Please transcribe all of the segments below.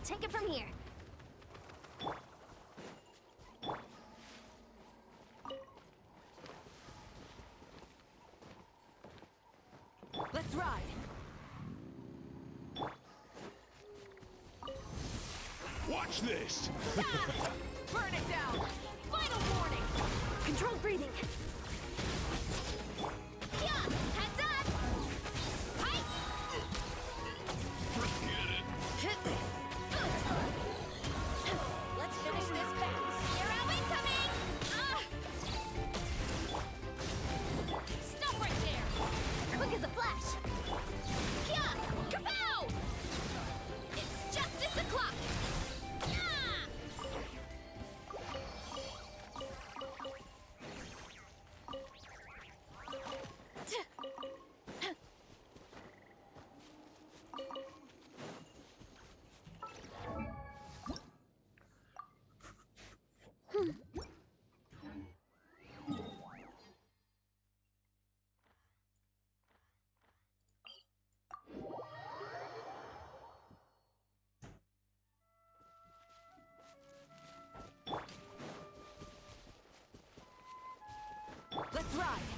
take it from here. Let's ride! Watch this! Burn it down! Final warning! Controlled breathing. Yeah, heads up! Hi! Let's finish this fast! Hero incoming! Stop right there! Quick as a flash! Yeah! Kapow! It's justice o'clock! Yeah! Let's ride!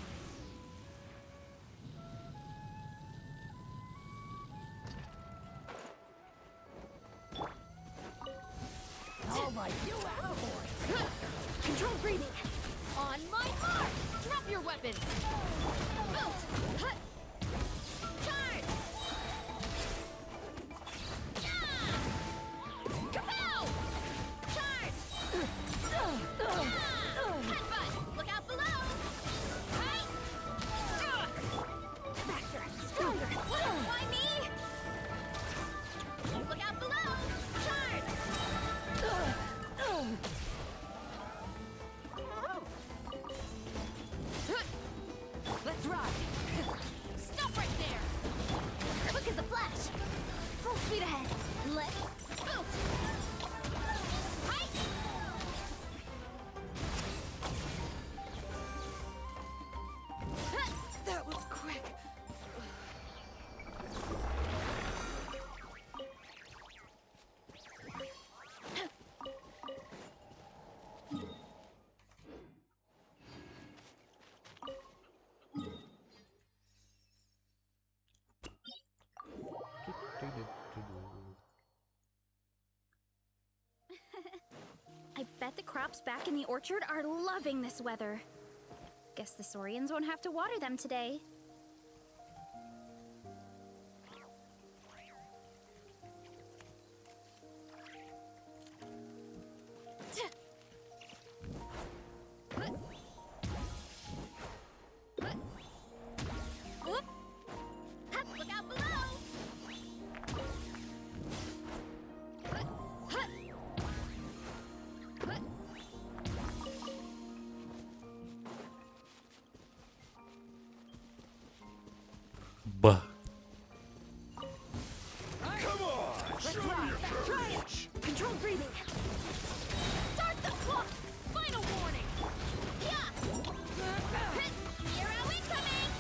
Oh my, you attaboy! Controlled breathing. On my mark! Drop your weapons! Move! Hut! Charge! Yeah! Kapow! Charge! Headbutt! Look out below! Right! Faster! Stronger! Why me? Look out below! Charge! Let's ride! Stop right there! Quick as a flash! Full speed ahead! Let's move! Hi! That was quick! I bet the crops back in the orchard are loving this weather. Guess the Saurians won't have to water them today. Whoop! Hup, look out below! Hut, hut. Hut. Bah. Come on! Show me your courage! Controlled breathing. Start the clock! Final warning! Yeah! Hero incoming!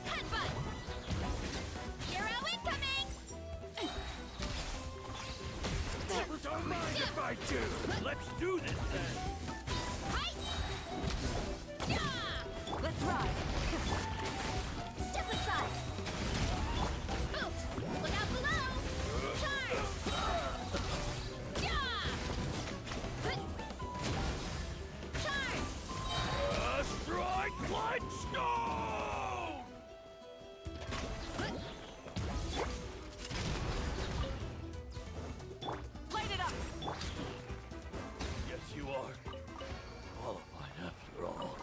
Headbutt! Hero incoming! Don't mind if I do! Let's do this then! Hi! Yeah! Let's ride! Step aside! Oof! Look out below! Charge! Yeah! Charge! Strike Bloodstone! Light it up! Yes, you are. Qualified after all.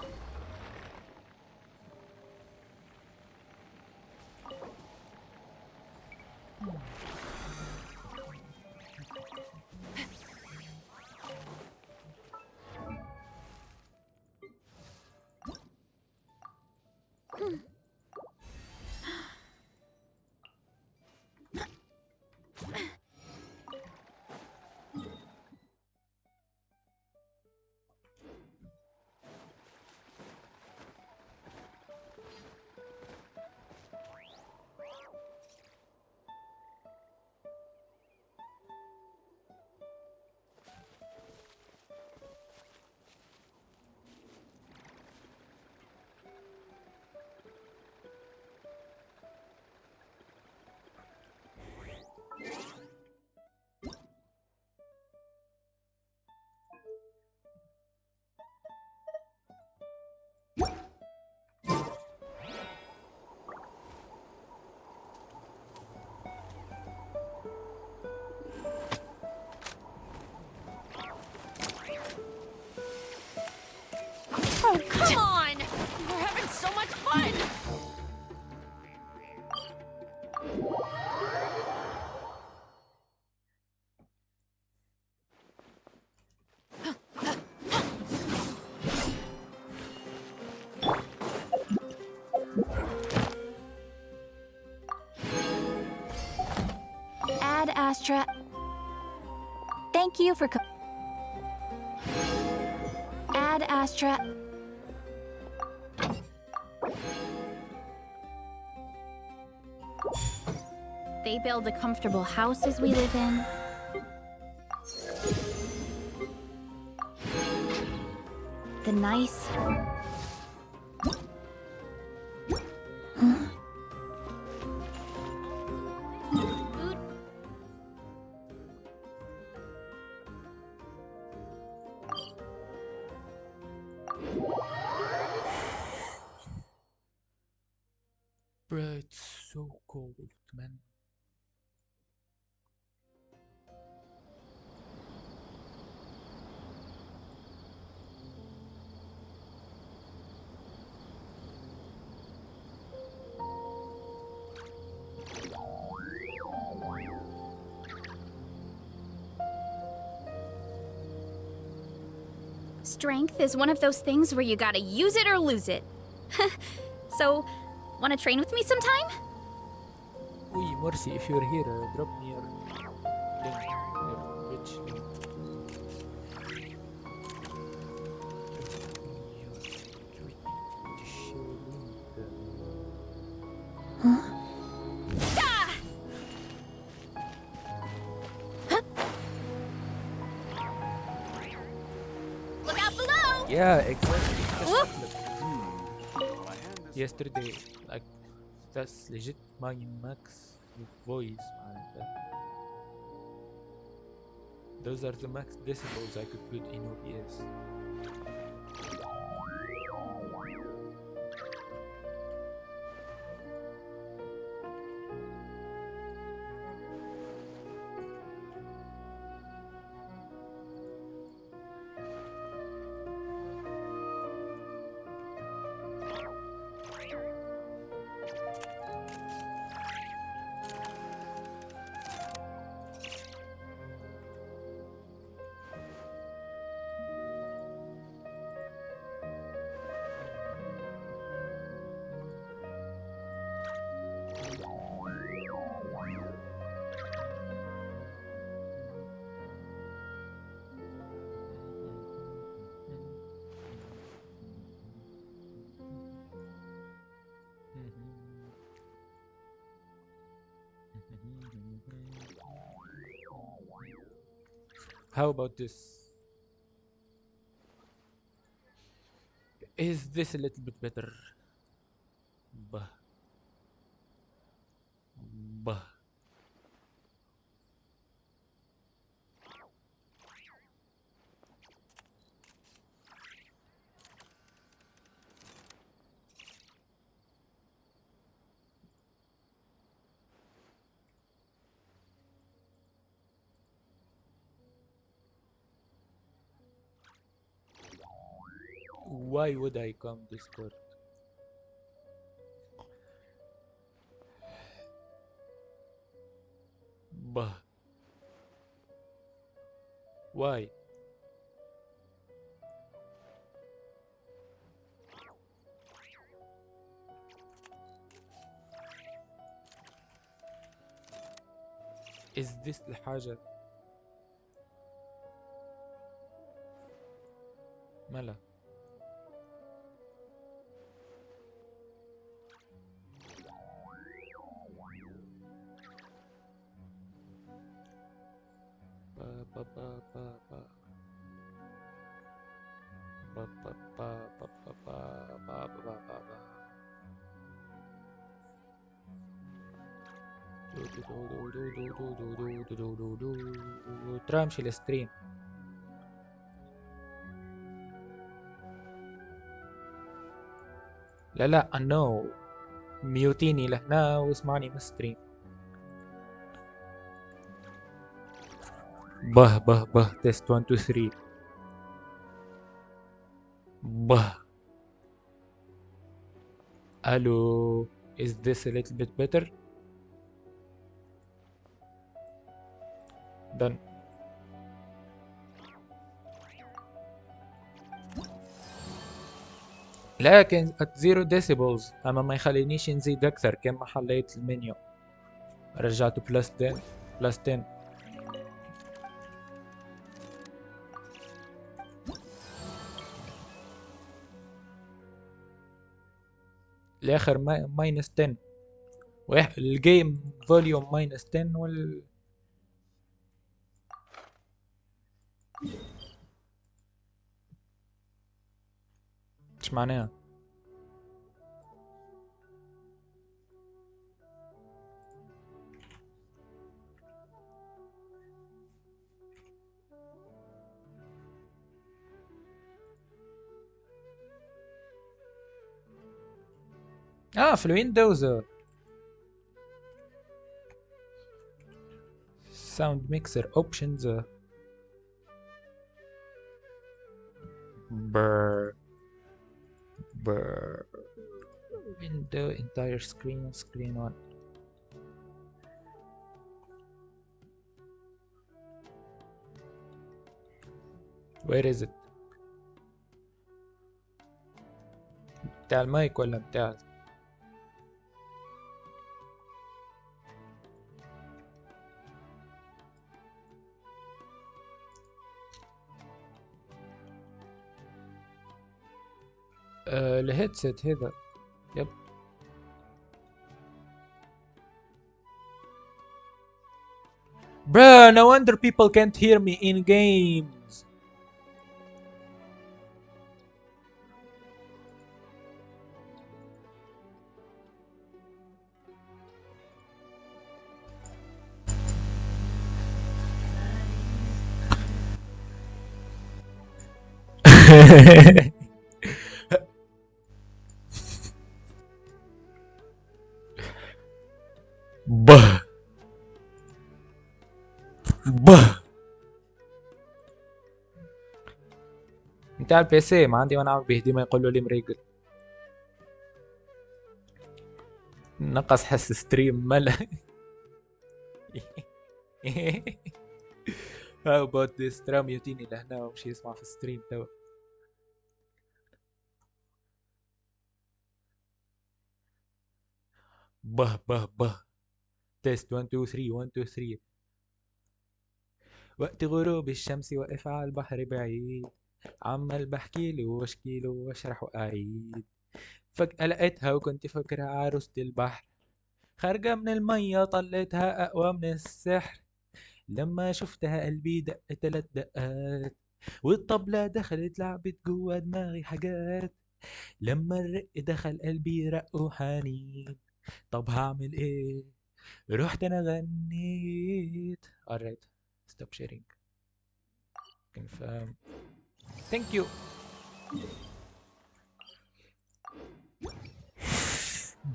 Astra. Thank you for add Astra. They build the comfortable houses we live in. The nice. Bro, it's so cold, man. Strength is one of those things where you gotta use it or lose it. So, wanna train with me sometime? Uy, Mercy, if you're here, drop me your link, your Twitch link. Ah! Look out below! Yeah, exactly. Whoop! Yesterday, like, that's legit my max voice, man. Those are the max decibels I could put in OBS. How about this? Is this a little bit better? Bah. Bah. Why would I come Discord? Bah. Why? Is this الحاجة؟ ملا. ba ba ba ba ba ba ba ba ba ba ba ba ba ba. ترى امشي الستريم. لا لا انو ميوتيني لهنا واسمعني بالستريم. به به به تيست 1 2 3 به. الو is this a little bit better? done. لكن at 0 decibels اما ما يخلينيش نزيد اكثر كما حليت المنيو رجعته بلس 10 بلس 10. الاخر ماينس 10 الجيم فوليوم ماينس 10 ايش معناها؟ في الويندوز ساوند ميكسر اوبشنز بر window entire screen 1. where is it؟ بتاع المايك ولا بتاع الهيدسет هذا؟ يب. Bruh, no wonder people can't hear me in games. Bah. Bah. انت على البي سي ما عندي وانا عم بهدي ما يقولوا لي مريقل. نقص حس ستريم ملا. How about this؟ ترى ميوتيني لهنا ومشي يسمع في الستريم توا. به به به. تيست 1 2 3 1 2 3. وقت غروب الشمس واقف على البحر بعيد، عمال بحكيله واشكيله واشرح واعيد. فجأة لقيتها وكنت فاكرها عروسة البحر، خارجة من المية طلتها أقوى من السحر. لما شفتها قلبي دق 3 دقات، والطبلة دخلت لعبت جوا دماغي حاجات. لما الرق دخل قلبي رق وحنين، طب هعمل ايه؟ رحت انا غنيت. alright stop sharing. confirm. thank you.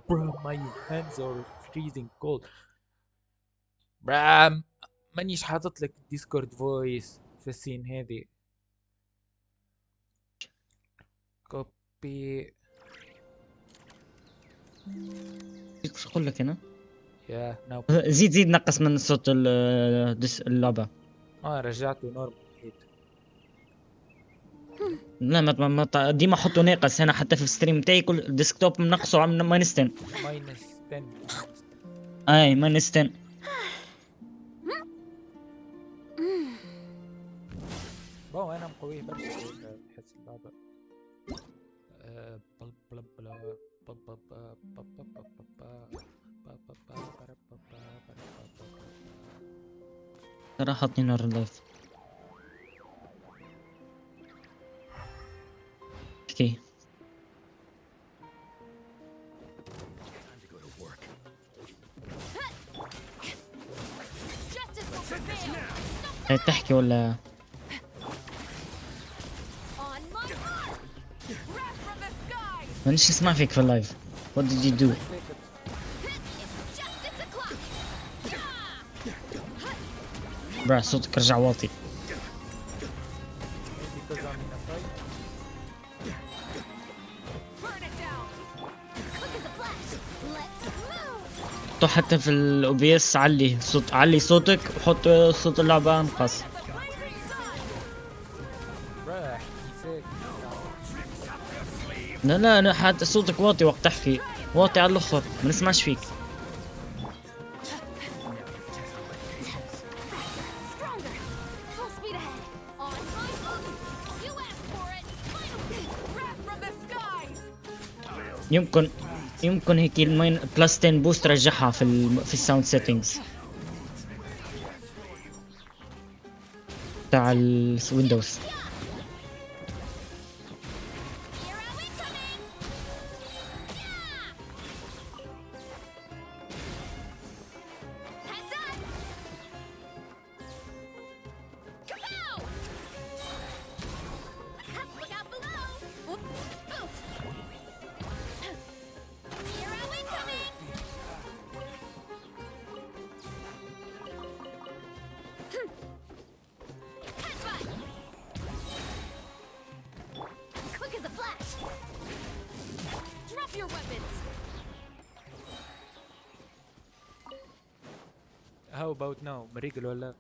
bro my hands are freezing cold. برام مانيش حاطط لك ديسكورد فويس في السين هذه. كوبي. ايش اقول لك انا؟ يا نو. زيد نقص من صوت اللعبة. رجعته نورمال. لا ما ديما حطه ناقص. انا حتى في الستريم تاعي كل ديسكتوب منقصه عم ماينس 10. ماينس 10. اي ماينس 10. بو انا مقويه برشا بحس اللعبة. ترى حاطين نار اللايف. احكي. تحكي ولا مانيش اسمع فيك في اللايف. What did you do؟ برا صوتك رجع واطي. حطه حتى في الاوبيس علي صوتك وحط صوت اللعبة انقص. لا انا حتى صوتك واطي وقت تحكي، واطي على الاخر ما نسمعش فيك. يمكن يمكن هيك المين بلس 10 بوست رجعها في الساوند سيتنجز تاع الويندوز. Quick as a flash. Drop your weapons. How about now? مريقل ولا؟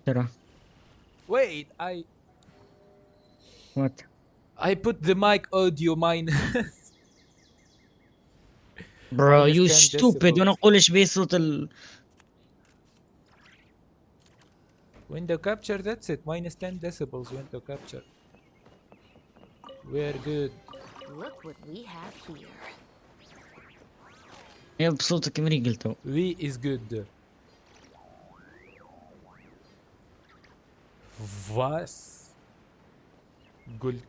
ترى Wait, وات I put the mic audio برو minus يو 10 ستوبid وانا decibels. اقول ايش بيه صوت Window capture, that's it. Minus 10 decibels window capture. We're good. Look what we have here. يا بصوتك مري قلته. We is good. Was. قلت.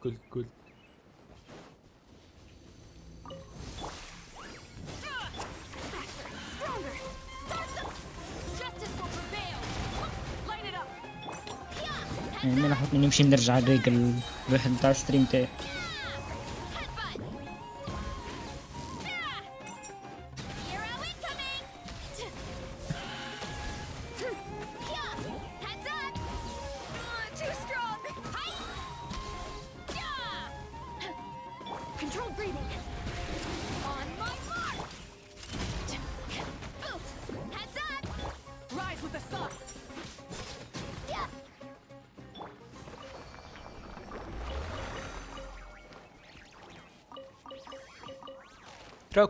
Stronger. Start them. Justice will prevail. Light it up. يعني ما راح نمشي نرجع الريق الواحد بتاع الستريم تاعي. Hero incoming! Heads up! Too strong! Controlled breathing. On my mark. Oof! Heads up! Rise with the sun.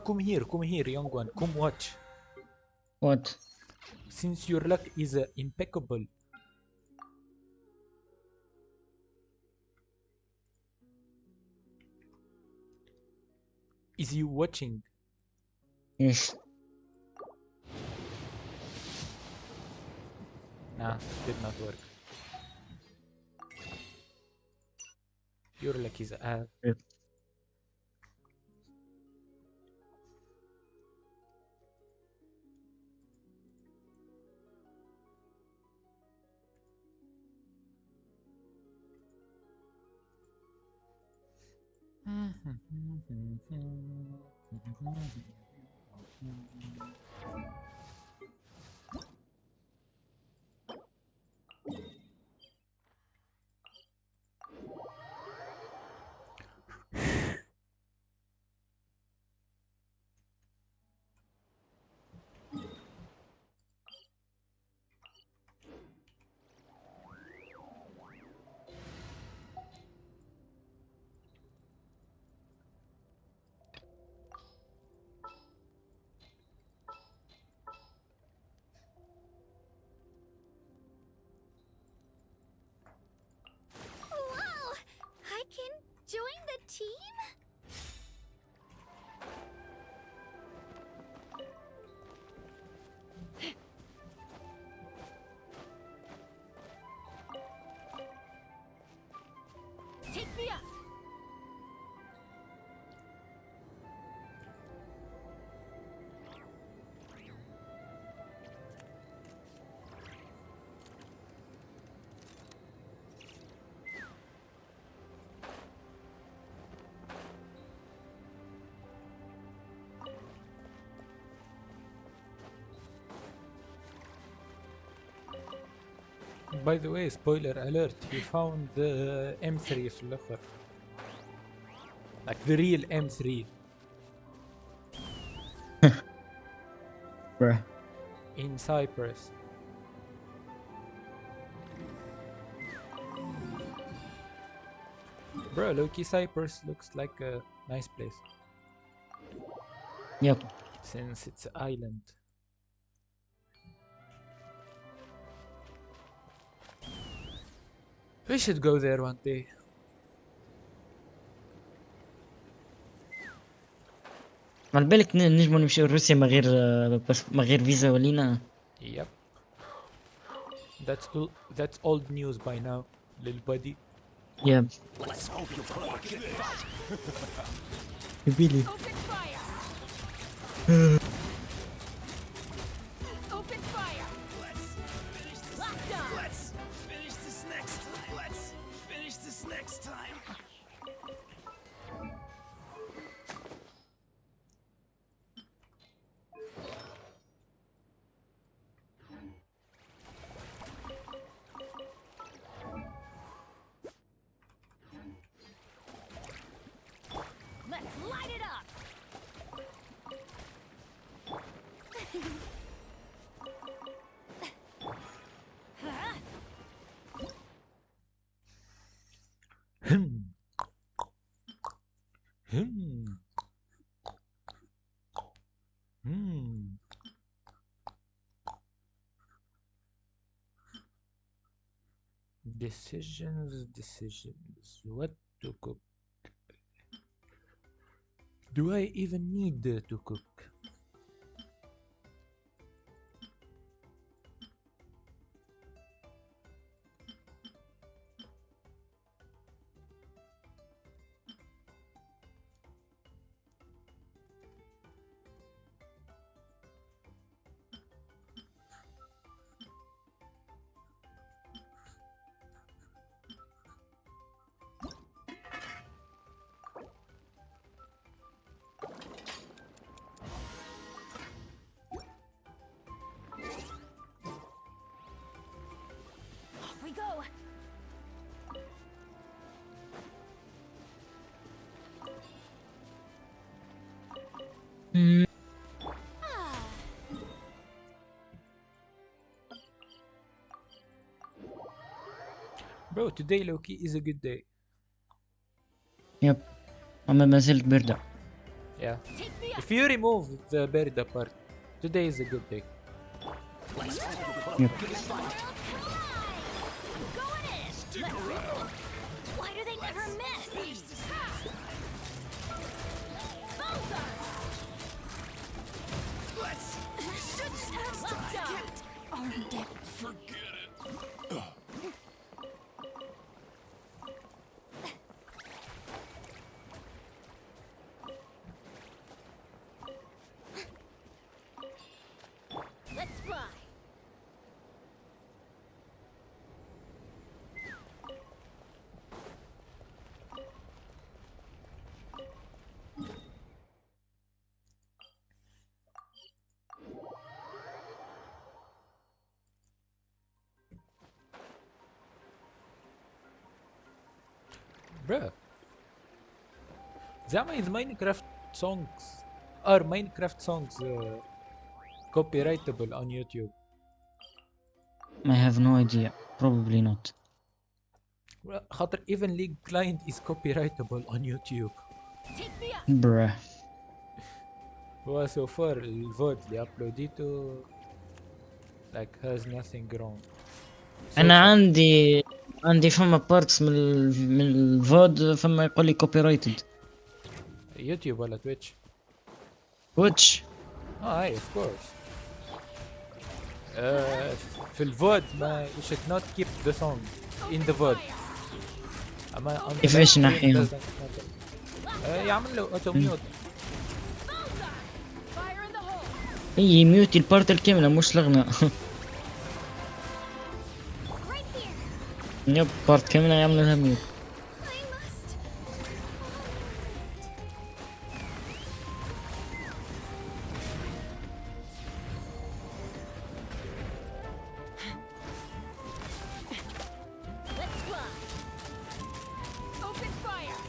Come here, young one. Come watch. وات Since your luck is impeccable. Is you watching? ايش Nah, did not work. Your luck is Wow! I can join the team? Take me up. By the way, spoiler alert, he found the M3 في الآخر. Like the real M3 bruh. in Cyprus. Bro, low-key Cyprus looks like a nice place. Yep. Since it's an island. We should go there one day. ما بالك نجمو نمشيو لروسيا من غير بس من غير فيزا ولينا. Yep. That's old news by now للبادي. يا بيلي Open fire! Open fire! Locked on! Let's finish this next time. Let's finish this next time. Let's light it up! Hmm. Hmm. Hmm. Decisions. What to cook? Do I even need to cook? Off we go! Bro, today Loki is a good day. يب اما ما زلت باردة. Yeah. Take me up! If you remove the bird part, today is a good day. يب Going in! Stick around! Why do they never miss? Bullseye! Let's Locked on! Armed it. forget it. Let's fly! Bruh. زعما is Minecraft songs are Minecraft songs copyrightable on YouTube? I have no idea, probably not. خاطر even League client is copyrightable on YouTube. Take me up! Bruh. هو so far الفود اللي ابلوديته like has nothing wrong. So انا far. عندي فما بارتس من الفود فما يقول لي كوبي رايتد. يوتيوب ولا تويتش؟ واتش هاي of course. في الفود ما you should not keep the song in the VOD. اما on the كيف live ايش stream نحيهم؟ doesn't matter. يعمل له اوتو ميوت. Fire in the hole! هي ميوتي البارت الكاملة مش لغنا. Right here! يب بارت كاملة يعمل لها ميوت. I must. Let's fly! Open fire!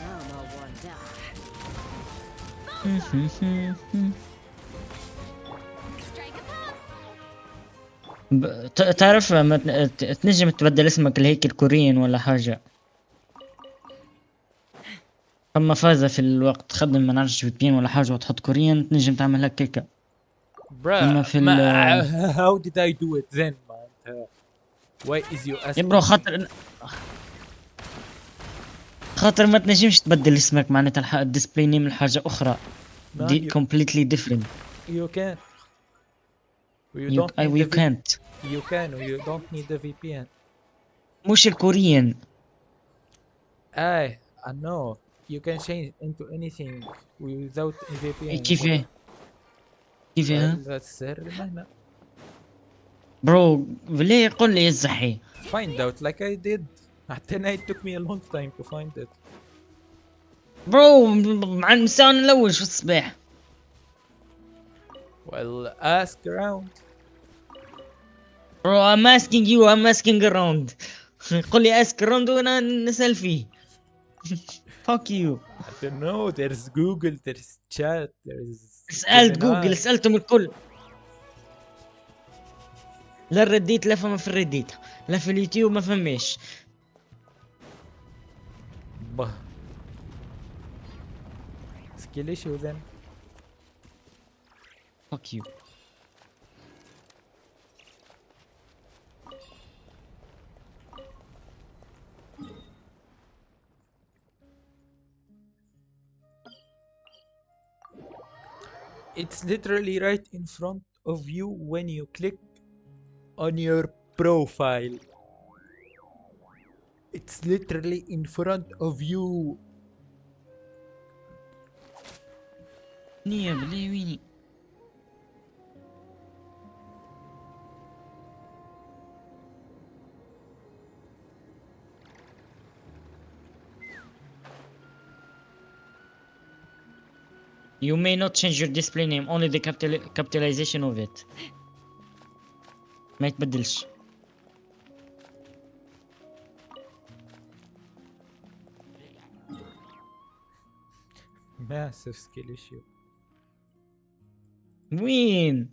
Now no one die. Strike a pop. تعرف ما تنجم تبدل اسمك لهيك الكوريين ولا حاجة. اما فازة في الوقت تخدم ما نعرفش في بين ولا حاجة وتحط كوريين تنجم تعمل هكا كيكا. أما Bruh, في how did I do it then man? Why is you asking? يبرو خاطر خاطر ما تنجمش تبدل اسمك معناتها الديسبلاي نيم لحاجة أخرى. No, دي completely different. you can't. You You, don't need the you can't. You can. You don't need the VPN. مش الكوريين. I know. You can change into anything without a VPN. كيف ها؟ Well, that's سر المهنة. برو ليه قول لي الزحي. Find out like I did. حتى it took me a long time to find it. برو مع المساء نلوج في الصباح. Well, ask around. برو I'm asking you, I'm asking around. قول لي ask around وانا نسأل فيه. Fuck you. I don't know. There's Google. There's chat. There's سألت Gemini. جوجل سألتهم الكل. لا الرديت لا فما في الرديت لا في اليوتيوب ما فماش. Bah. Skill issue then. Fuck you. It's literally right in front of you when you click on your profile. It's literally in front of you. نية بلي ويني. You may not change your display name, only the capitalization of it. ما يتبدلش. Massive skill issue. وين؟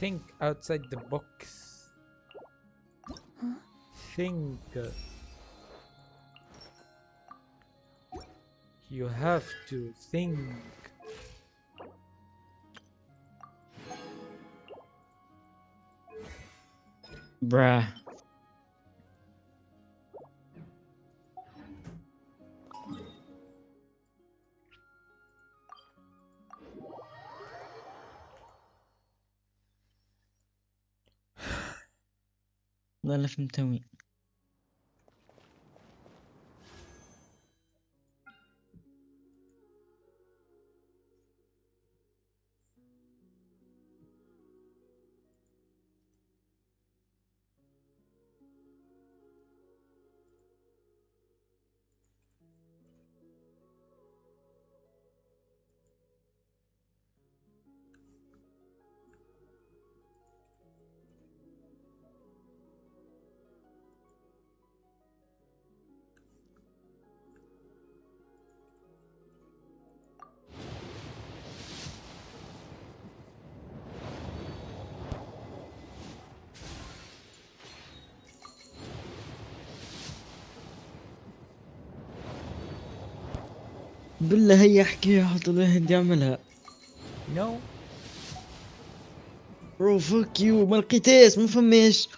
Think outside the box. Think. You have to think. Bruh. لا فهمتوي. بالله هي حكاية حط الواحد يعملها. No. برو فوك يو ما لقيتهاش ما فماش.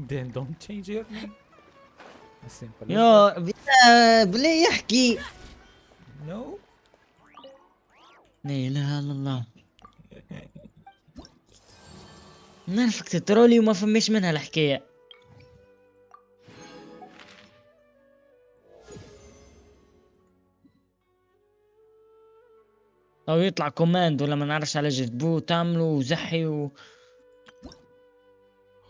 Then don't change your name. As simple as يا بالله يحكي. that. No. لا اله الا الله. نعرفك تترولي وما فماش منها الحكاية. او يطلع كوماند ولا ما نعرفش على جذبوه تعملوا زحي و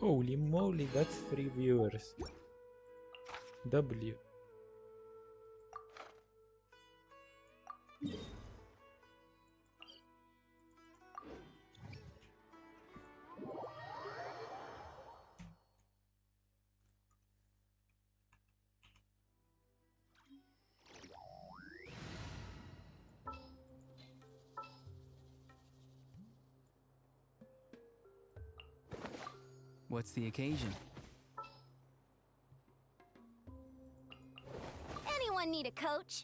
Holy moly, that's 3 viewers. W. What's the occasion? Anyone need a coach?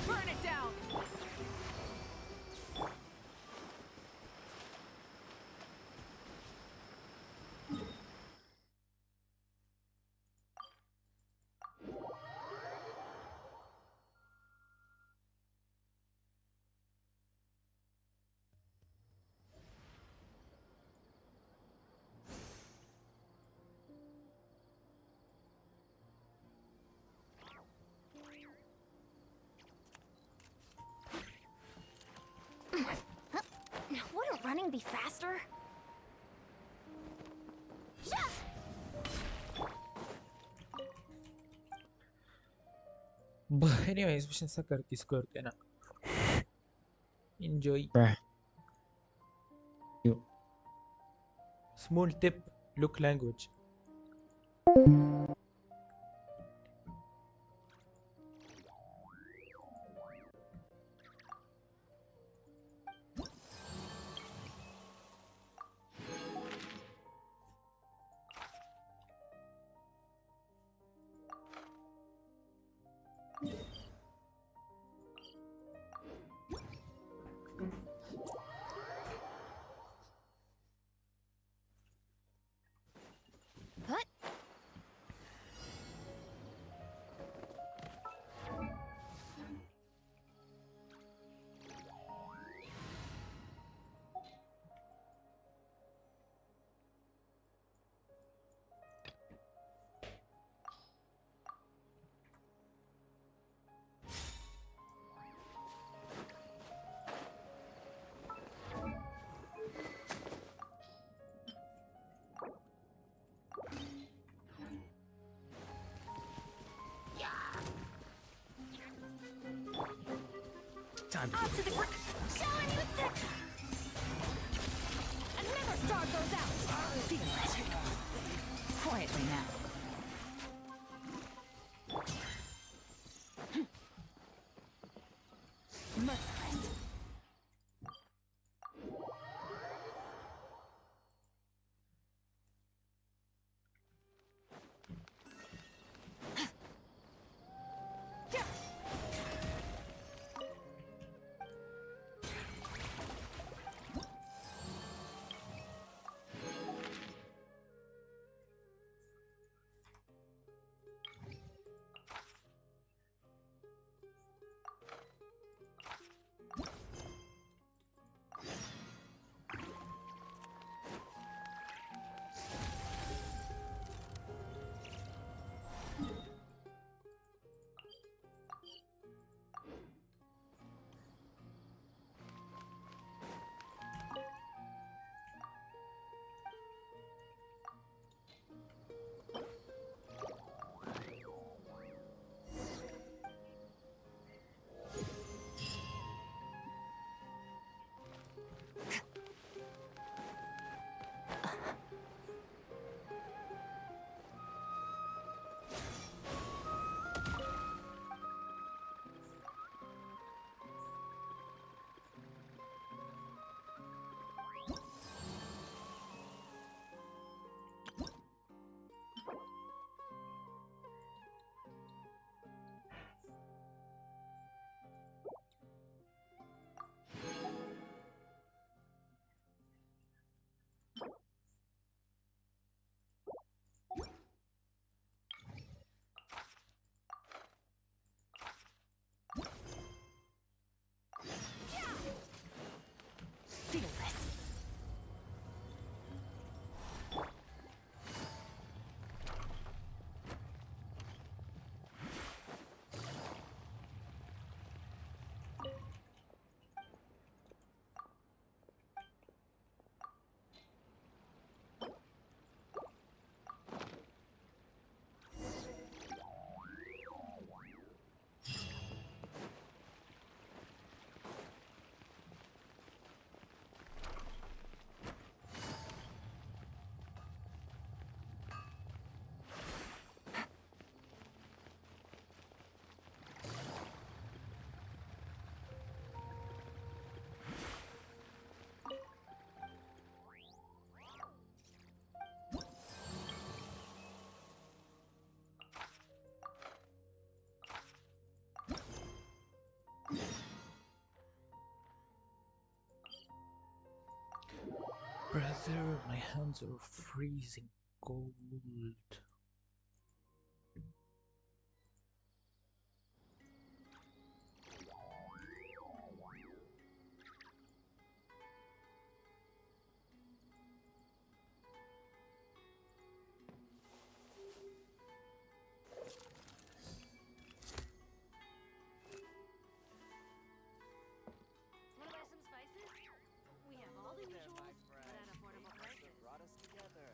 Burn it down! Wouldn't running be faster? But anyways, باش نسكر ديسكورد انا. Enjoy. Bruh. Small tip, look language. What? Time to Out to the ground! Showing you the... Another star goes out! Feel it. Quietly now. Merciless. Brother, my hands are freezing cold. Wanna buy some spices? We have all the usuals, but at affordable prices. Brought us together.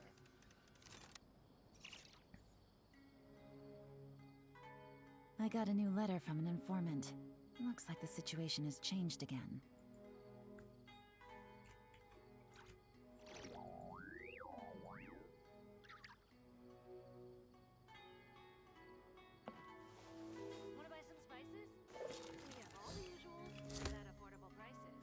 I got a new letter from an informant. Looks like the situation has changed again. Wanna buy some spices? We have all the usuals, but at affordable prices.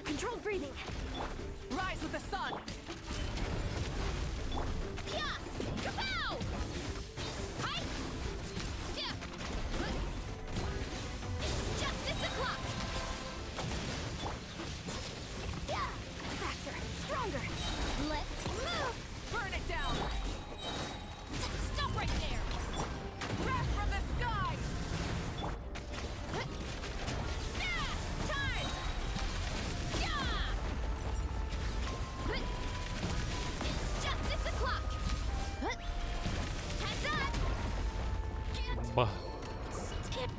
Controlled breathing. Rise with the sun! Yeah! Kapow! Hi! Yeah! It's justice o'clock! Yeah! Faster! Stronger! Let's move! Burn it down! Stop right there! Wrath from the sky! Yeah! Time! Yeah! It's justice o'clock! Heads up! Can't Bah, stand.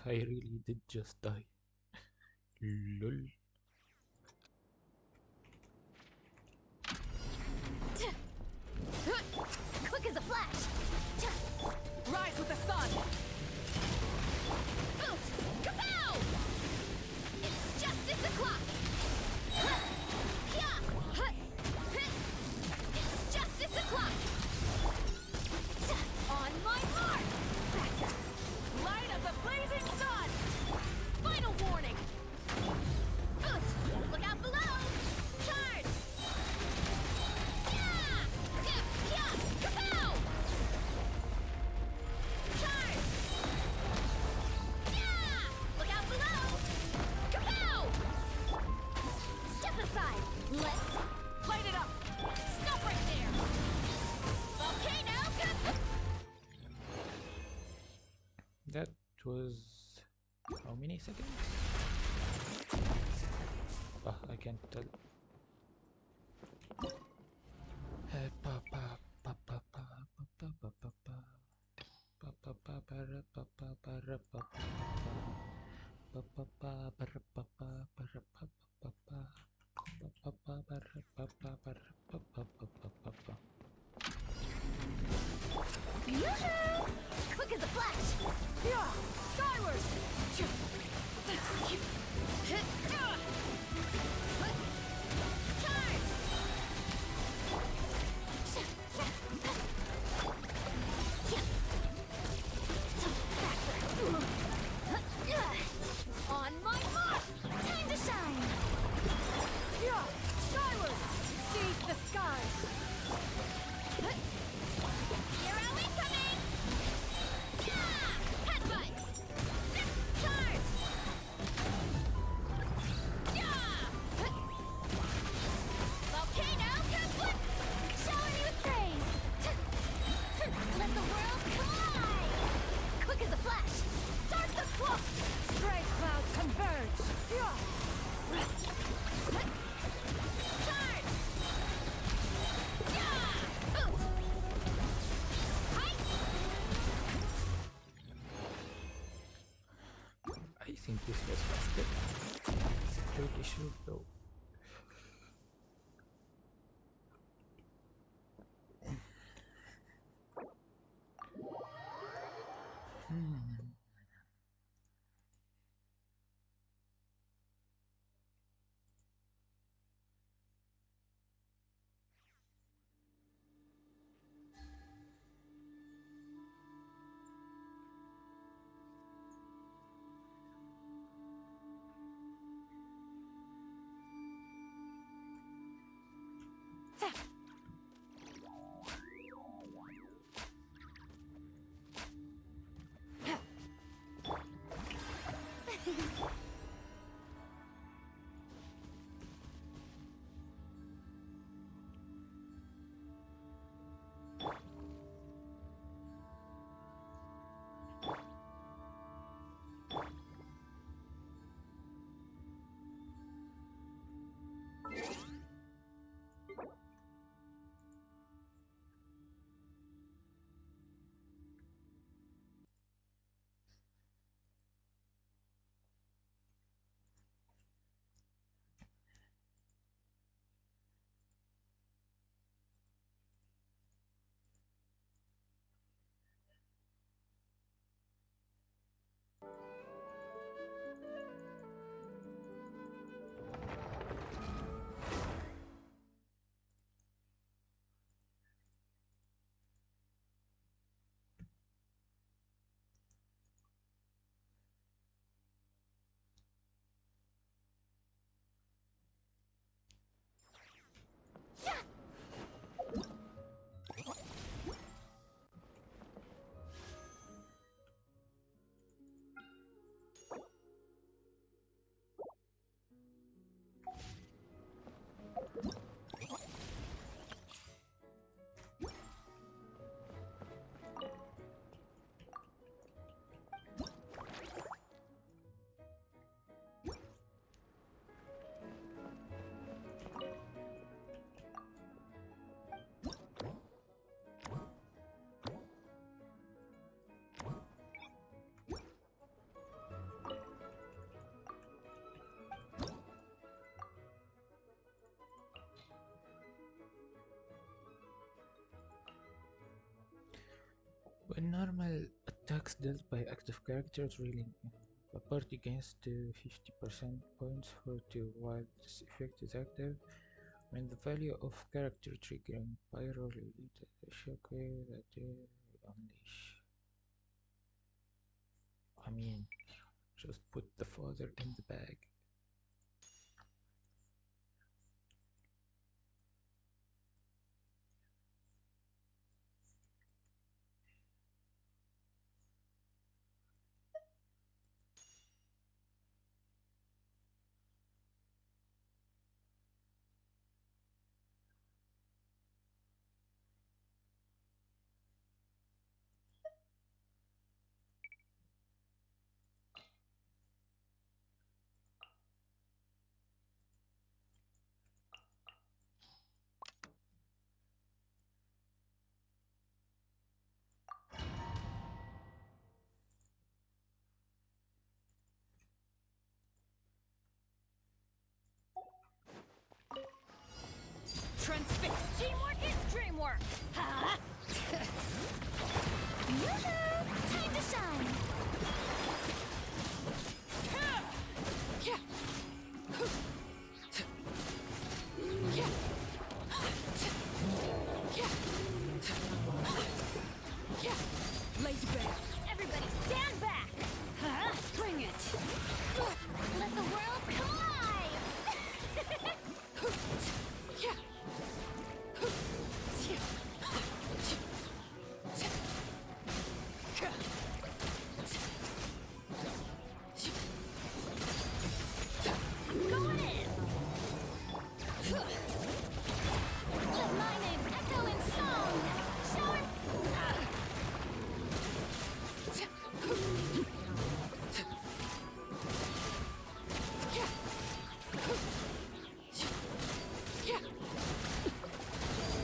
I really did just die. Lol. Quick as a flash! Rise with the sun! Boost! Kapow! It's justice o'clock! Yeah! It's justice o'clock! On my mark! Faster! Light of the blazing sun! Final warning! Boost! Look out below! Charge! Yeah! Yeah! Kapow! Charge! Yeah! Look out below! Kapow! Step aside! Let's Light it up! Stop right there! volcano go! That was how many seconds? I can't tell. Yoo-hoo! Quick as a flash! Yeah! Skyward! Charge! On my mark! Time to shine! Yeah! Skyward! Seize the skies! Hero incoming! Yeah! Headbutt! Charge! Yeah! Volcano kaput! Shower me with praise! Let the world collide! Quick as a flash! Start the clock! Stray clouds converge! Yeah! Charge! Yeah! Oof! Hi! I think this was faster. Pretty sure though. When normal attacks dealt by active characters reeling in, the party gains 50% points for 2 while this effect is active. When the value of character triggering pyro related shockwave that they unleash. I mean, just put the father in the bag. work. Yoo-hoo! Time to shine. Lay back. Everybody stand back. Bring it. Let the world come alive. Going in. Let my name echo in song. Shower.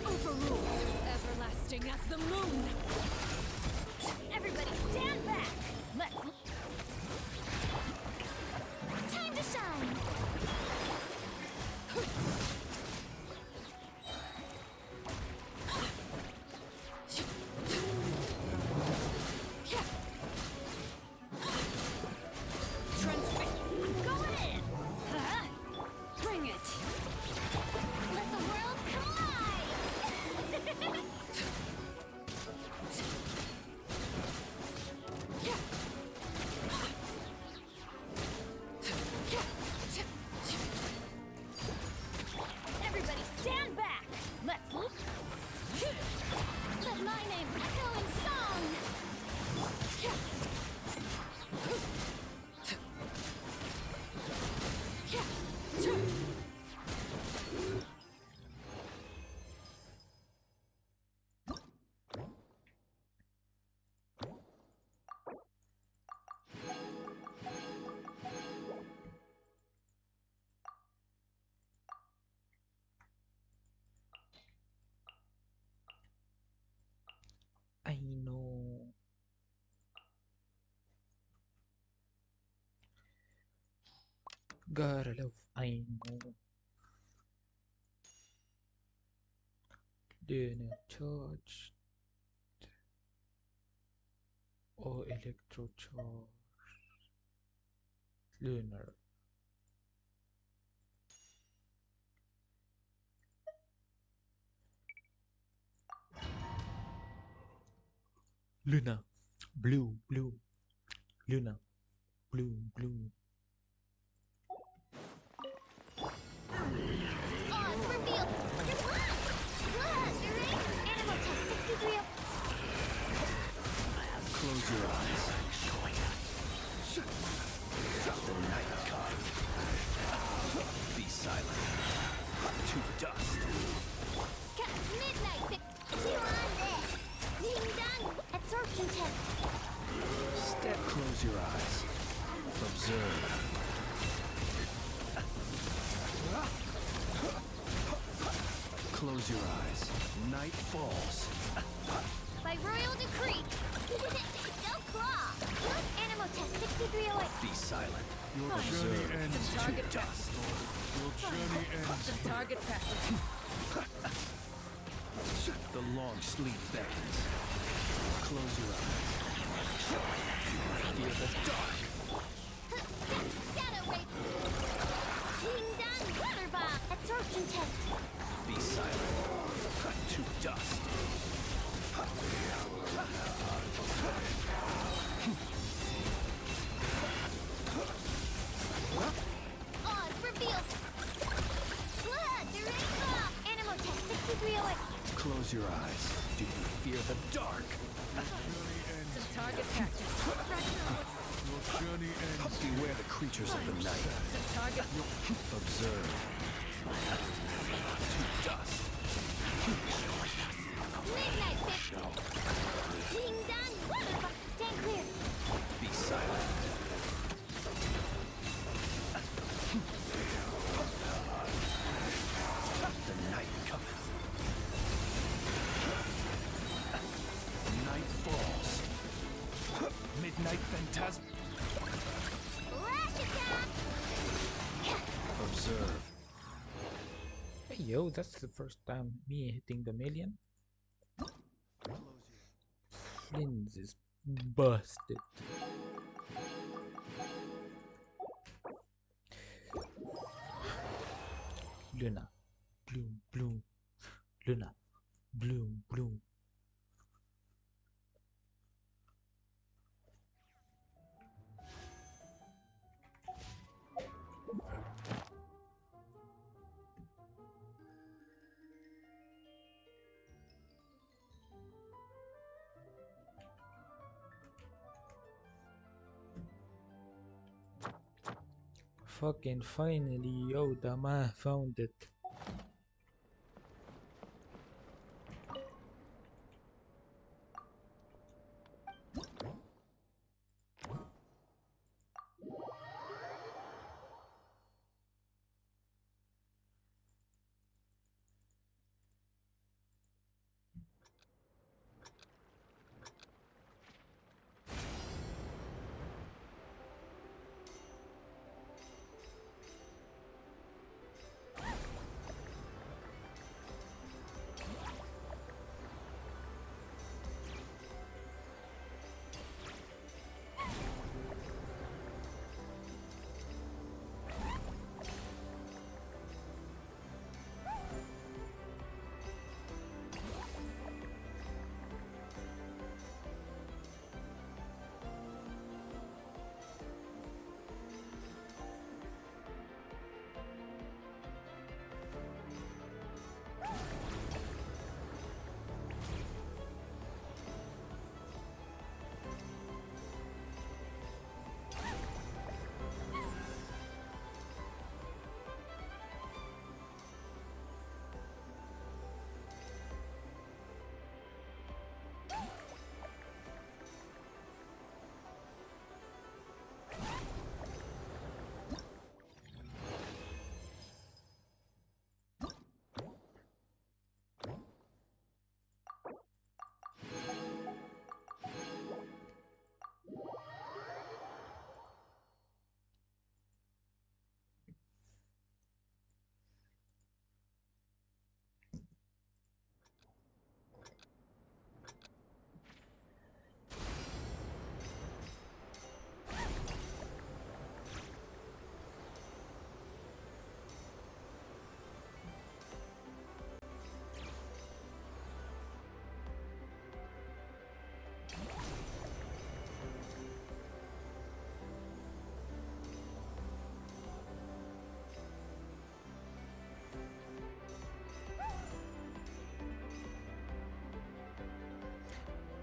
Overruled. Everlasting as the moon. Everybody stand back. Let's. Time to shine. Transfix. Going in. Bring it. Let the world collide. Everybody stand back. Let's. Let my name echo in song. I know. Gotta love, I know. Dinner charge or electro charge. Lunar. Luna. Blue, blue. Luna. Blue, blue. Oz revealed. Look! Look, you're right. Animal test 63. Close your eyes. The night comes. Be silent. To dust. Midnight. You on this? Ding dong. Absorption test. Step. Close your eyes. Observe. Close your eyes. Night falls. By royal decree. No claw. Look, animal test 6308. Be silent. Your Fine. journey ends The to target dust. Your journey ends. The target practice. The long sleep beckons. Close your eyes. Fear the dark. Shadow wave. Ding dong. Water bomb. Absorption test. Be silent. To dust. Oz revealed. Look, you're right. Animal test 6308. Close your eyes. Do you fear the dark? The target practice. Beware the creatures of the night. The target. Observe. To dust. Midnight fish. Ding dong. Water bomb. Stand clear. Be silent. The night cometh. Night falls. Midnight phantasm. Lash attack. Observe. Hey yo, that's the first time me hitting the million. skins is busted. Luna, bloom, bloom. Luna, bloom, bloom. Fucking finally, Yoda ma found it.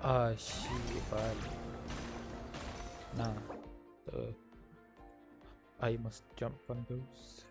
Ah, shibal. Nah, I must jump on those.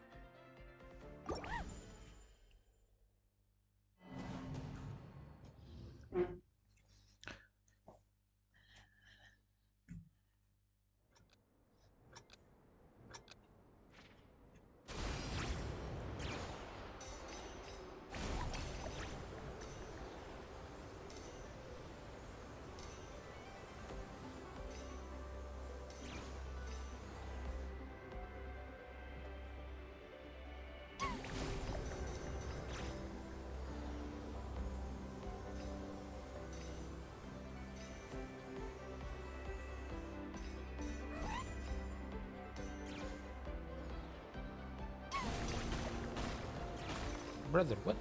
Brother, what?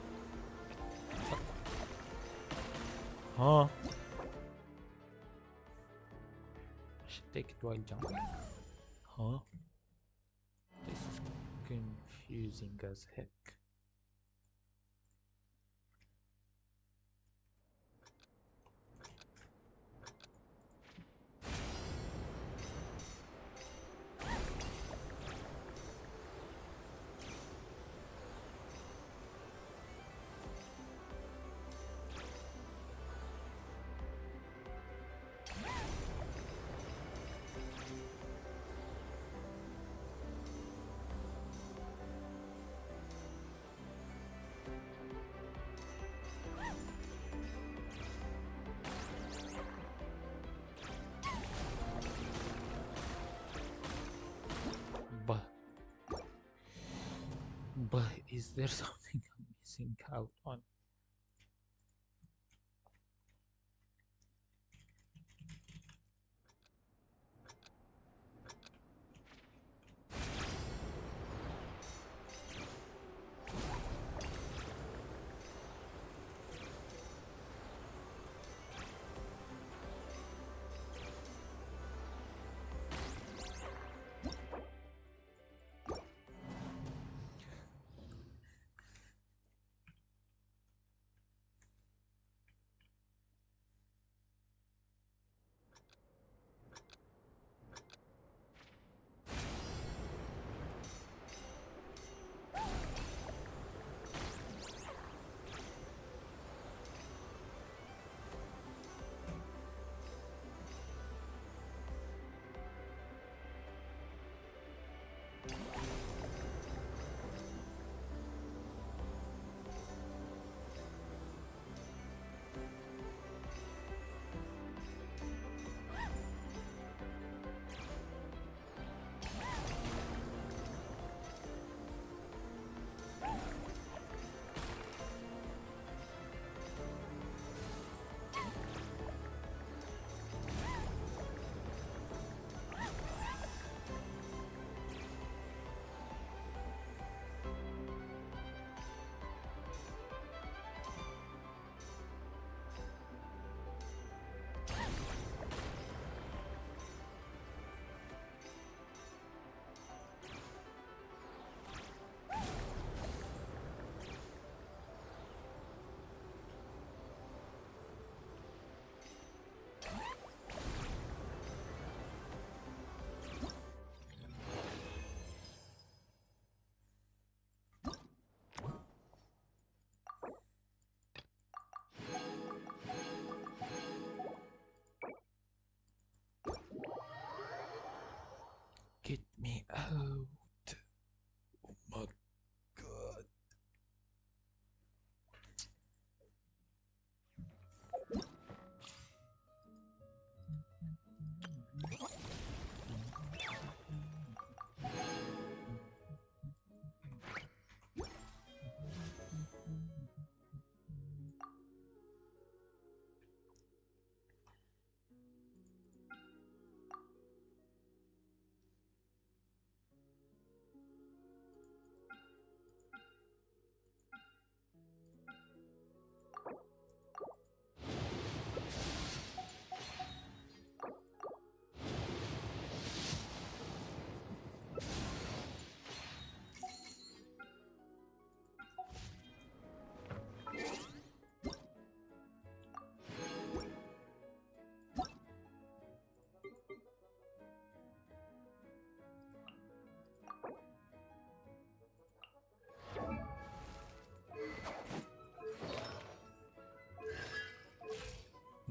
Huh? I should take it while jumping. Huh? This is confusing as heck. But is there something I'm missing out on?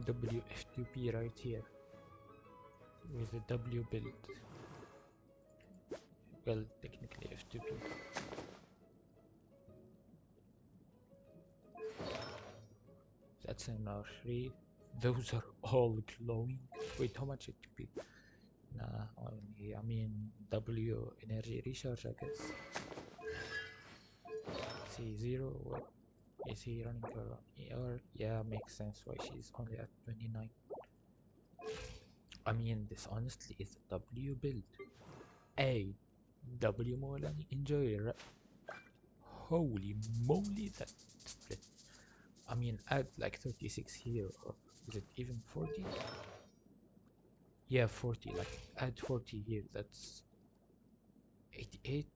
WF2P right here with a W build. Well, technically F2P. That's an R3. Those are all glowing. Wait, how much HP? Nah, I mean W energy recharge, I guess. C0, what? Is he running around ER? Yeah, makes sense why she's only at 29. I mean, this honestly is a W build. A W Molani enjoyer. Holy moly, that split. I mean, add like 36 here, or is it even 40? Yeah, 40, like add 40 here, that's 88.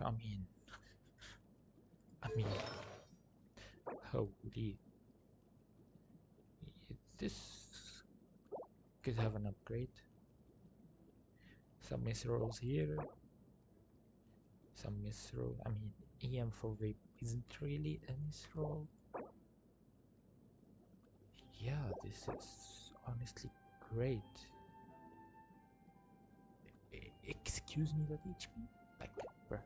I mean, holy. This could have an upgrade. Some miss rolls here. Some miss roll. I mean, EM for vape isn't really a miss roll. Yeah, this is honestly great. Excuse me, that HP? Like, bruh.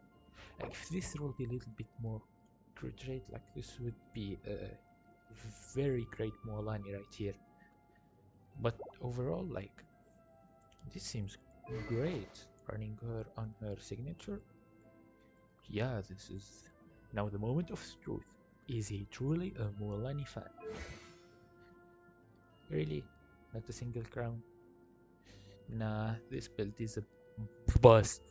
Like, if this rolled a little bit more crit rate, like, this would be a very great Moalani right here. But overall, like, this seems great. Running her on her signature. Yeah, this is now the moment of truth. Is he truly a Moalani fan? Really? Not a single crown? Nah, this build is a bust.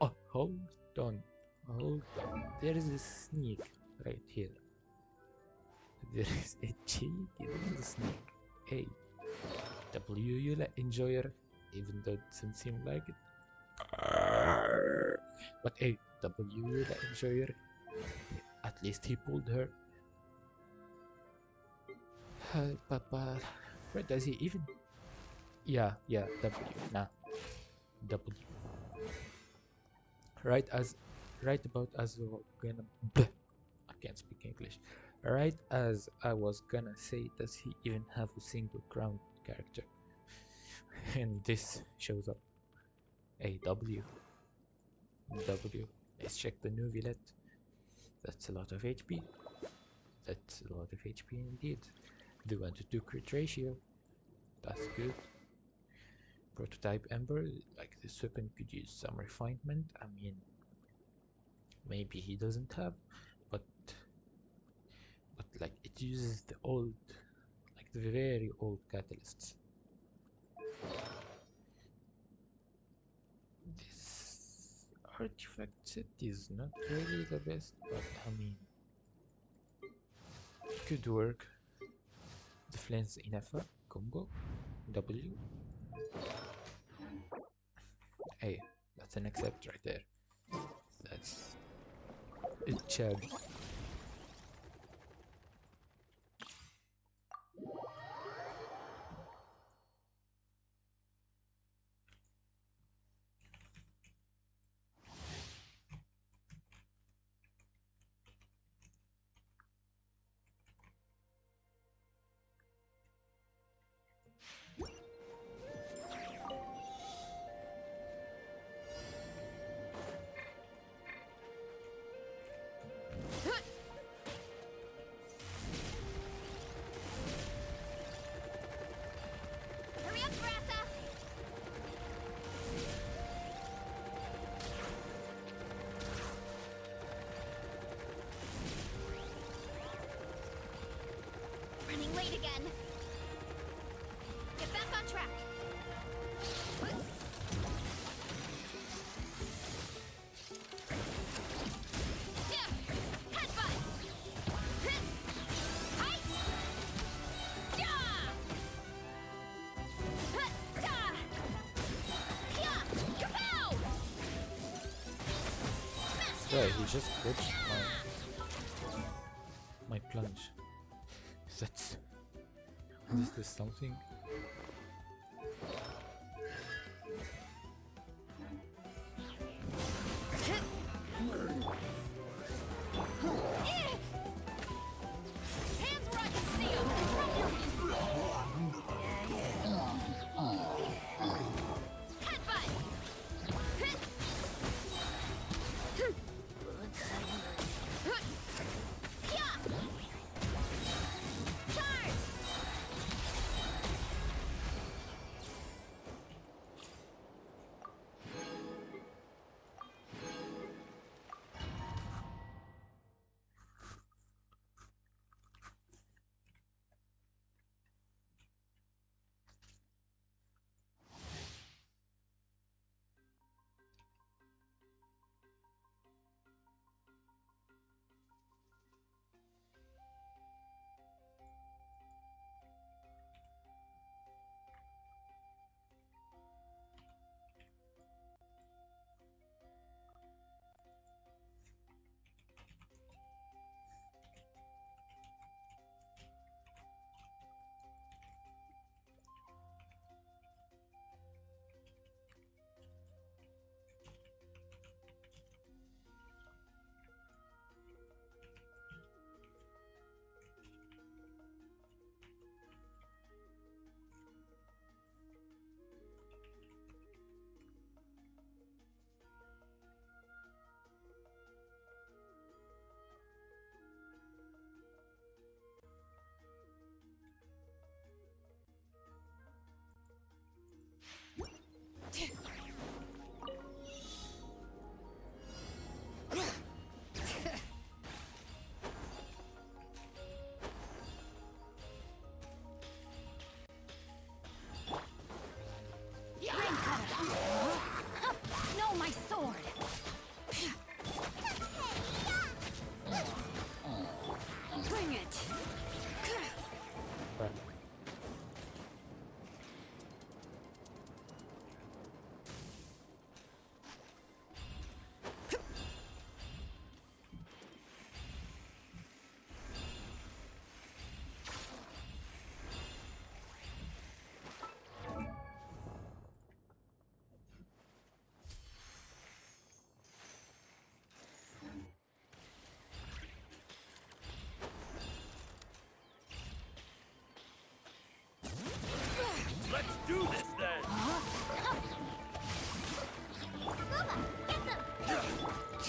Oh, hold on. Hold on. There is a sneak right here. There is a cheeky little sneak. Hey, W Eula enjoyer, even though it doesn't seem like it. But hey, W Eula enjoyer, at least he pulled her. Papa, where does he even? Yeah, W. Nah, W. Right about as we were gonna. I can't speak English. Right as I was gonna say, does he even have a single crown character? And this shows up. A W. Let's check the new Villette. That's a lot of HP. That's a lot of HP indeed. The 1-to-2 crit ratio. That's good. Prototype Ember, like this weapon could use some refinement. I mean, maybe he doesn't have, but like it uses the old, like the very old catalysts. This artifact set is not really the best, but I mean, could work. The Flens Inafa combo W. Hey, that's an accept right there. That's a chug. Hurry up, Brassa! Running late again. Get back on track. Headbutt! Hi! Yeah! Right, he just glitched my plunge. That's is this something?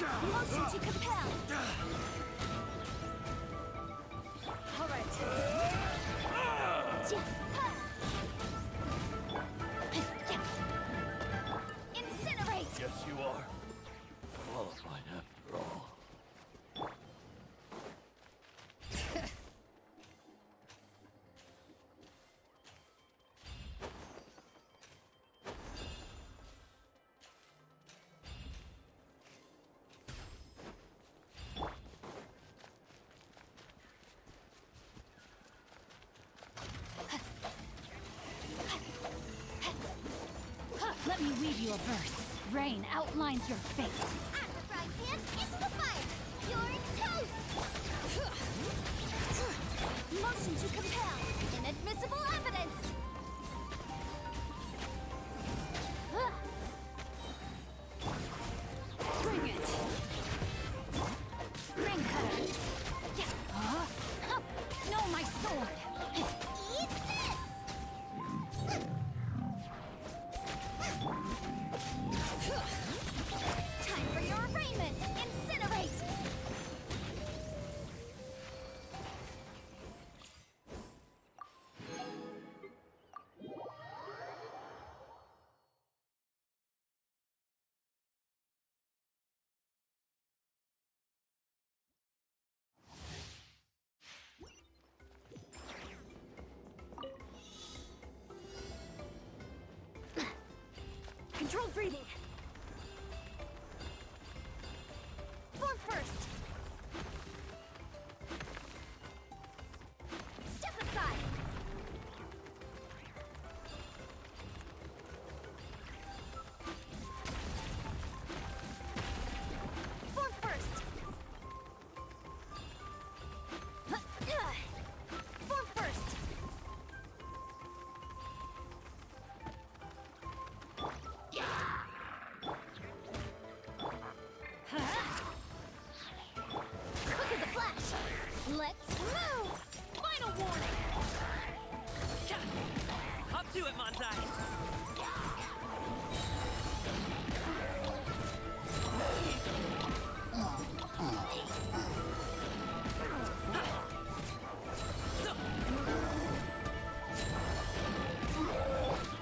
Motion to compel. All right. Incinerate. Yes, you are. Qualified after all. Let me weave you a verse. Rain outlines your fate. I'm the frying pan into the fire. You're toast. Motion to compel. Inadmissible evidence. Bring it. Ring cutter. No, my sword. Eat this. Time for your arraignment! Incinerate! Controlled breathing. Form first. Step aside. Form first. Form first. Quick as a flash. Let's move. Final warning. Up to it, Montai!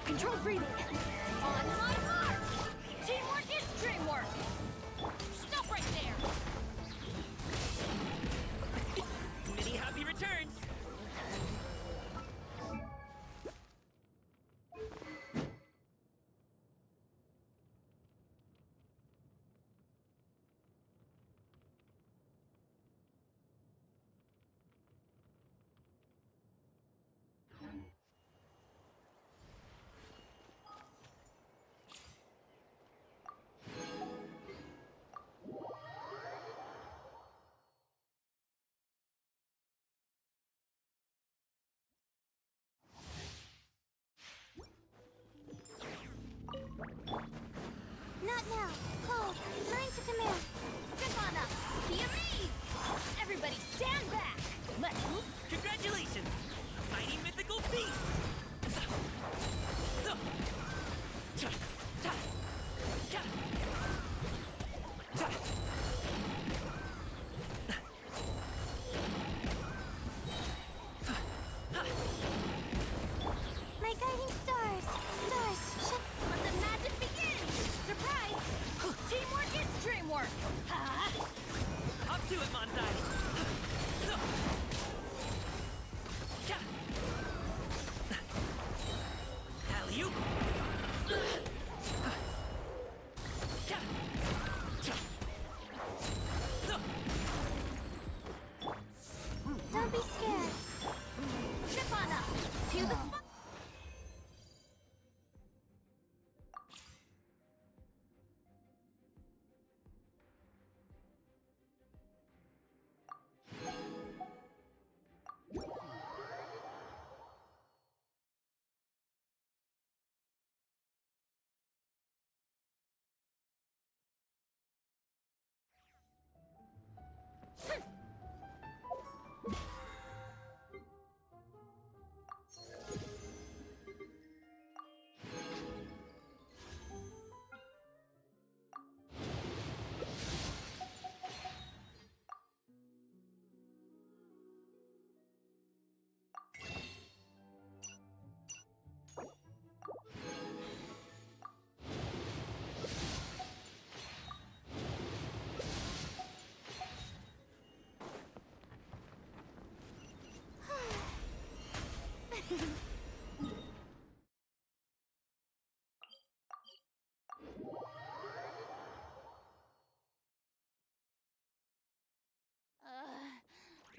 Controlled breathing. On my mark. Teamwork is dreamwork. Stop right there. Many happy returns! Not now. Hold. Line to command. Step on up. Be amazed. Everybody stand back. Let's move. Congratulations! Mighty mythical beast! My guiding stars. Stars. Let the magic begin. Surprise. Teamwork is dreamwork. Up to it, Montai! Alley-oop! Don't be scared. Ship on up. To the spot.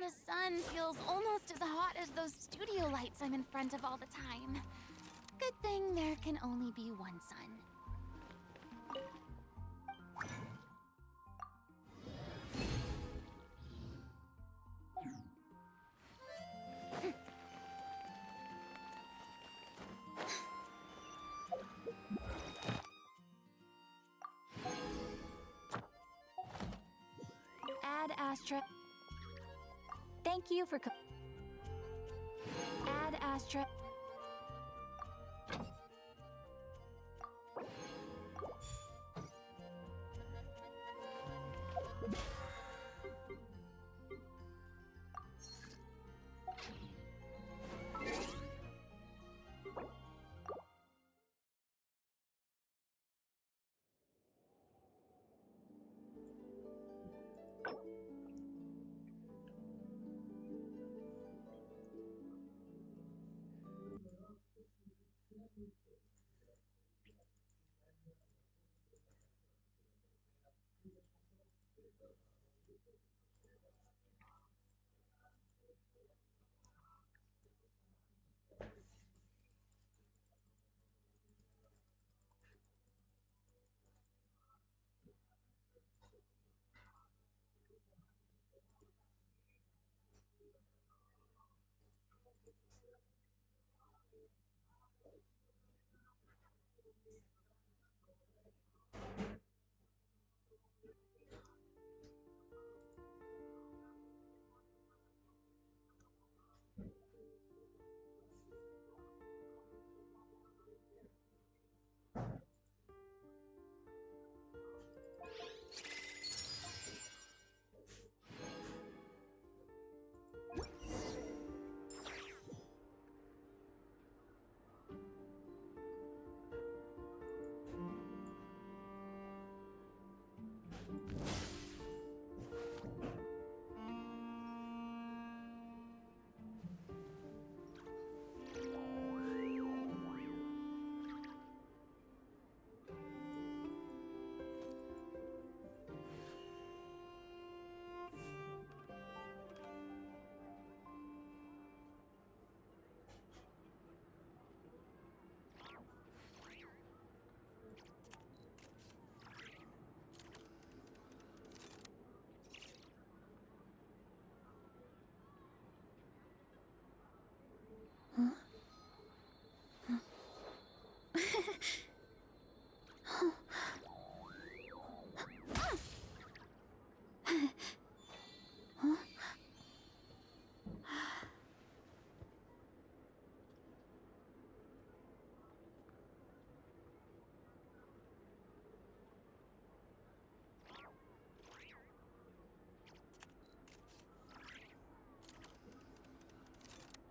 The sun feels almost as hot as those studio lights I'm in front of all the time. Good thing there can only be one sun. Ad Astra. Thank you for Ad Astra.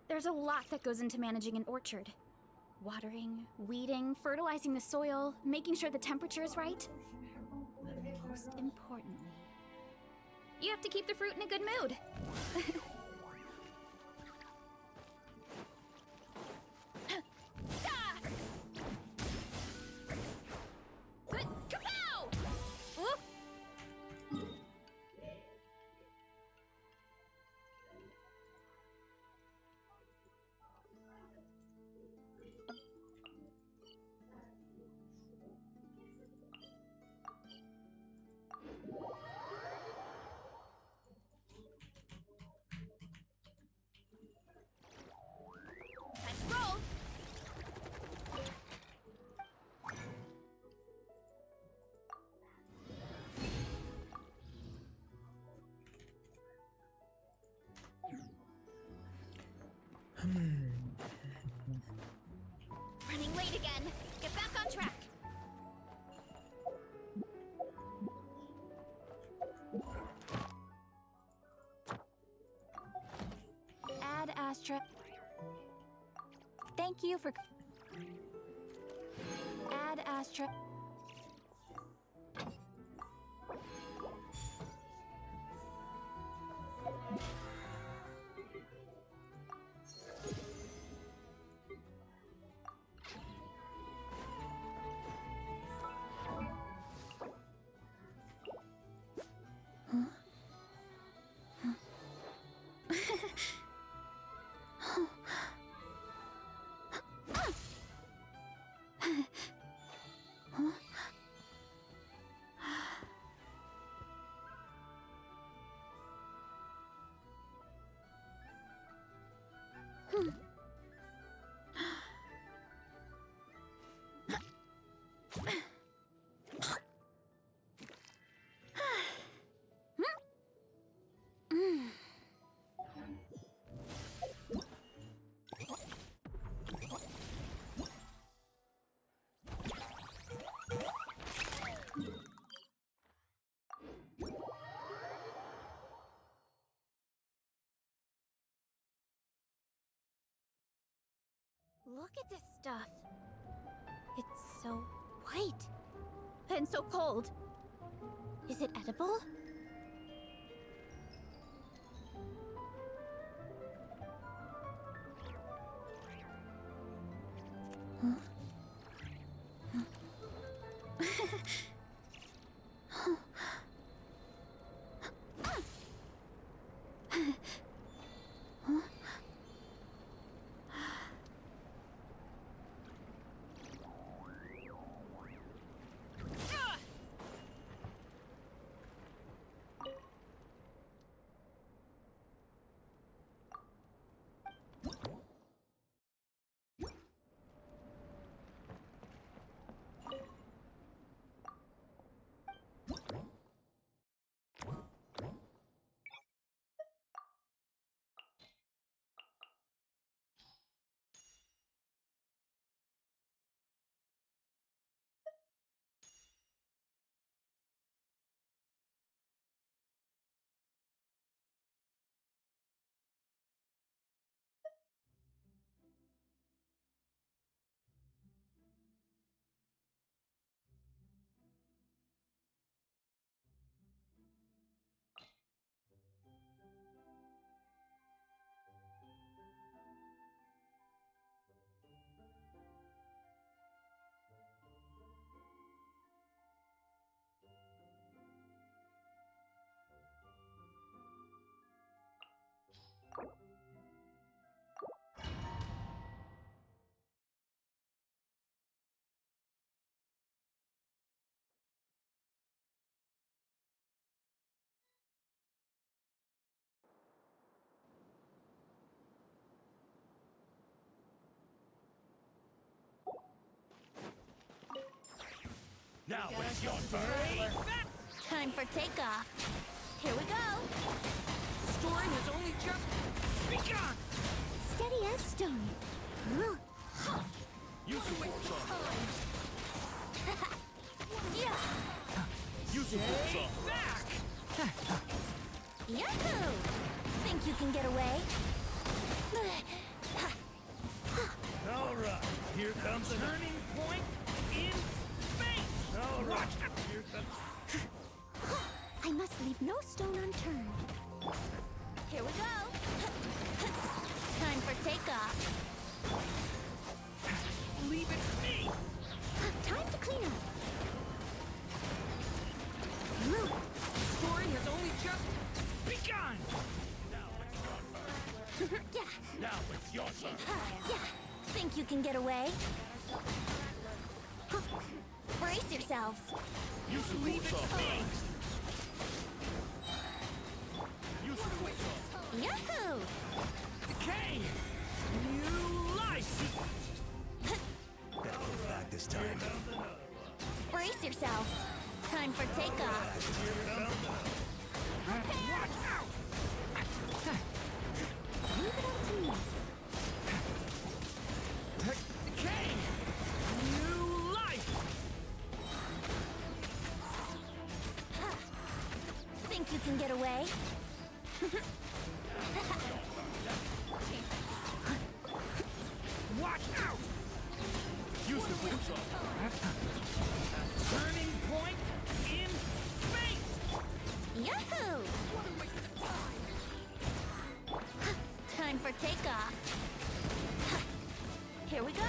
There's a lot that goes into managing an orchard. Watering, weeding, fertilizing the soil, making sure the temperature is right. But most importantly, you have to keep the fruit in a good mood. Kapow! Whoop. Time to roll! Running late again. Get back on track. Ad Astra. Thank you for Ad Astra. Look at this stuff. It's so white and so cold. Is it edible? Now it's your turn. Time for takeoff. Here we go. Story has only just begun! Steady as stone. Use your force on. Yeah. Use your force on. Back! Yahoo! Think you can get away? All right, here comes the Turning point in space! All right, Watch out! here comes. I must leave no stone unturned. Here we go. Time for takeoff. Leave it to me! Time to clean up. Story has only just begun! Yeah. Now it's your turn. Yeah. Think you can get away? Brace yourselves. Use your Leave it force to on. me! Use your force on. Yahoo! Decay! New life! Better go back this time. Brace yourselves. Time for takeoff. Watch out! Leave it up to me. Decay! New life! Think you can get away? Watch out! Use your force on. Turning point in space! Yahoo! Time for takeoff. Here we go.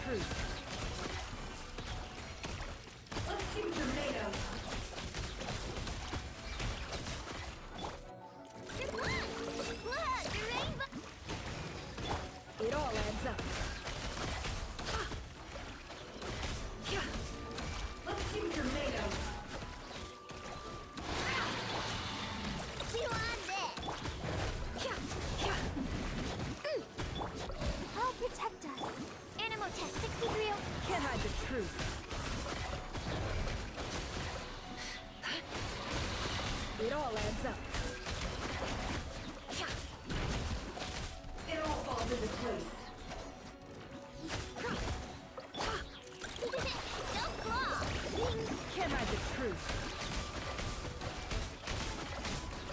truth. Let's see what you're made of. Look, the rainbow! It all adds up. Let's see what you're made of. Chew on this! Help protect us. Animal test 63. Can't hide the truth. It all adds up. It all falls into place. No claw! Can't hide the truth.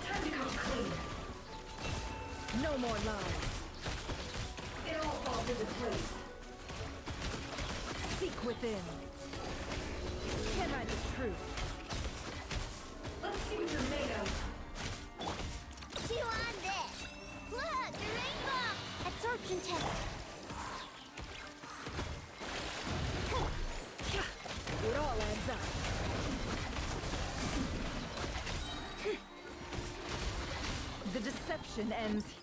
Time to come clean. No more lies. It all falls into place. Seek within. Can't hide the truth. Let's see what you're made of. Chew on this! Look, the rainbow! Absorption test. It all adds up. The deception ends here.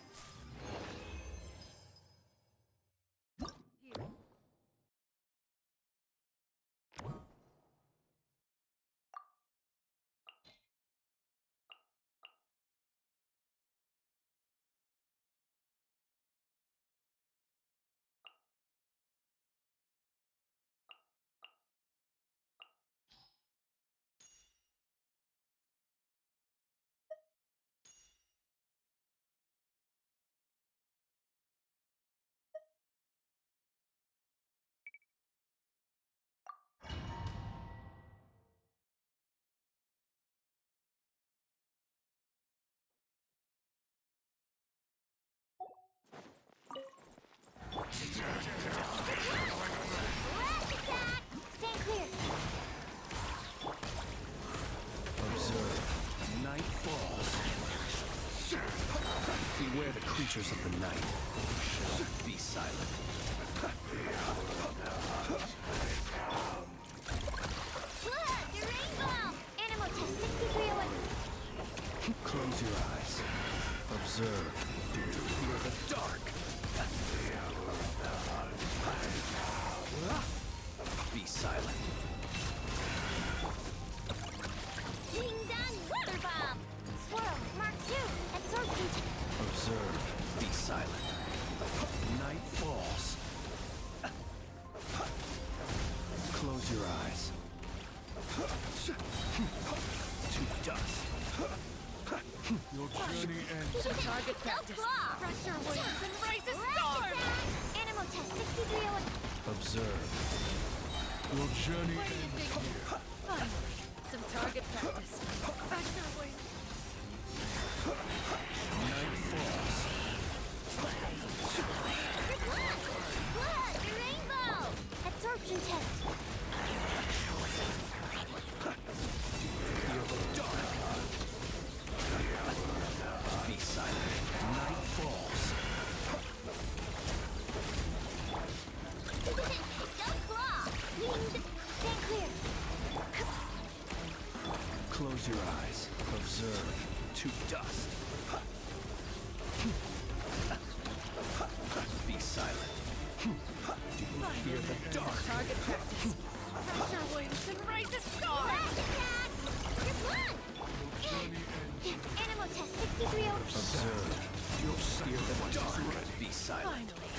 Last attack! Stand clear. Observe. Night falls. Beware the creatures of the night. Be silent. Look, the rainbow! Animal test 63. Close your eyes. Observe. Fear the dark. Be silent. Ding dong, weather bomb! Swirl, Mark 2, absorption test. Observe. Be silent. Night falls. Close your eyes. To dust. Your journey ends. Target practice. Claw! Pressure wings and rise a Last storm! attack! Animal test 63. Observe. Your journey What do you think here? Finally, some target practice. Pressure wings. Night falls. Look, the rainbow! Absorption test. Feel the dark. Be silent. Night falls. Don't claw! Stand clear. Close your eyes. Observe. To dust. Be silent. Do you hear the dark? Target practice. Pressure wings and rise a storm! Last attack! Run! Animal test 63. Observe. You hear the dark. Be silent. Finally.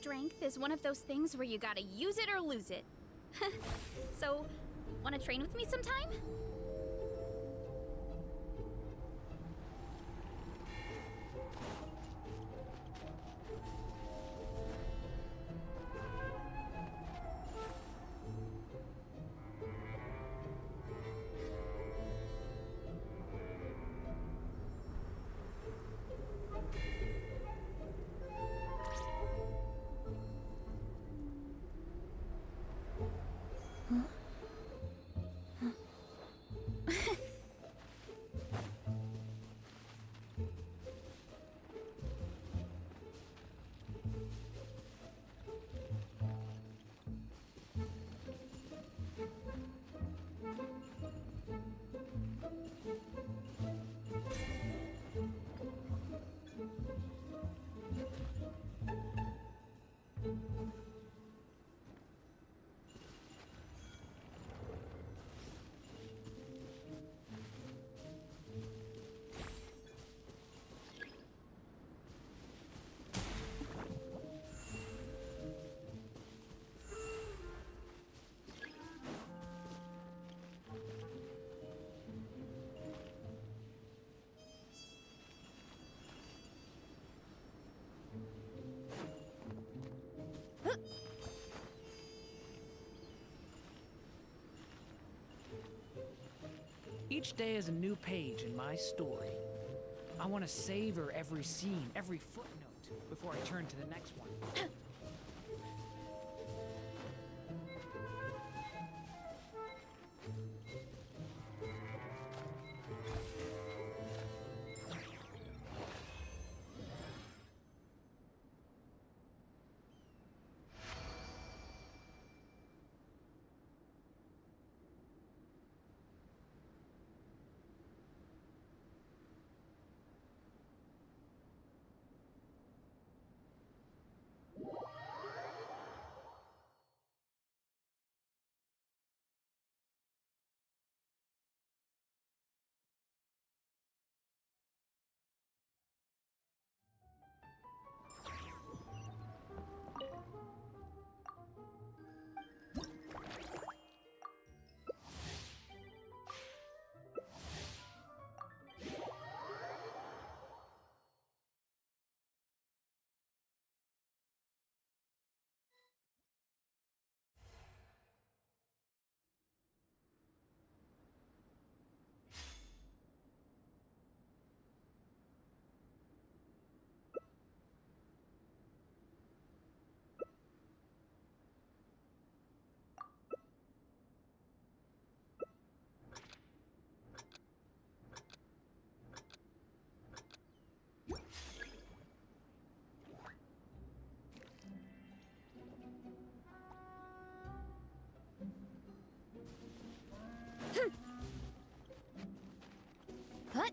strength is one of those things where you gotta use it or lose it. So, wanna train with me sometime? Each day is a new page in my story. I want to savor every scene, every footnote, before I turn to the next one. What?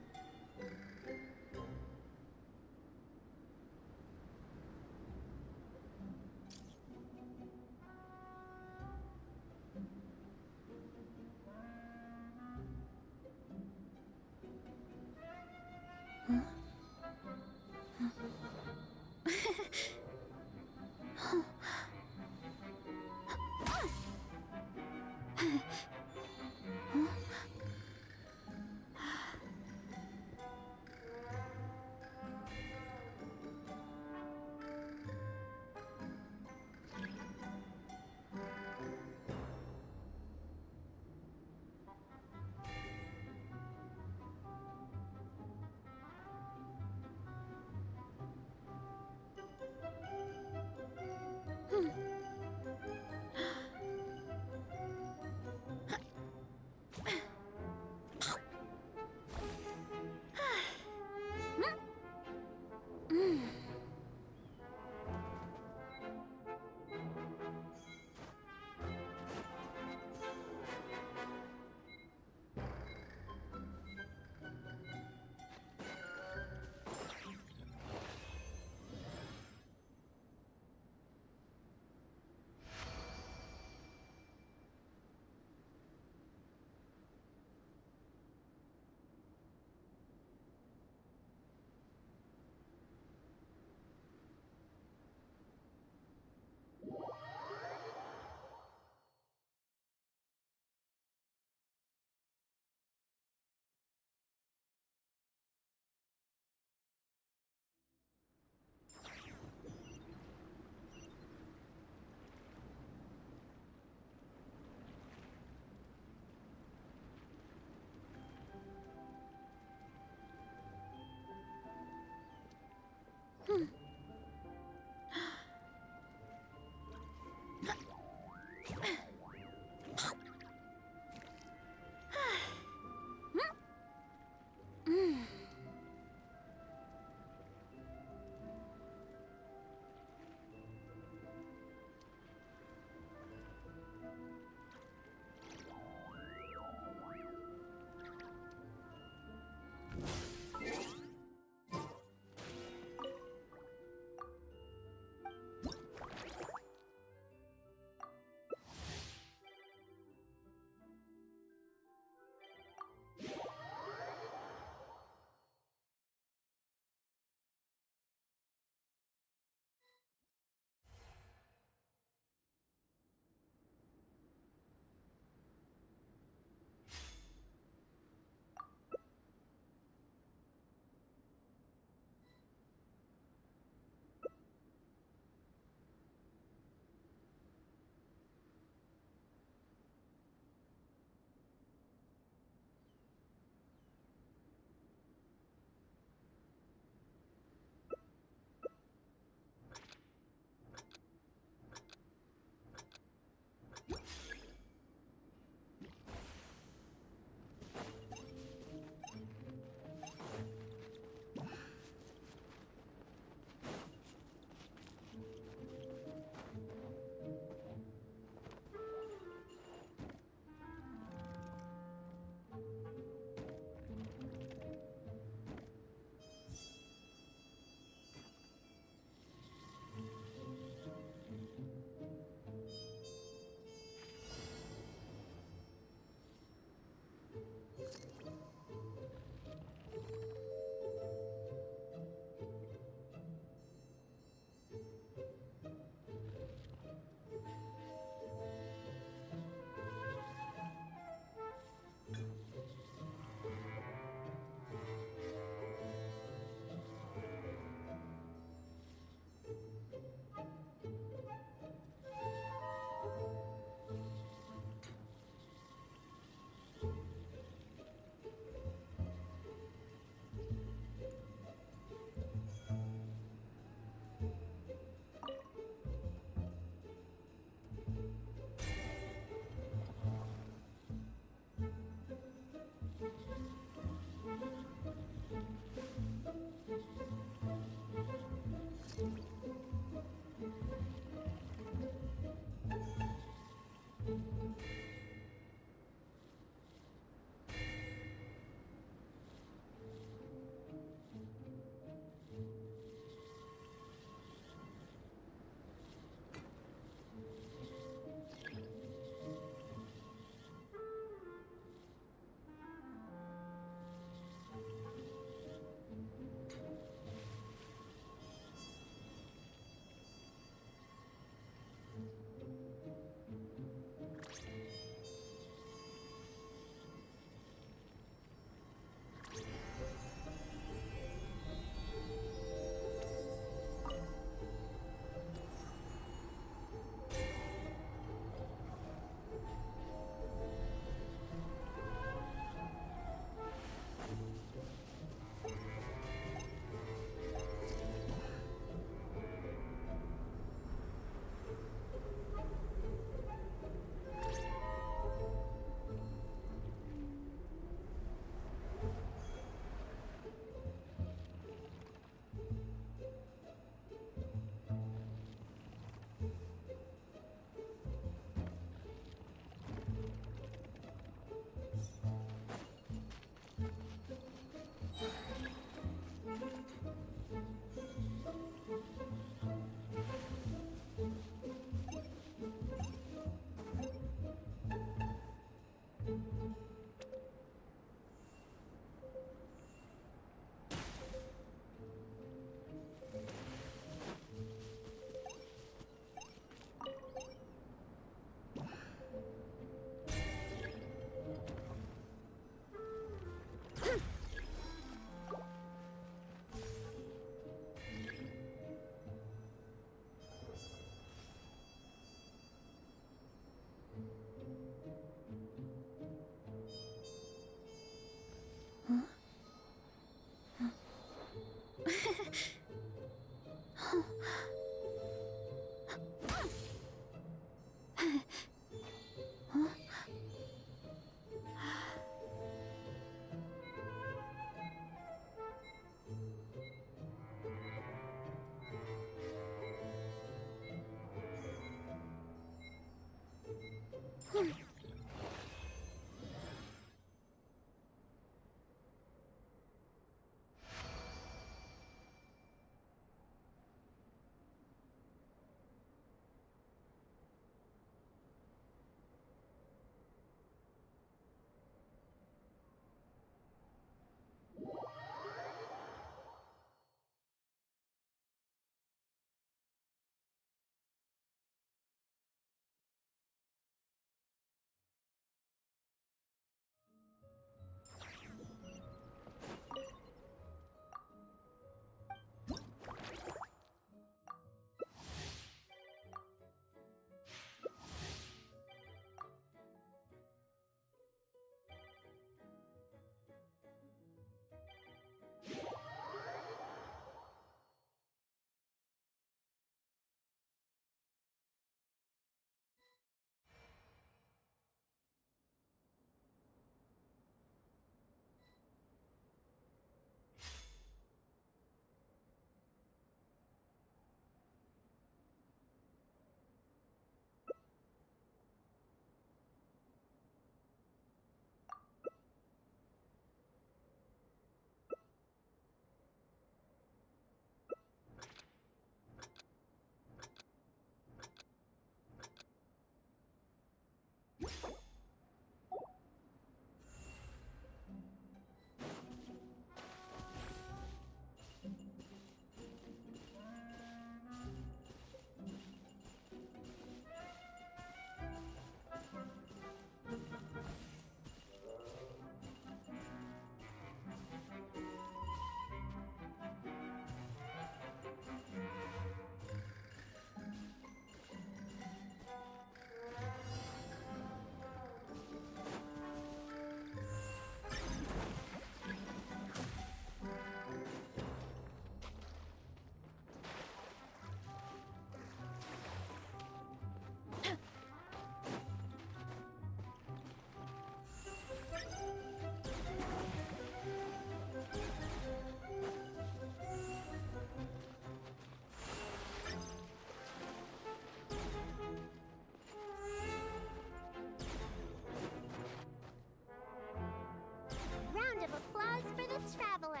traveler.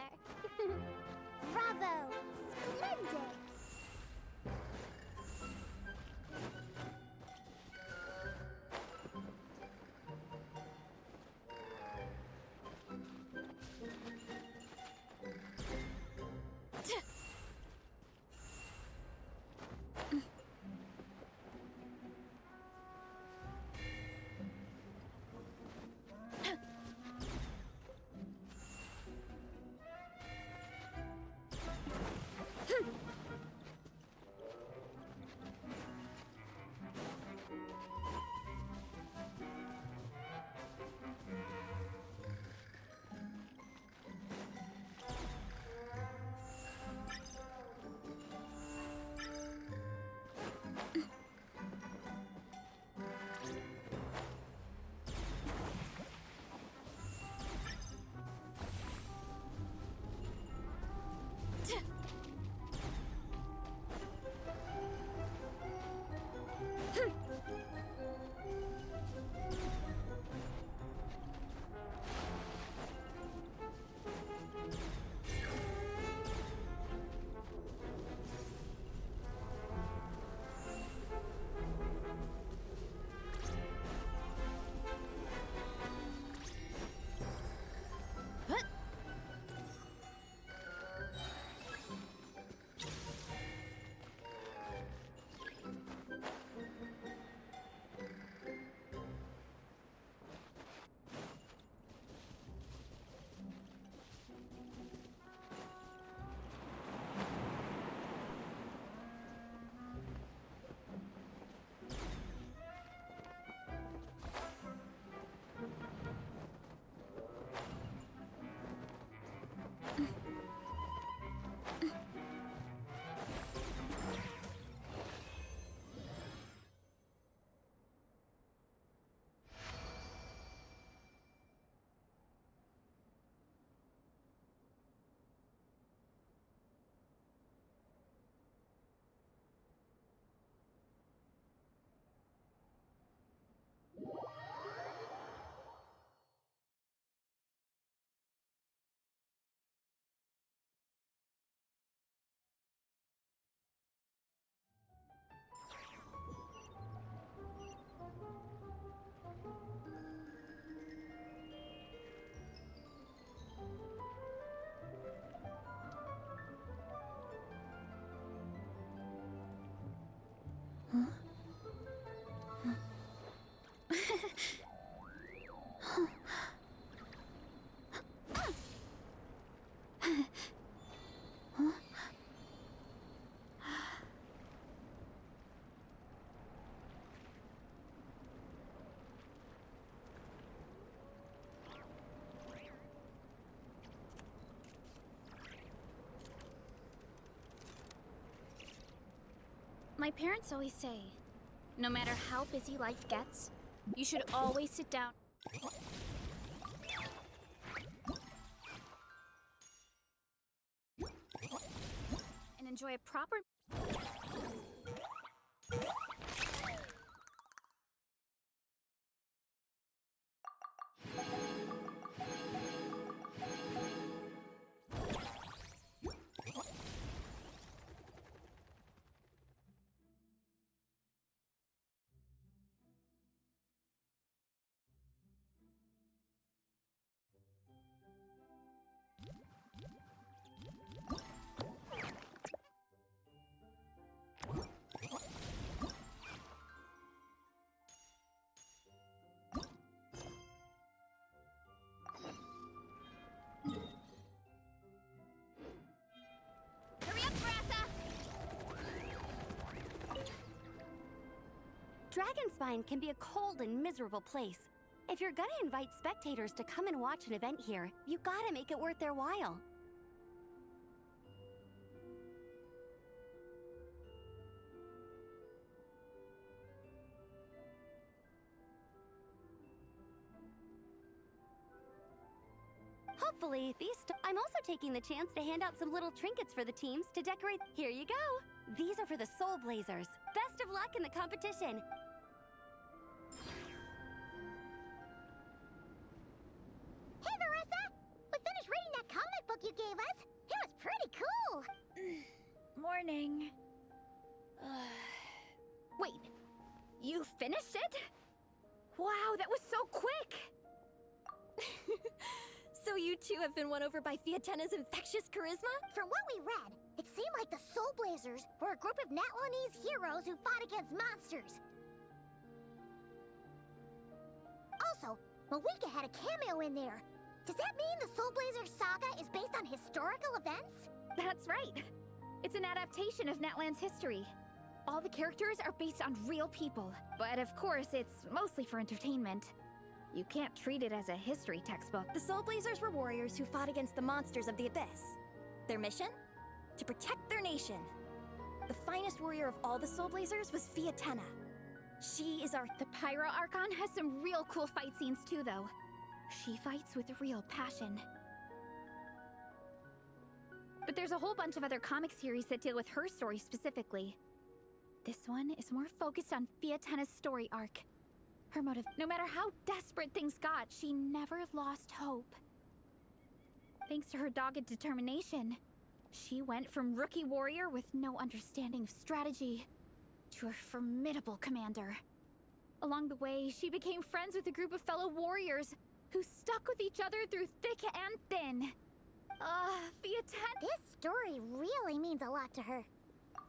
Bravo! Splendid! My parents always say, no matter how busy life gets, you should always sit down and enjoy a proper Dragonspine can be a cold and miserable place. If you're gonna invite spectators to come and watch an event here, you gotta make it worth their while. Hopefully, I'm also taking the chance to hand out some little trinkets for the teams to decorate. Here you go! These are for the Soul Blazers. Best of luck in the competition! Hey, Marissa! We finished reading that comic book you gave us. It was pretty cool. morning. Wait, you finished it? Wow, that was so quick! So you two have been won over by Fiatena's infectious charisma? From what we read, it seemed like the Soul Blazers were a group of Natlanese heroes who fought against monsters. Also, Malika had a cameo in there. Does that mean the Soul Blazer saga is based on historical events? That's right. It's an adaptation of Natlan's history. All the characters are based on real people, but of course, it's mostly for entertainment. You can't treat it as a history textbook. The Soul Blazers were warriors who fought against the monsters of the Abyss. Their mission? To protect their nation. The finest warrior of all the Soul Blazers was Fiatena. She is our... The Pyro Archon has some real cool fight scenes too, though. She fights with real passion. But there's a whole bunch of other comic series that deal with her story specifically. This one is more focused on Fiatena's story arc. Her motive, no matter how desperate things got, she never lost hope. Thanks to her dogged determination, she went from rookie warrior with no understanding of strategy to a formidable commander. Along the way, she became friends with a group of fellow warriors who stuck with each other through thick and thin. Fiatena... This story really means a lot to her.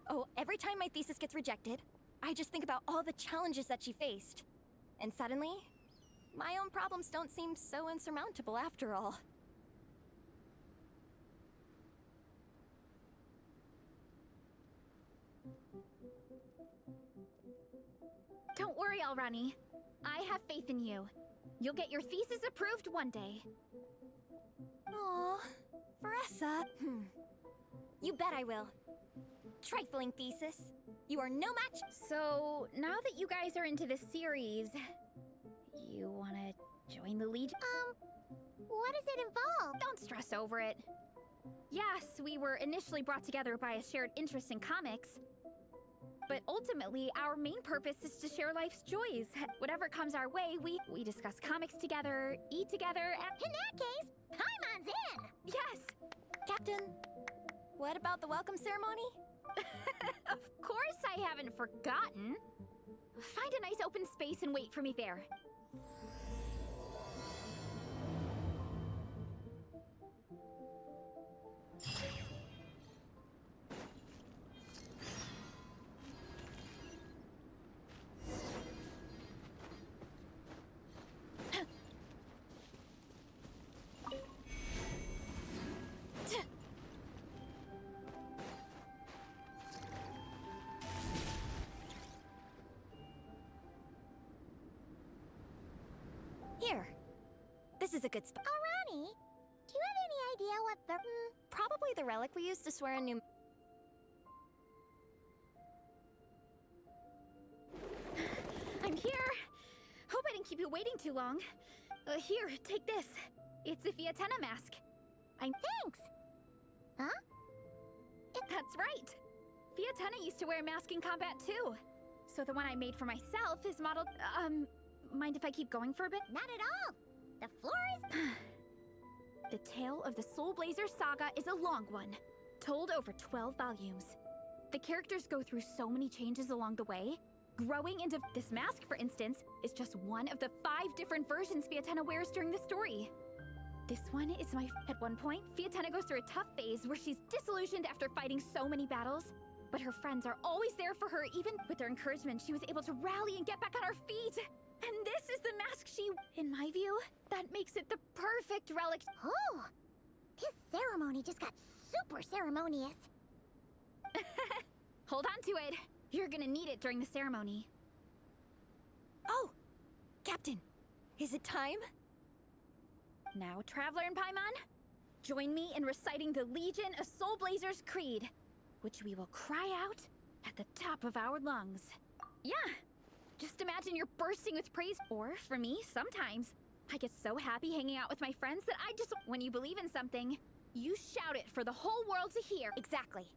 Oh, every time my thesis gets rejected, I just think about all the challenges that she faced. And suddenly, my own problems don't seem so insurmountable after all. Don't worry, Alrani. I have faith in you. You'll get your thesis approved one day. Aw, Varessa. You bet I will. Trifling thesis. You are no match. So, now that you guys are into this series, you wanna join the Legion? What does it involve? Don't stress over it. Yes, we were initially brought together by a shared interest in comics. But ultimately, our main purpose is to share life's joys. Whatever comes our way, we discuss comics together, eat together, and... In that case, Paimon's in! Yes! Captain, what about the welcome ceremony? Of course I haven't forgotten. Find a nice open space and wait for me there. This is a good spot. Arani, do you have any idea what the... Probably the relic we used to swear a new... I'm here. Hope I didn't keep you waiting too long. Here, take this. It's a Fiatenna mask. Thanks! Huh? That's right. Fiatenna used to wear a mask in combat too. So the one I made for myself is modeled... mind if I keep going for a bit? Not at all! The floor is... The tale of the Soul Blazer saga is a long one, told over 12 volumes. The characters go through so many changes along the way. Growing into this mask, for instance, is just one of the 5 different versions Fiatenna wears during the story. This one is At one point, Fiatenna goes through a tough phase where she's disillusioned after fighting so many battles. But her friends are always there for her. Even with their encouragement, she was able to rally and get back on her feet. And this is the mask in my view, that makes it the perfect relic. Oh! This ceremony just got super ceremonious. Hold on to it. You're gonna need it during the ceremony. Oh! Captain, is it time? Now, Traveler and Paimon, join me in reciting the Legion of Soul Blazers Creed, which we will cry out at the top of our lungs. Yeah, just imagine you're bursting with praise. Or, for me, sometimes, I get so happy hanging out with my friends that when you believe in something, you shout it for the whole world to hear. Exactly.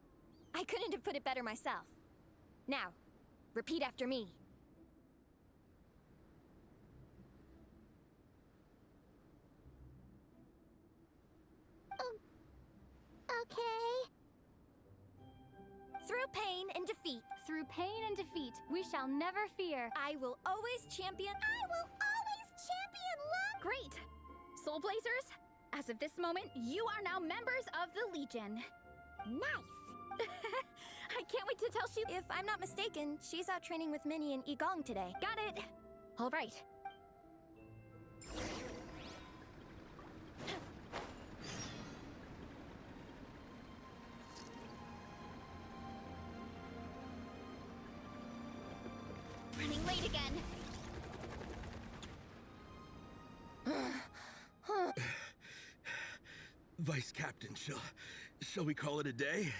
I couldn't have put it better myself. Now, repeat after me. Okay. Through pain and defeat, Through pain and defeat, we shall never fear. I will always champion... I will always champion love! Great! Soul Blazers, as of this moment, you are now members of the Legion. Nice! I can't wait to tell she... If I'm not mistaken, she's out training with Minnie and Igong today. Got it! All right. Running late again. Vice Captain, shall we call it a day?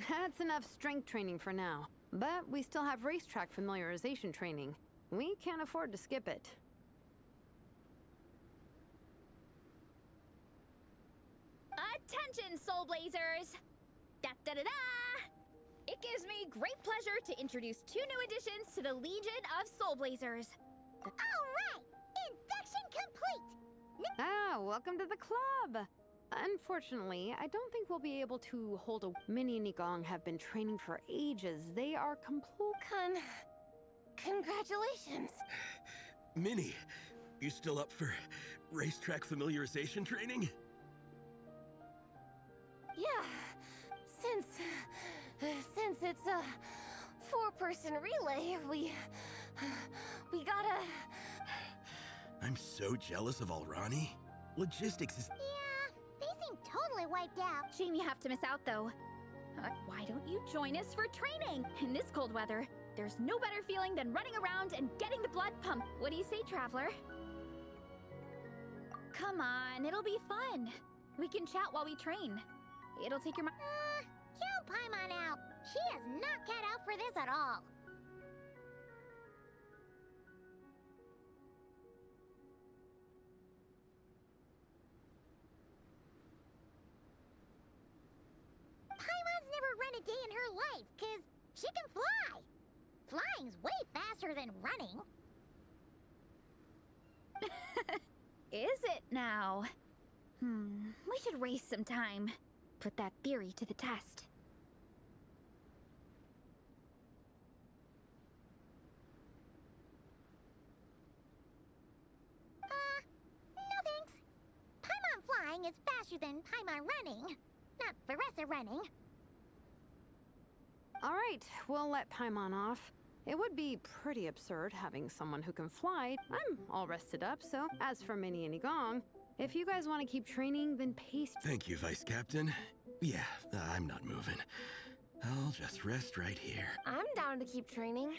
That's enough strength training for now. But we still have racetrack familiarization training. We can't afford to skip it. Attention, Soul Blazers! Da-da-da-da! It gives me great pleasure to introduce 2 new additions to the Legion of Soul Blazers. Alright! Induction complete! Ah, welcome to the club! Unfortunately, I don't think we'll be able to hold a... Minnie and Igong have been training for ages. They are Congratulations! Minnie, you still up for racetrack familiarization training? Yeah, since it's a 4-person relay, we gotta... I'm so jealous of Alrani. Logistics is... Yeah, they seem totally wiped out. Shame you have to miss out, though. Why don't you join us for training? In this cold weather, there's no better feeling than running around and getting the blood pumped. What do you say, Traveler? Come on, it'll be fun. We can chat while we train. It'll take your mind. Count Paimon out. She is not cut out for this at all. Paimon's never run a day in her life, 'cause she can fly. Flying's way faster than running. Is it now? We should race sometime. Put that theory to the test. No thanks. Paimon flying is faster than Paimon running. Not Veressa running. Alright, we'll let Paimon off. It would be pretty absurd having someone who can fly. I'm all rested up, so as for Minnie and Igong, if you guys want to keep training, then pace... Thank you, Vice Captain. Yeah, I'm not moving. I'll just rest right here. I'm down to keep training.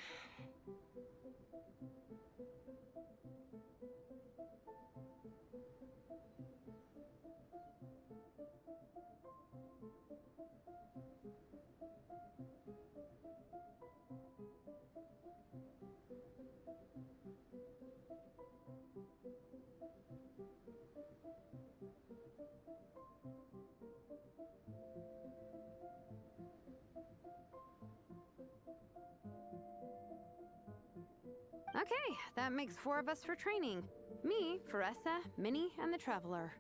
Okay, that makes 4 of us for training. Me, Faressa, Minnie, and the Traveler.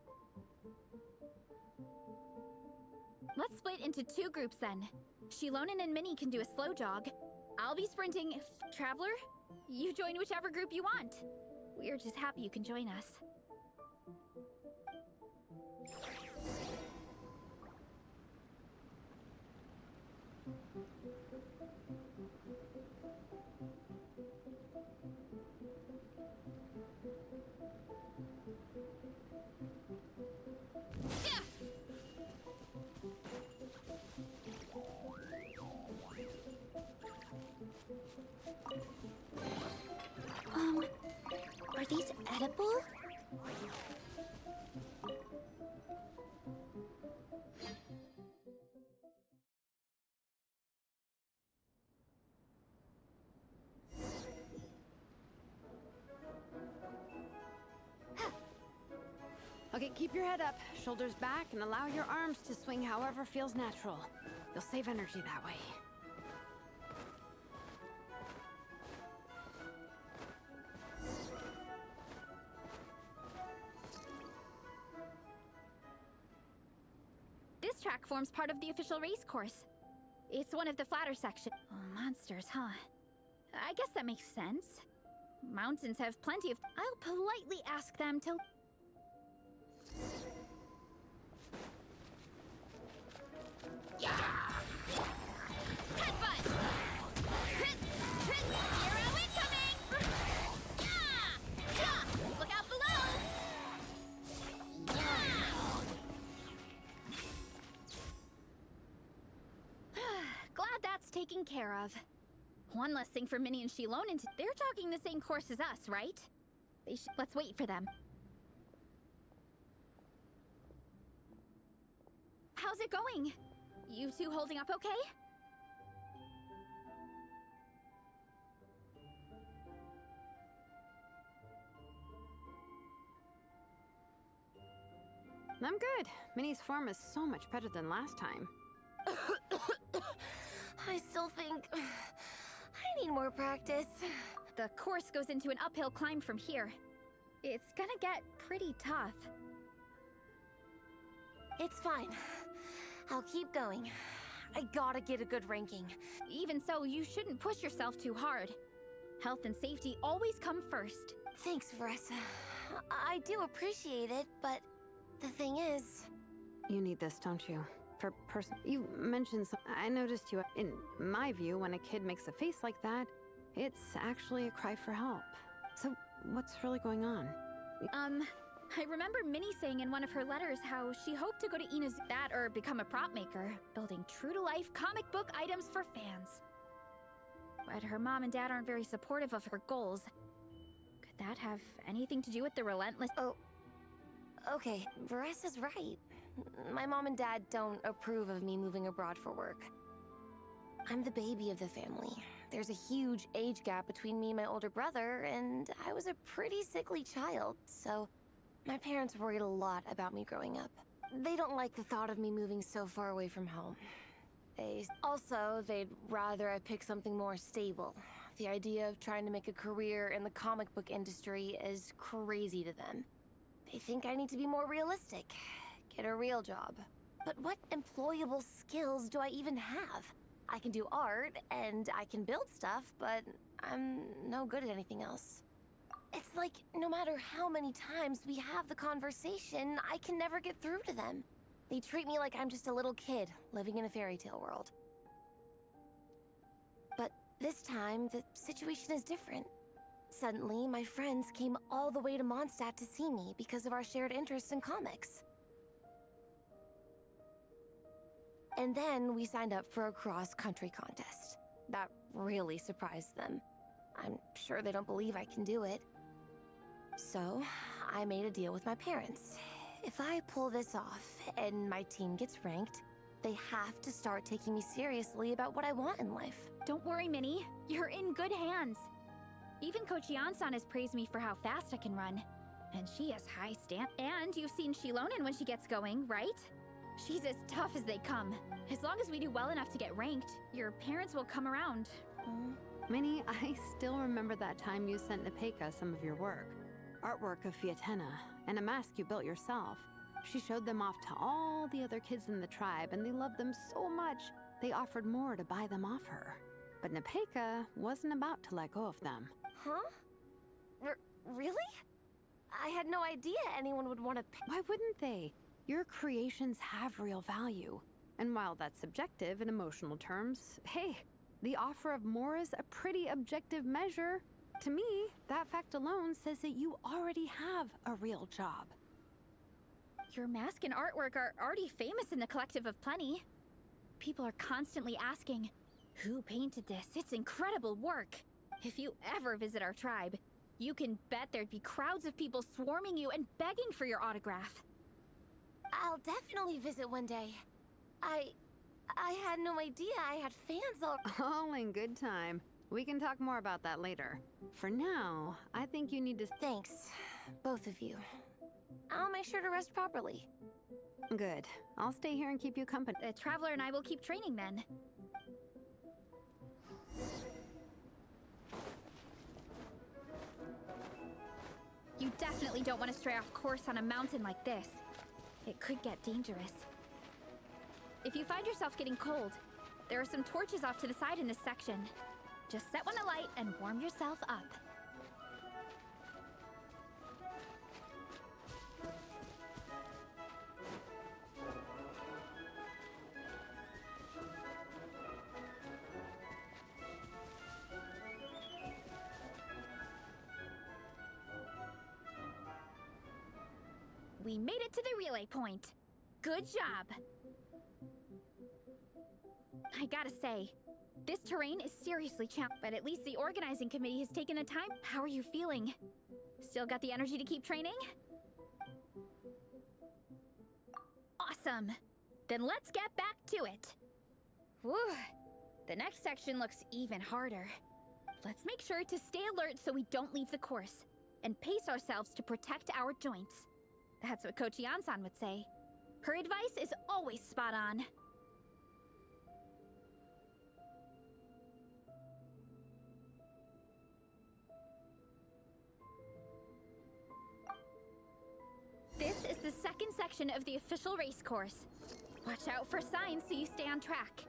Let's split into 2 groups then. Shilonen and Minnie can do a slow jog. I'll be sprinting. Traveler, you join whichever group you want. We're just happy you can join us. Are these edible? Okay, keep your head up, shoulders back, and allow your arms to swing however feels natural. You'll save energy that way. This track forms part of the official race course. It's one of the flatter sections. Oh, monsters, huh? I guess that makes sense. Mountains have plenty of... I'll politely ask them to... Yeah! Headbutt! Hero incoming! Yeah! Look out below! Glad that's taken care of. One less thing for Minnie and Shilonen to... They're jogging the same course as us, right? Let's wait for them. How's it going? You two holding up okay? I'm good. Minnie's form is so much better than last time. I still think I need more practice. The course goes into an uphill climb from here. It's gonna get pretty tough. It's fine. I'll keep going. I gotta get a good ranking. Even so, you shouldn't push yourself too hard. Health and safety always come first. Thanks, Veressa. I do appreciate it, but the thing is... You need this, don't you? For you mentioned some... I noticed you... In my view, when a kid makes a face like that, it's actually a cry for help. So, what's really going on? I remember Minnie saying in one of her letters how she hoped to go to Inazuka that or become a prop maker, building true-to-life comic book items for fans. But her mom and dad aren't very supportive of her goals. Could that have anything to do with the relentless... Oh, okay, Veressa's right. My mom and dad don't approve of me moving abroad for work. I'm the baby of the family. There's a huge age gap between me and my older brother, and I was a pretty sickly child, so my parents worried a lot about me growing up. They don't like the thought of me moving so far away from home. They'd rather I pick something more stable. The idea of trying to make a career in the comic book industry is crazy to them. They think I need to be more realistic, get a real job. But what employable skills do I even have? I can do art, and I can build stuff, but I'm no good at anything else. It's like, no matter how many times we have the conversation, I can never get through to them. They treat me like I'm just a little kid living in a fairy tale world. But this time, the situation is different. Suddenly, my friends came all the way to Mondstadt to see me because of our shared interest in comics. And then we signed up for a cross-country contest. That really surprised them. I'm sure they don't believe I can do it. So, I made a deal with my parents. If I pull this off and my team gets ranked, they have to start taking me seriously about what I want in life. Don't worry, Minnie. You're in good hands. Even Coach Yansan has praised me for how fast I can run. And she has high stamp. And you've seen Shilonen when she gets going, right? She's as tough as they come. As long as we do well enough to get ranked, your parents will come around. Minnie, I still remember that time you sent Nepeka some of your work. Artwork of Fiatena, and a mask you built yourself. She showed them off to all the other kids in the tribe, and they loved them so much, they offered more to buy them off her. But Nepeka wasn't about to let go of them. Huh? Really? I had no idea anyone would want to pay. Why wouldn't they? Your creations have real value. And while that's subjective in emotional terms, hey, the offer of more is a pretty objective measure. To me, that fact alone says that you already have a real job. Your mask and artwork are already famous in the Collective of Plenty. People are constantly asking, who painted this? It's incredible work. If you ever visit our tribe, you can bet there'd be crowds of people swarming you and begging for your autograph. I'll definitely visit one day. I had no idea I had fans all... All in good time. We can talk more about that later. For now, I think you need to... Thanks, both of you. I'll make sure to rest properly. Good. I'll stay here and keep you company. The Traveler and I will keep training then. You definitely don't want to stray off course on a mountain like this. It could get dangerous. If you find yourself getting cold, there are some torches off to the side in this section. Just set one alight and warm yourself up. We made it to the relay point. Good job. I gotta say, this terrain is seriously challenging, but at least the organizing committee has taken the time. How are you feeling? Still got the energy to keep training? Awesome. Then let's get back to it. Whew. The next section looks even harder. Let's make sure to stay alert so we don't leave the course, and pace ourselves to protect our joints. That's what Coach Yansan would say. Her advice is always spot on. This is the second section of the official race course. Watch out for signs so you stay on track.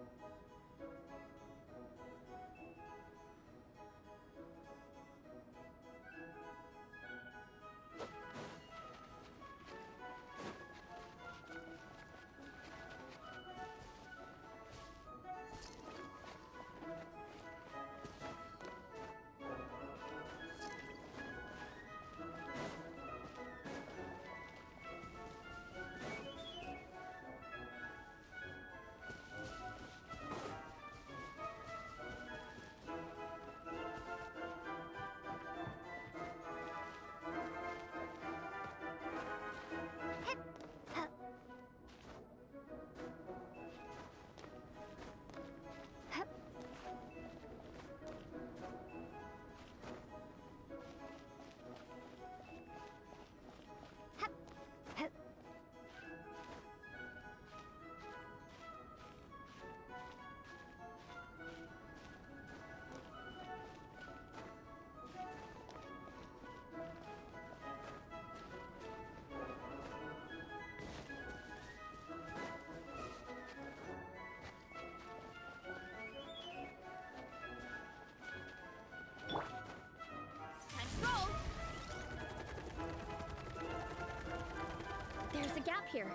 There's a gap here.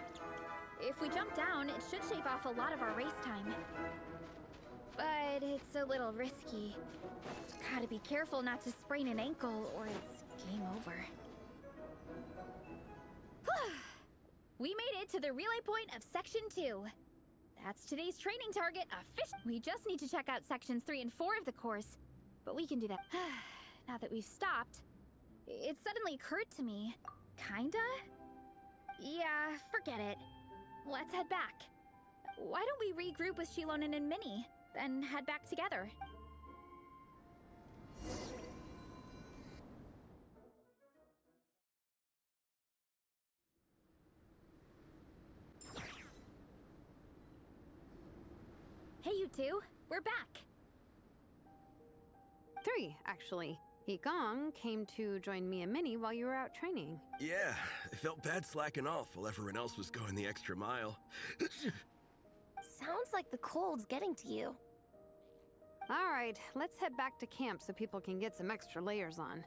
If we jump down, it should shave off a lot of our race time. But it's a little risky. Gotta be careful not to sprain an ankle or it's game over. We made it to the relay point of Section 2. That's today's training target, a fish. We just need to check out sections 3 and 4 of the course, but we can do that. Now that we've stopped, it suddenly occurred to me. Kinda? Yeah, forget it. Let's head back. Why don't we regroup with Shilonen and Minnie, then head back together? Hey, you two. We're back. 3, actually. Yigong came to join me and Minnie while you were out training. Yeah, I felt bad slacking off while everyone else was going the extra mile. Sounds like the cold's getting to you. Alright, let's head back to camp so people can get some extra layers on.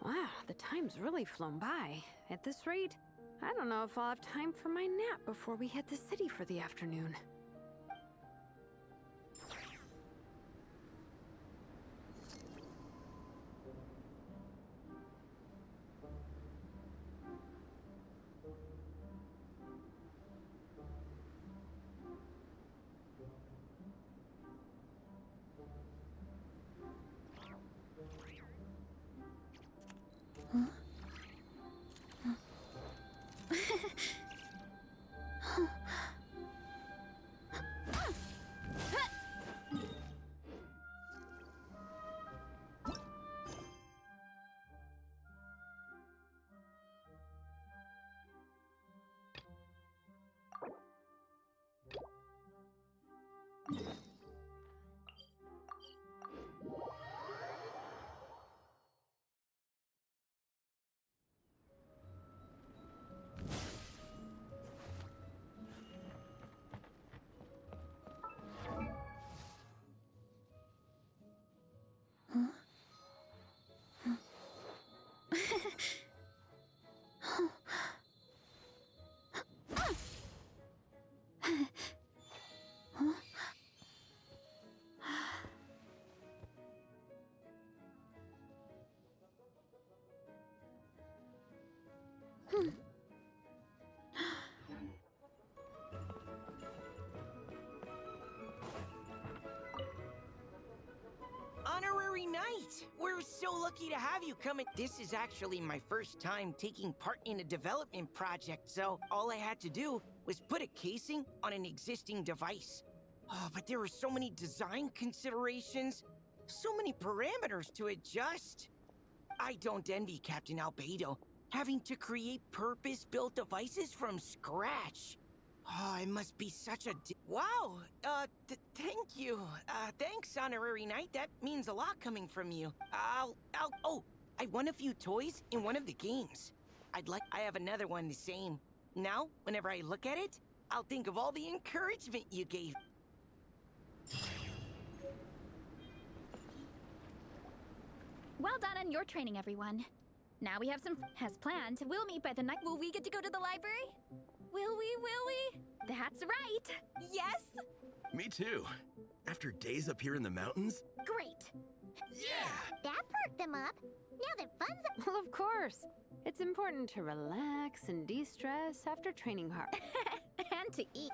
Wow, the time's really flown by. At this rate, I don't know if I'll have time for my nap before we hit the city for the afternoon. Honorary Knight! We're so lucky to have you coming. This is actually my first time taking part in a development project, so all I had to do was put a casing on an existing device. Oh, but there were so many design considerations, so many parameters to adjust. I don't envy Captain Albedo, having to create purpose-built devices from scratch. Oh, it must be such a wow! Thank you. Thanks, Honorary Knight. That means a lot coming from you. Oh, I won a few toys in one of the games. I have another one the same. Now, whenever I look at it, I'll think of all the encouragement you gave. Well done on your training, everyone. Now we have some as planned. We'll meet by the night. Will we get to go to the library? Will we? That's right. Yes? Me too. After days up here in the mountains? Great. Yeah! That perked them up. Now that fun's up. Well, of course. It's important to relax and de-stress after training hard. And to eat.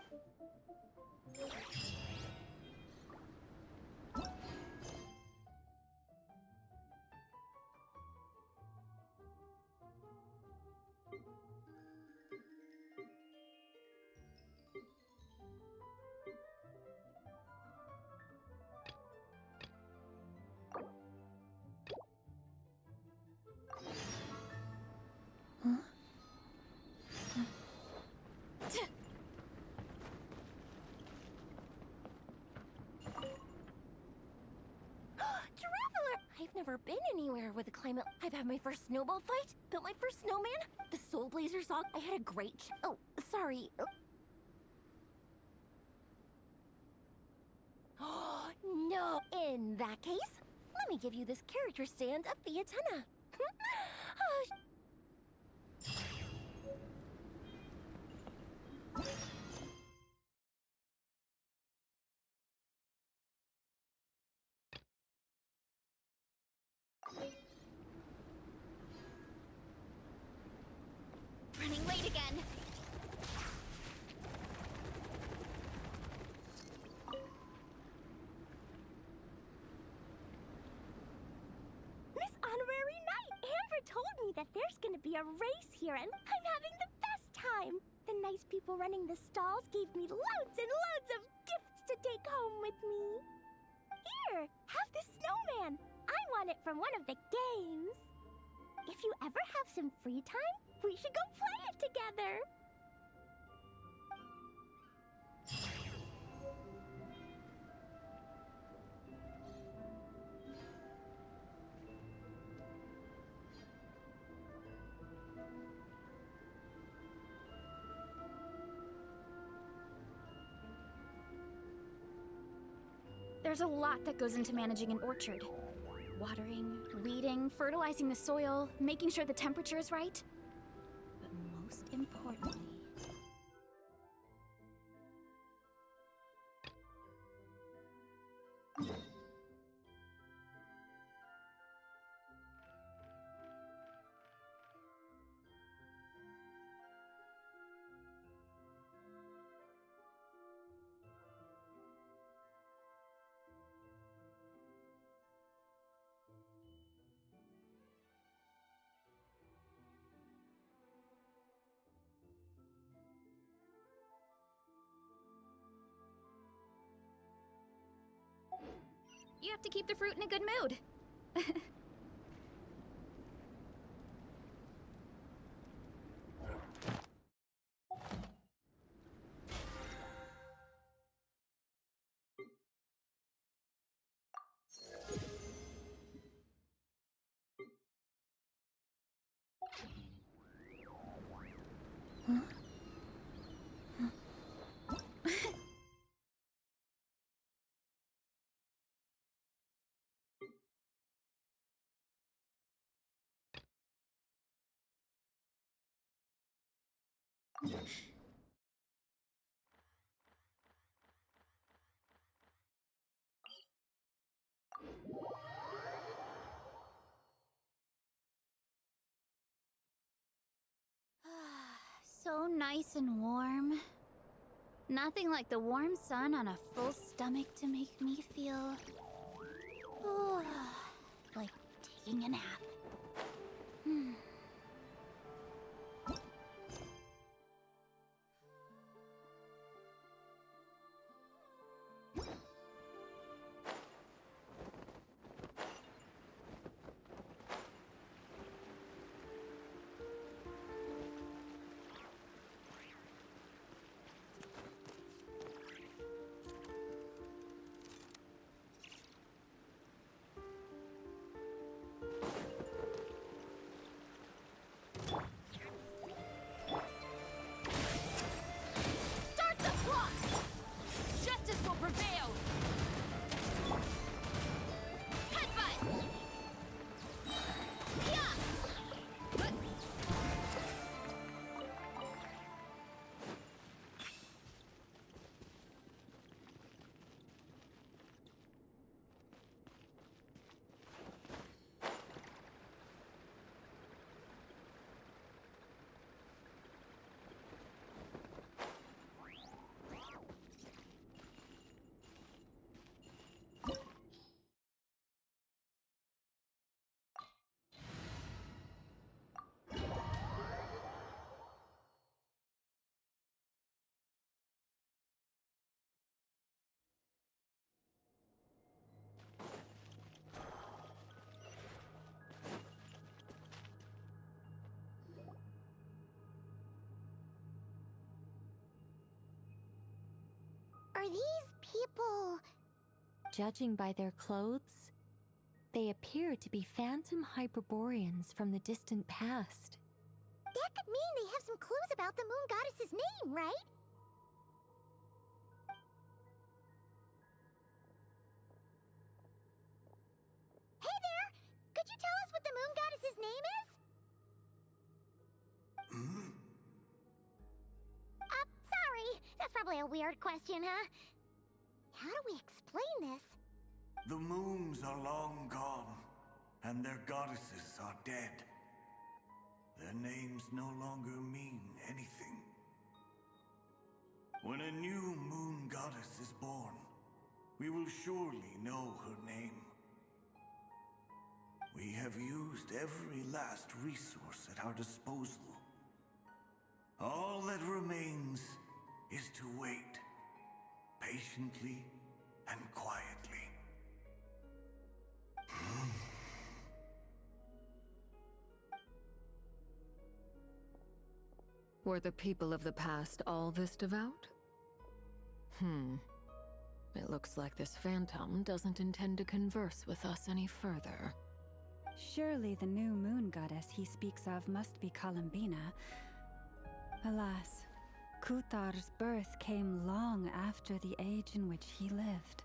I've never been anywhere with a climate. I've had my first snowball fight, built my first snowman, the Soul Blazer song. I had a great oh, sorry. No. In that case, let me give you this character stand of Fiatena. Running late again. me that there's gonna be a race here, and I'm having the best time. The nice people running the stalls gave me loads and loads of gifts to take home with me. Here, have this snowman. I won it from one of the games. If you ever have some free time, we should go play it together. There's a lot that goes into managing an orchard. Watering, weeding, fertilizing the soil, making sure the temperature is right. But most importantly... You have to keep the fruit in a good mood. So nice and warm. Nothing like the warm sun on a full stomach to make me feel... like taking a nap. Are these people... Judging by their clothes, they appear to be phantom Hyperboreans from the distant past. That could mean they have some clues about the moon goddess's name, right? Hey there! Could you tell us what the moon goddess's name is? Sorry. That's probably a weird question, huh? How do we explain this? The moons are long gone, and their goddesses are dead. Their names no longer mean anything. When a new moon goddess is born, we will surely know her name. We have used every last resource at our disposal. All that remains is to wait, patiently and quietly. Were the people of the past all this devout? It looks like this phantom doesn't intend to converse with us any further. Surely the new moon goddess he speaks of must be Columbina. Alas, Kuthar's birth came long after the age in which he lived.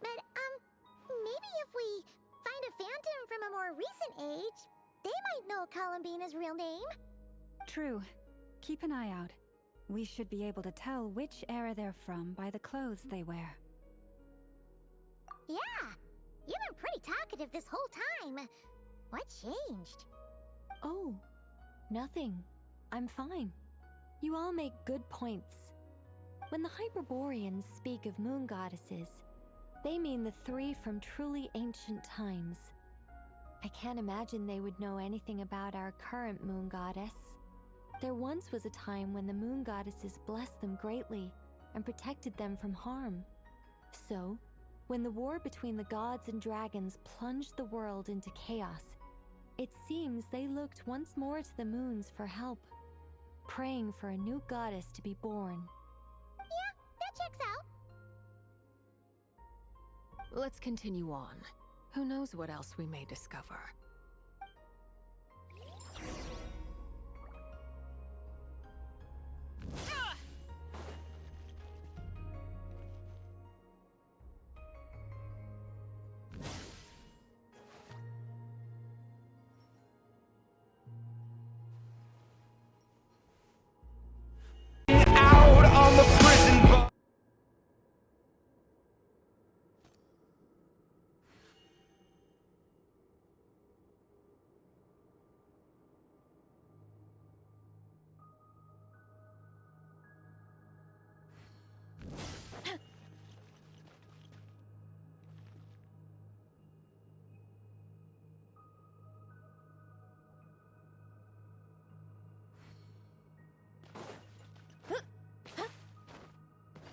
But, maybe if we find a phantom from a more recent age, they might know Columbina's real name. True. Keep an eye out. We should be able to tell which era they're from by the clothes they wear. Yeah, you've been pretty talkative this whole time. What changed? Oh, nothing. I'm fine. You all make good points. When the Hyperboreans speak of moon goddesses, they mean the three from truly ancient times. I can't imagine they would know anything about our current moon goddess. There once was a time when the moon goddesses blessed them greatly and protected them from harm. So, when the war between the gods and dragons plunged the world into chaos, it seems they looked once more to the moons for help, praying for a new goddess to be born. Yeah, that checks out. Let's continue on. Who knows what else we may discover? Out on the prison bar.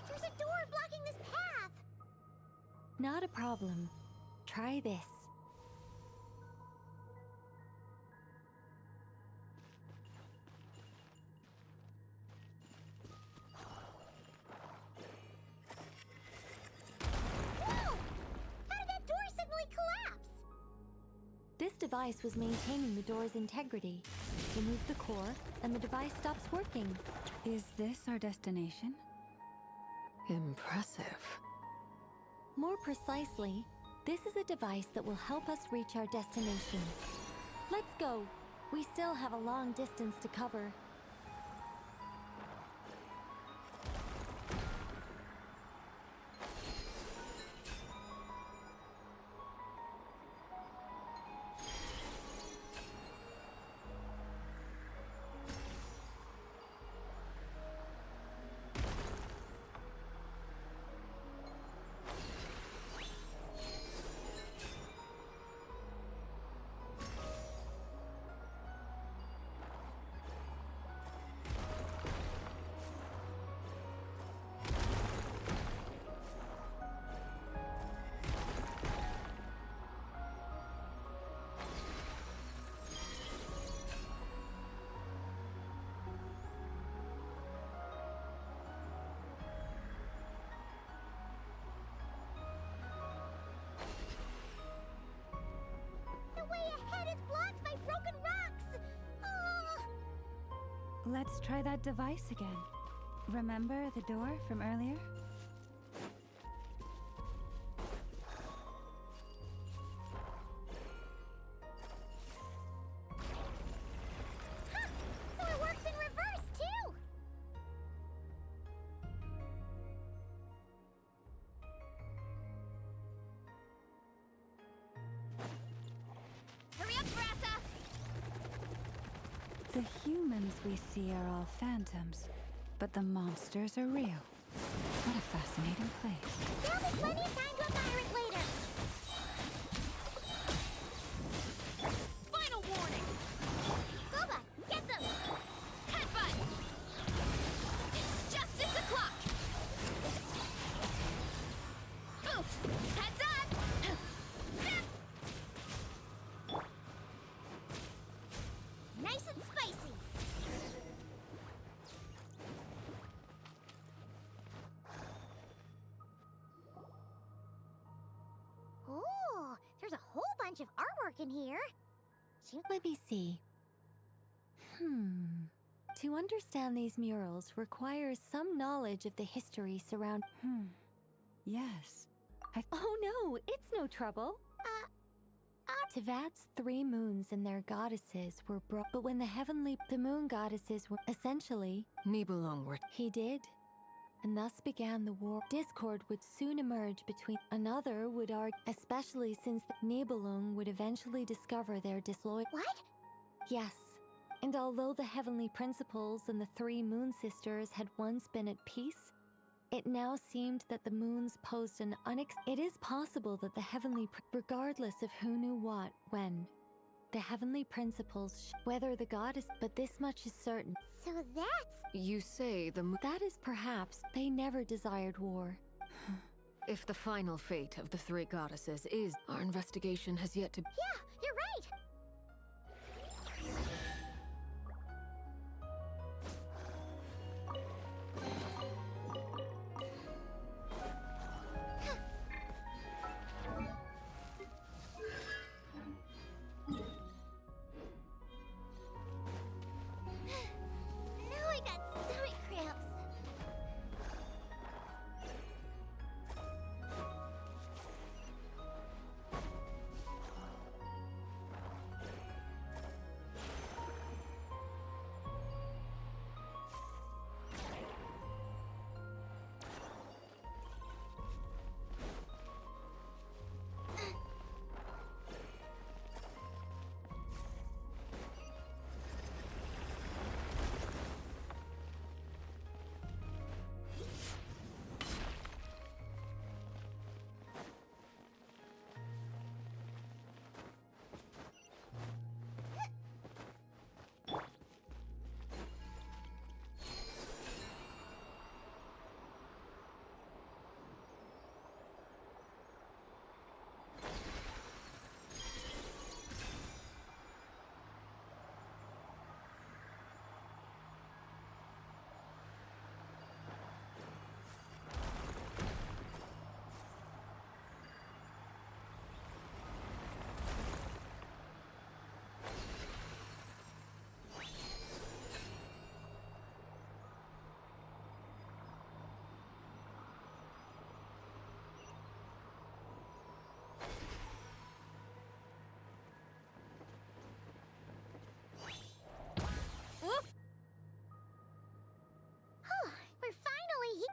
There's a door blocking this path. Not a problem. Try this. device was maintaining the door's integrity. Remove the core, and the device stops working. Is this our destination? Impressive. More precisely, this is a device that will help us reach our destination. Let's go. We still have a long distance to cover. The way ahead is blocked by broken rocks! Ah! Let's try that device again. Remember the door from earlier? So it works in reverse, too! Hurry up, Brassa! The humans we see are all phantoms, but the monsters are real. What a fascinating place. There'll be plenty of time to admire it later! Final warning! Boba, get them! Headbutt! It's justice o'clock! Oof! Heads up! Nice and spicy! Oh, there's a whole bunch of artwork in here. Let me see. To understand these murals requires some knowledge of the history surrounding. Yes. Oh no, it's no trouble. Tevat's 3 moons and their goddesses were brought, but when the moon goddesses were essentially Nibelung were. He did. And thus began the war. Discord would soon emerge between another would argue, especially since the Nibelung would eventually discover their disloyalty. What? Yes. And although the heavenly principles and the 3 moon sisters had once been at peace, it now seemed that the moons posed an It is possible that the regardless of who knew what, when, the heavenly principles, whether the goddess, but this much is certain. So that's... You say the That is perhaps they never desired war. If the final fate of the 3 goddesses is, our investigation has yet to. Yeah, you're right! Now I got stomach cramps.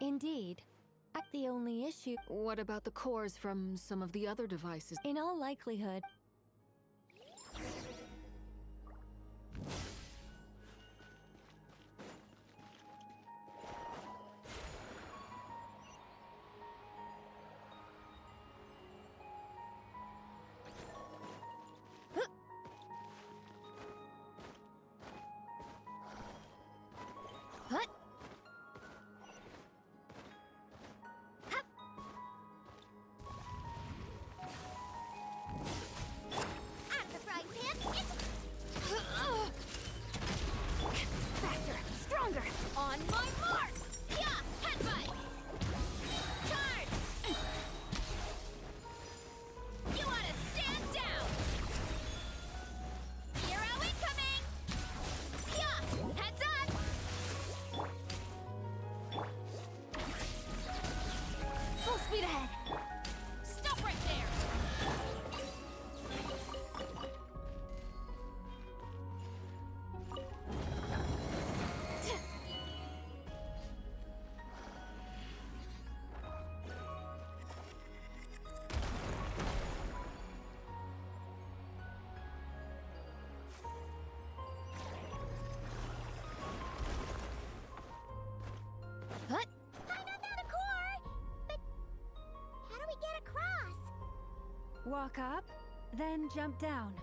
Indeed. The only issue... What about the cores from some of the other devices? In all likelihood... On my mark! Yeah! Headbutt! Charge! You wanna stand down! Hero incoming! Yeah! Heads up! Full speed ahead! Stop right there! I know that a core, but how do we get across? Walk up, then jump down.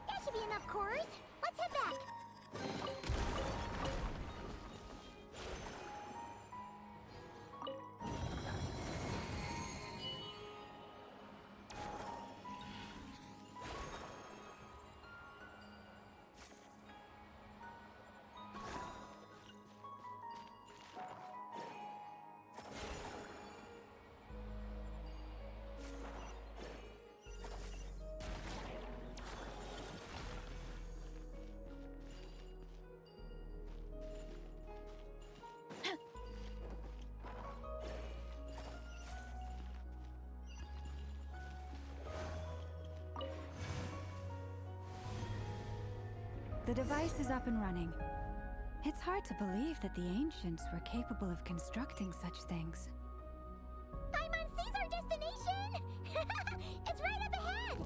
That should be enough cores. Let's head back. The device is up and running. It's hard to believe that the ancients were capable of constructing such things. Paimon sees our destination! It's right up ahead!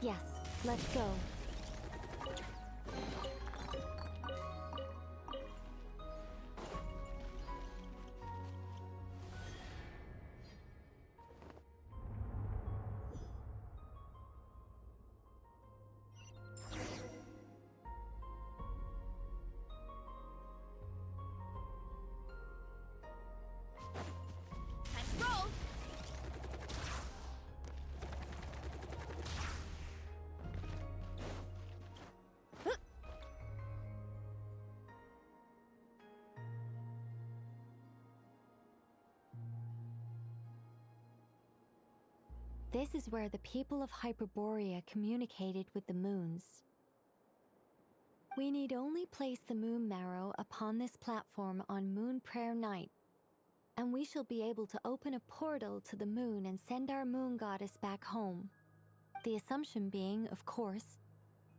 Yes, let's go. Time to roll! This is where the people of Hyperborea communicated with the moons. We need only place the moon marrow upon this platform on Moon Prayer Night, and we shall be able to open a portal to the moon and send our moon goddess back home. The assumption being, of course,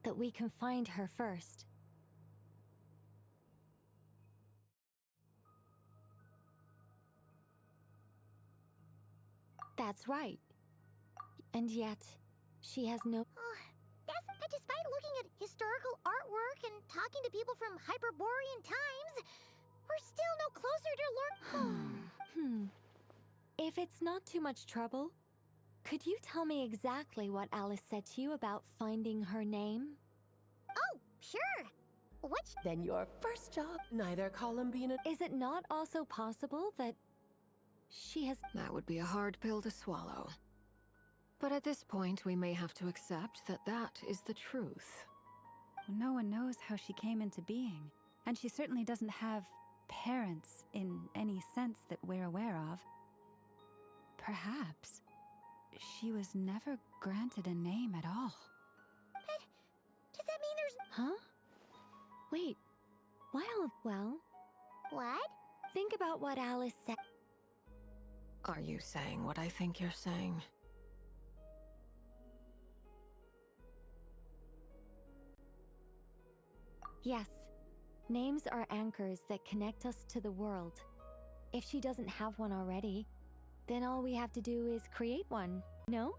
that we can find her first. That's right. And yet, she has no... Yes, despite looking at historical artwork and talking to people from Hyperborean times, we're still no closer to If it's not too much trouble, could you tell me exactly what Alice said to you about finding her name? Oh, sure. What's... Then your first job, neither Columbina... Is it not also possible that she has... That would be a hard pill to swallow. But at this point, we may have to accept that that is the truth. No one knows how she came into being, and she certainly doesn't have parents in any sense that we're aware of. Perhaps she was never granted a name at all. But does that mean there's... Huh? Wait. Well... What? Think about what Alice said. Are you saying what I think you're saying? Yes. Names are anchors that connect us to the world. If she doesn't have one already, then all we have to do is create one, no?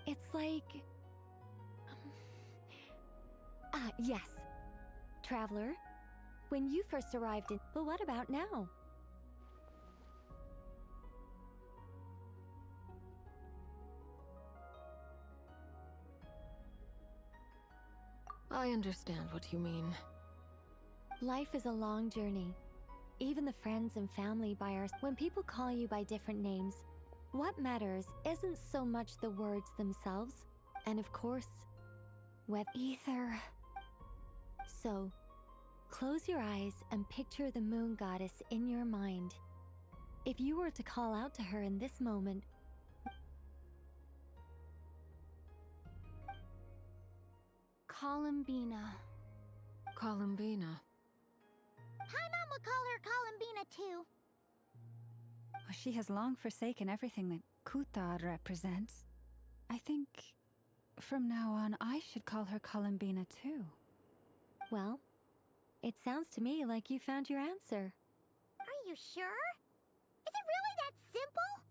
It's like... yes. Traveler, when you first arrived in... But what about now? I understand what you mean. Life is a long journey. Even the friends and family by our... When people call you by different names, what matters isn't so much the words themselves, and of course, either. So, close your eyes and picture the moon goddess in your mind. If you were to call out to her in this moment, Columbina. Columbina. Paimon would call her Columbina too. She has long forsaken everything that Kutar represents. I think from now on I should call her Columbina too. well, it sounds to me like you found your answer. Are you sure? Is it really that simple?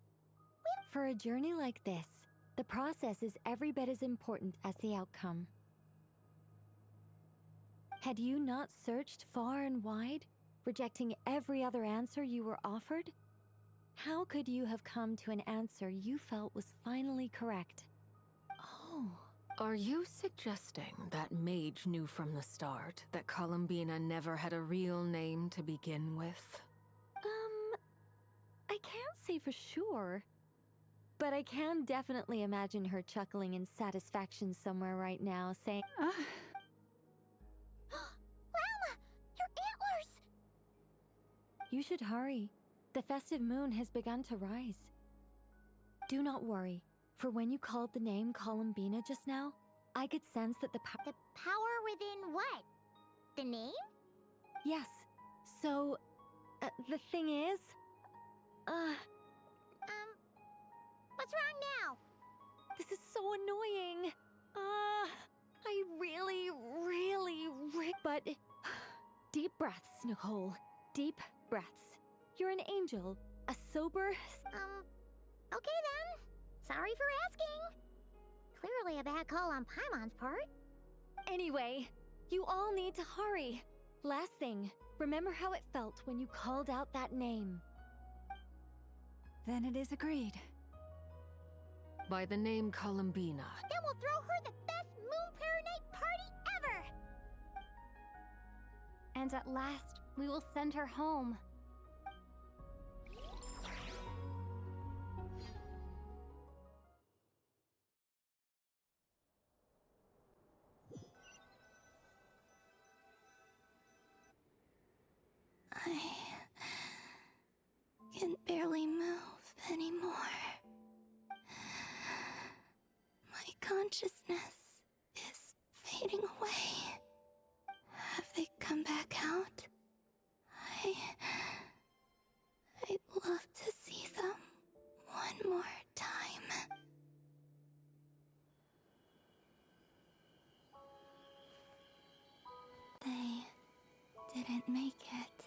For a journey like this, the process is every bit as important as the outcome. Had you not searched far and wide, rejecting every other answer you were offered? How could you have come to an answer you felt was finally correct? Oh. Are you suggesting that Mage knew from the start that Columbina never had a real name to begin with? I can't say for sure. But I can definitely imagine her chuckling in satisfaction somewhere right now, saying, Llama! Your antlers! You should hurry. The festive moon has begun to rise. Do not worry, for when you called the name Columbina just now, I could sense that the power within what? The name? Yes. So, the thing is... What's wrong now? This is so annoying. I really... But... Deep breaths, Nicole. Deep breaths. You're an angel. A sober... Okay then. Sorry for asking. Clearly a bad call on Paimon's part. Anyway, you all need to hurry. Last thing, remember how it felt when you called out that name. Then it is agreed. By the name Columbina. Then we'll throw her the best Moon Paranite party ever! And at last, we will send her home. I can barely move anymore. My consciousness is fading away. Have they come back out? I'd love to see them one more time. They didn't make it.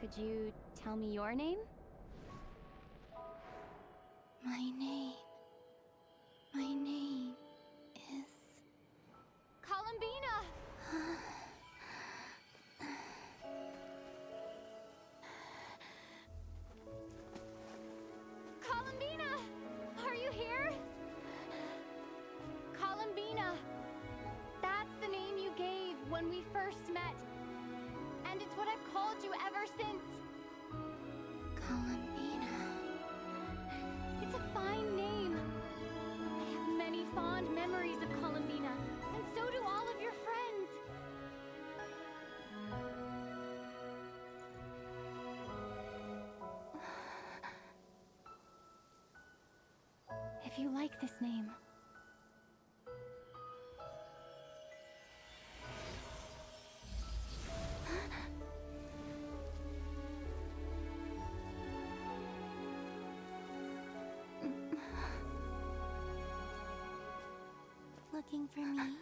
Could you tell me your name? My name is... Columbina! Columbina! Are you here? Columbina! That's the name you gave when we first met. And it's what I've called you ever since. Columbina. It's a fine name. I have many fond memories of Columbina, and so do all of your friends. If you like this name, looking for me?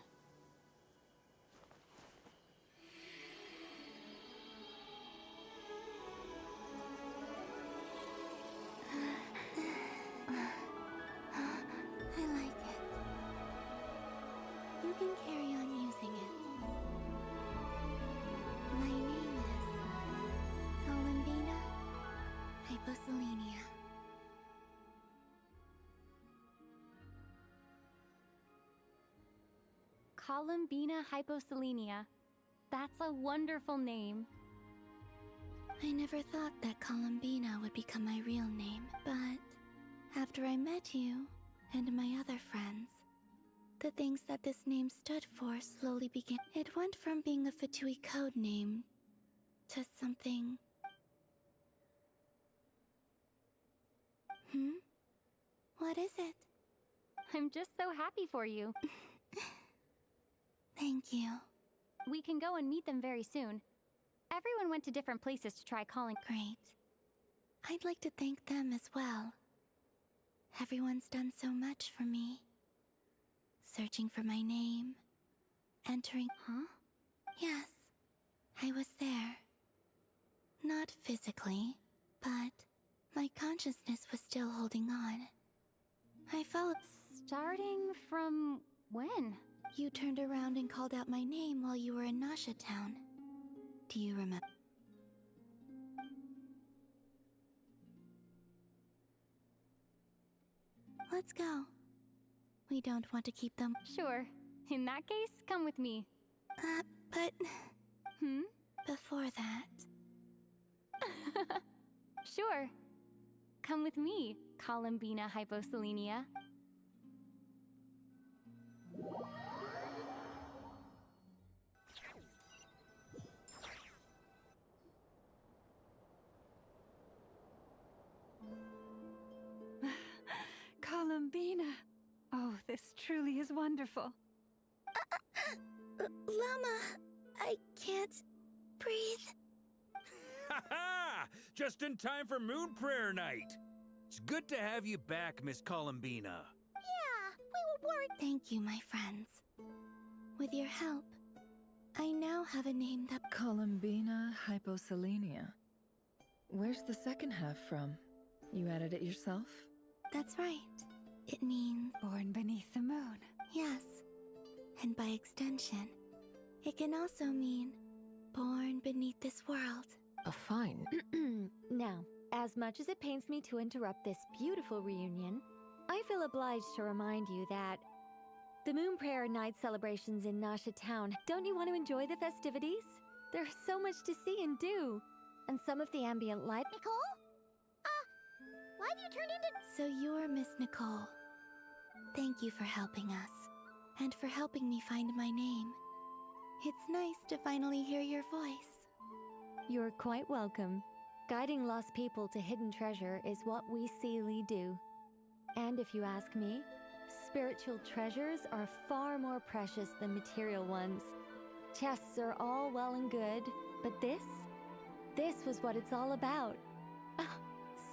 I like it. You can carry on using it. My name is Columbina Hyposelenia. Columbina Hyposelenia. That's a wonderful name. I never thought that Columbina would become my real name, but after I met you and my other friends, the things that this name stood for slowly began. It went from being a Fatui code name to something... What is it? I'm just so happy for you. Thank you. We can go and meet them very soon. Everyone went to different places to try calling. Great. I'd like to thank them as well. Everyone's done so much for me. Searching for my name. Entering... Huh? Yes. I was there. Not physically, but my consciousness was still holding on. I followed... Starting from when? You turned around and called out my name while you were in Nasha Town. Do you remember? Let's go. We don't want to keep them. Sure. In that case, come with me. But... Before that... Sure. Come with me, Columbina Hyposelenia. Columbina. Oh, this truly is wonderful. Llama, I can't breathe. Ha ha! Just in time for Moon Prayer Night. It's good to have you back, Miss Columbina. Yeah, we were worried. Thank you, my friends. With your help, I now have a name that... Columbina Hyposelenia. Where's the second half from? You added it yourself? That's right. It means... Born beneath the moon. Yes. And by extension, it can also mean born beneath this world. A fine. Now, as much as it pains me to interrupt this beautiful reunion, I feel obliged to remind you that the Moon Prayer Night celebrations in Nasha Town, don't you want to enjoy the festivities? There's so much to see and do. And some of the ambient light... Nicole? Why have you turned into... So you're Miss Nicole. Thank you for helping us. And for helping me find my name. It's nice to finally hear your voice. You're quite welcome. Guiding lost people to hidden treasure is what we Seelie do. And if you ask me, spiritual treasures are far more precious than material ones. Chests are all well and good, but this was what it's all about.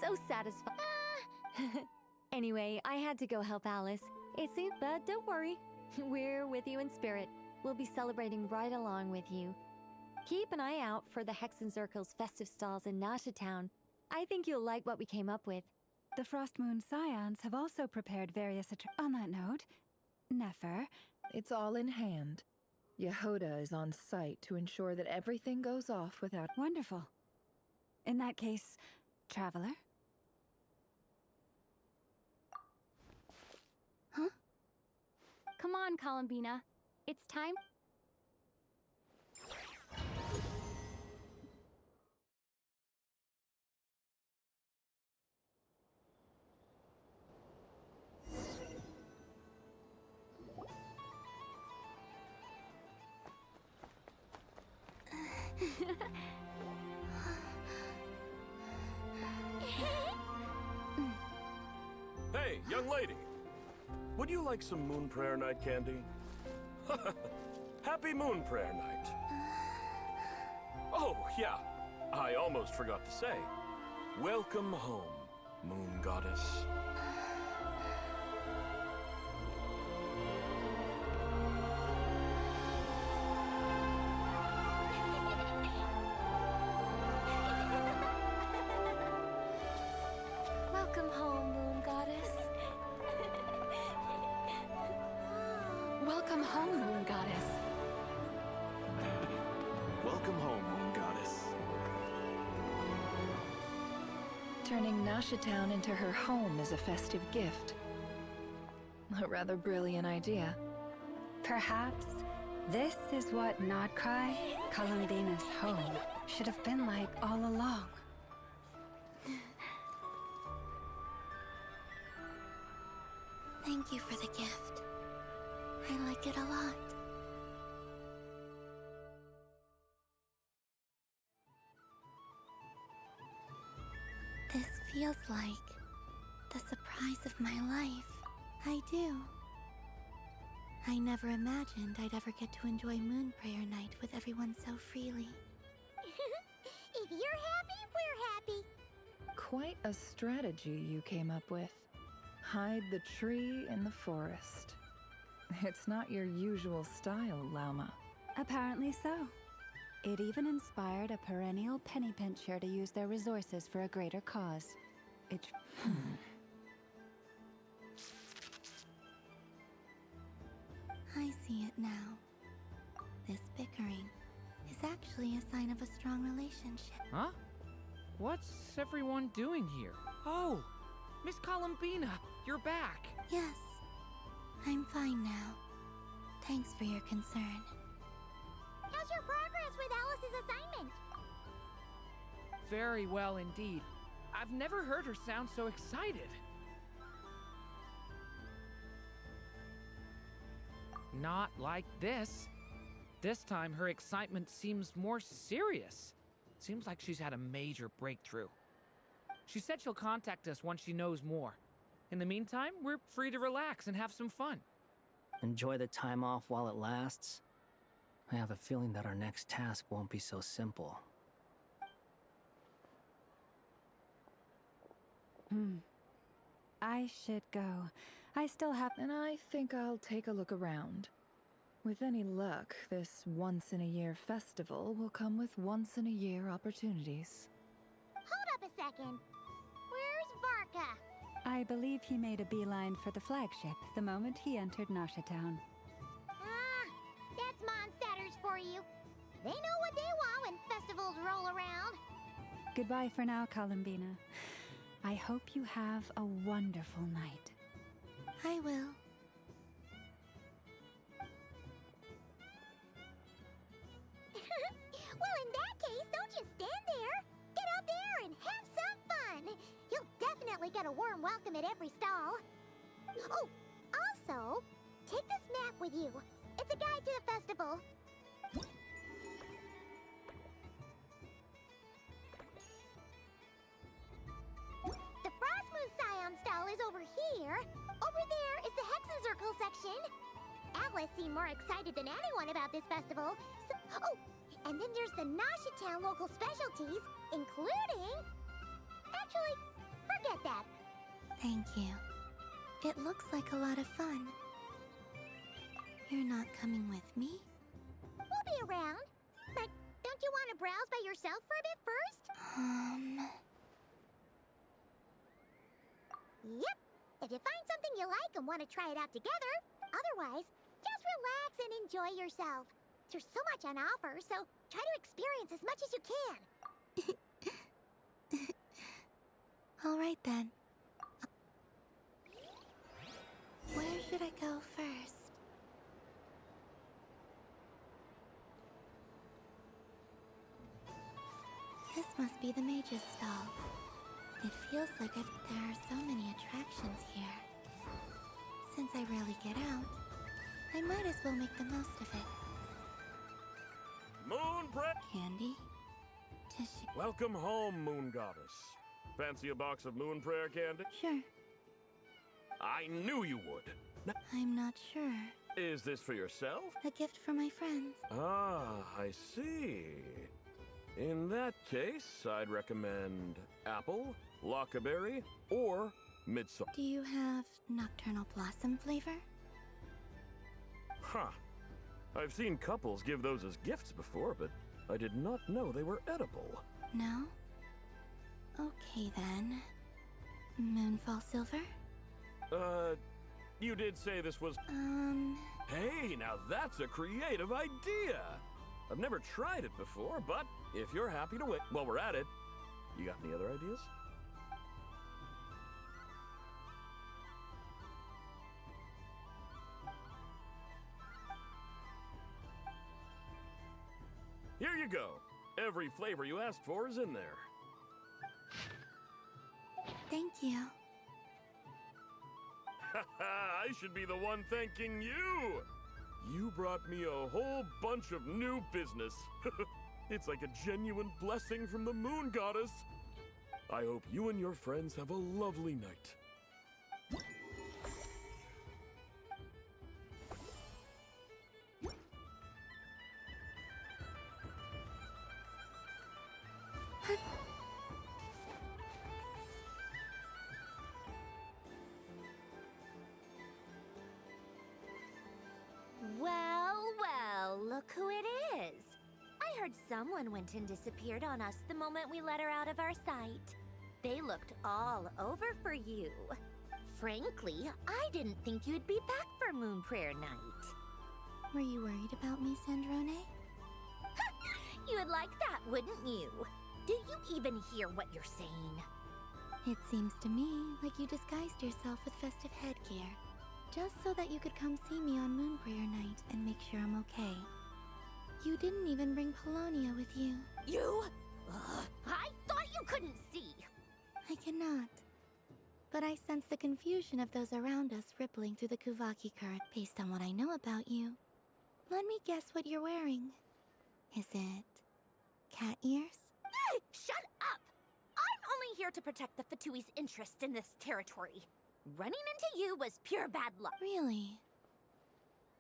So satisfying. Anyway, I had to go help Alice. It seemed, but don't worry. We're with you in spirit. We'll be celebrating right along with you. Keep an eye out for the Hexenzirkel's festive stalls in Nasha Town. I think you'll like what we came up with. The Frost Moon Scions have also prepared various On that note, Nefer, It's all in hand. Yehoda is on site to ensure that everything goes off without... Wonderful. In that case, Traveler? Huh? Come on, Columbina. It's time. Hey, young lady. Would you like some Moon Prayer Night candy? Happy Moon Prayer Night. Oh, yeah. I almost forgot to say. Welcome home, Moon Goddess. Welcome home, Moon Goddess. Welcome home, Moon Goddess. Welcome home, Moon Goddess. Turning Nasha Town into her home is a festive gift. A rather brilliant idea. Perhaps this is what Nodcry, Columbina's home, should have been like all along. Thank you for the gift. I like it a lot. This feels like the surprise of my life. I do. I never imagined I'd ever get to enjoy Moon Prayer Night with everyone so freely. If you're happy, we're happy. Quite a strategy you came up with. Hide the tree in the forest. It's not your usual style, Lauma. Apparently so. It even inspired a perennial penny pincher to use their resources for a greater cause. It... I see it now. This bickering is actually a sign of a strong relationship. Huh? What's everyone doing here? Oh, Miss Columbina, you're back. Yes, I'm fine now. Thanks for your concern. How's your progress with Alice's assignment? Very well indeed. I've never heard her sound so excited. Not like this. This time her excitement seems more serious. Seems like she's had a major breakthrough. She said she'll contact us once she knows more. In the meantime, we're free to relax and have some fun. Enjoy the time off while it lasts. I have a feeling that our next task won't be so simple. I should go. I still have... And I think I'll take a look around. With any luck, this once-in-a-year festival will come with once-in-a-year opportunities. Hold up a second. Where's Varka? I believe he made a beeline for the flagship the moment he entered Nasha Town. Ah, that's Mondstadters for you. They know what they want when festivals roll around. Goodbye for now, Columbina. I hope you have a wonderful night. I will. Well, in that case, don't just stand there. Get out there and have some fun. You'll definitely get a warm welcome at every stall. Oh, also, take this map with you. It's a guide to the festival. The Frost Moon Scion stall is over here. Over there is the Hexenzirkel section. Atlas seemed more excited than anyone about this festival. Oh, and then there's the Nasha Town local specialties, including... Actually, forget that. Thank you. It looks like a lot of fun. You're not coming with me? We'll be around, but Don't you want to browse by yourself for a bit first? Yep. If you find something you like and want to try it out together. Otherwise, just relax and enjoy yourself. There's so much on offer, so try to experience as much as you can. All right then. Where should I go first? This must be the mage's stall. It feels like there are so many attractions here. Since I rarely get out, I might as well make the most of it. Moon Prayer! Candy? Welcome home, Moon Goddess. Fancy a box of Moon Prayer candy? Sure. I knew you would. I'm not sure. Is this for yourself? A gift for my friends. Ah, I see. In that case, I'd recommend apple, lockaberry, or midsummer. Do you have nocturnal blossom flavor? Huh. I've seen couples give those as gifts before, but I did not know they were edible. No? Okay then. Moonfall silver? You did say this was... Hey, now that's a creative idea! I've never tried it before, but if you're happy to wait while we're at it, you got any other ideas? Here you go. Every flavor you asked for is in there. Thank you. I should be the one thanking you! You brought me a whole bunch of new business. It's like a genuine blessing from the Moon Goddess. I hope you and your friends have a lovely night. Well, look who it is. I heard someone went and disappeared on us the moment we let her out of our sight. They looked all over for you. Frankly, I didn't think you'd be back for Moon Prayer Night. Were you worried about me, Sandrone? You would like that, wouldn't you? Do you even hear what you're saying? It seems to me like you disguised yourself with festive headgear, just so that you could come see me on Moon Prayer Night and make sure I'm okay. You didn't even bring Polonia with you. You? I thought you couldn't see. I cannot. But I sense the confusion of those around us rippling through the Kuvaki current based on what I know about you. Let me guess what you're wearing. Is it cat ears? Shut up! I'm only here to protect the Fatui's interest in this territory. Running into you was pure bad luck. Really?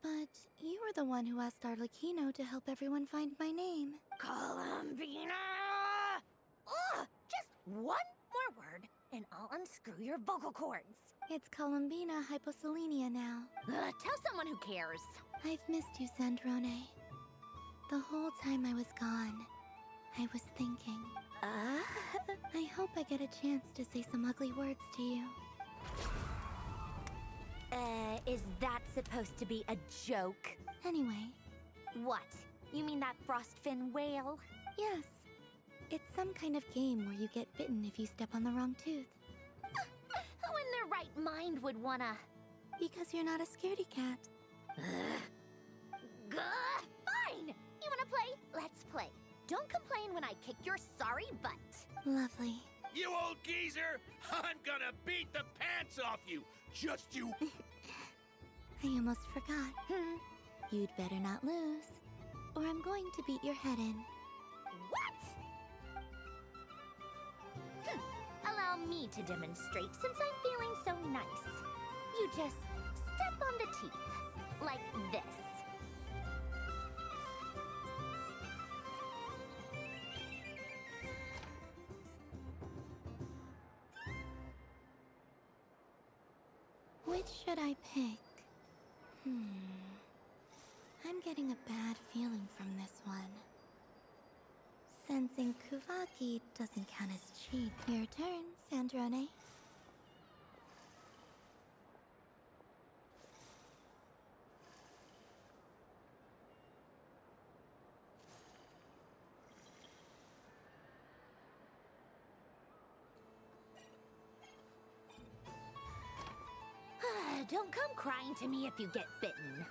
But you were the one who asked Arlecchino to help everyone find my name. Columbina! Ugh! Just one more word, and I'll unscrew your vocal cords. It's Columbina Hyposelenia now. Tell someone who cares. I've missed you, Sandrone. The whole time I was gone, I was thinking. I hope I get a chance to say some ugly words to you. Is that supposed to be a joke? Anyway. What? You mean that frostfin whale? Yes. It's some kind of game where you get bitten if you step on the wrong tooth. Who in their right mind would wanna... Because you're not a scaredy cat. Fine! You wanna play? Let's play. Don't complain when I kick your sorry butt. Lovely. You old geezer! I'm gonna beat the pants off you! Just you! I almost forgot. You'd better not lose, or I'm going to beat your head in. What? Allow me to demonstrate since I'm feeling so nice. You just step on the teeth, like this. Which should I pick? I'm getting a bad feeling from this one. Sensing Kuvaki doesn't count as cheat. Your turn, Sandrone. Don't come crying to me if you get bitten.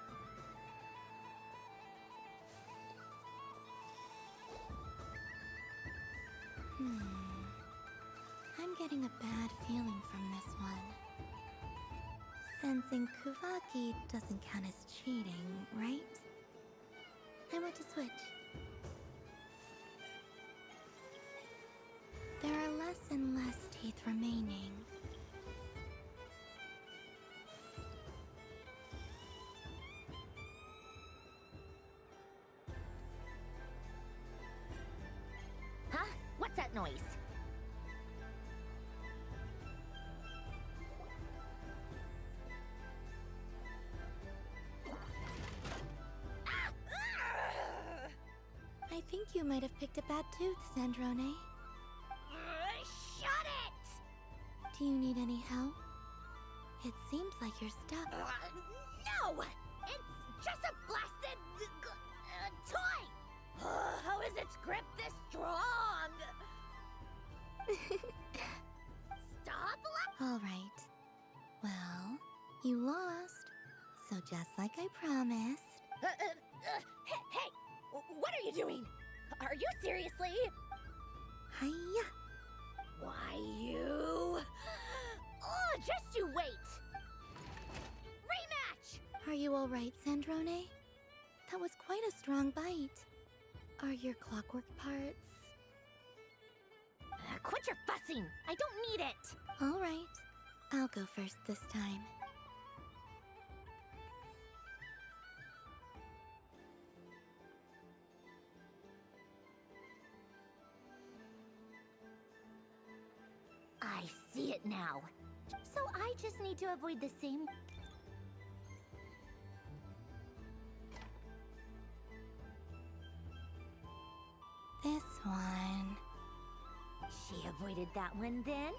I'm getting a bad feeling from this one. Sensing Kuvaki doesn't count as cheating, right? I want to switch. There are less and less teeth remaining. Huh? What's that noise? I think you might have picked a bad tooth, Sandrone. Shut it! Do you need any help? It seems like you're stuck. No! It's just a blasted toy! How is its grip this strong? Stop All right. Well, you lost. So just like I promised. Hey! What are you doing? Are you seriously? Hiya! Why you? Oh, just you wait! Rematch! Are you all right, Sandrone? That was quite a strong bite. Are your clockwork parts? Quit your fussing! I don't need it! All right. I'll go first this time. I see it now. So I just need to avoid the same... This one. She avoided that one then?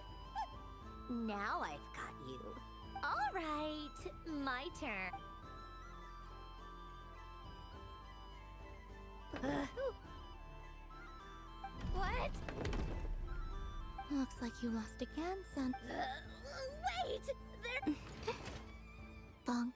Now I've got you. All right, my turn. What? Looks like you lost again, son. Wait! There... Bonk.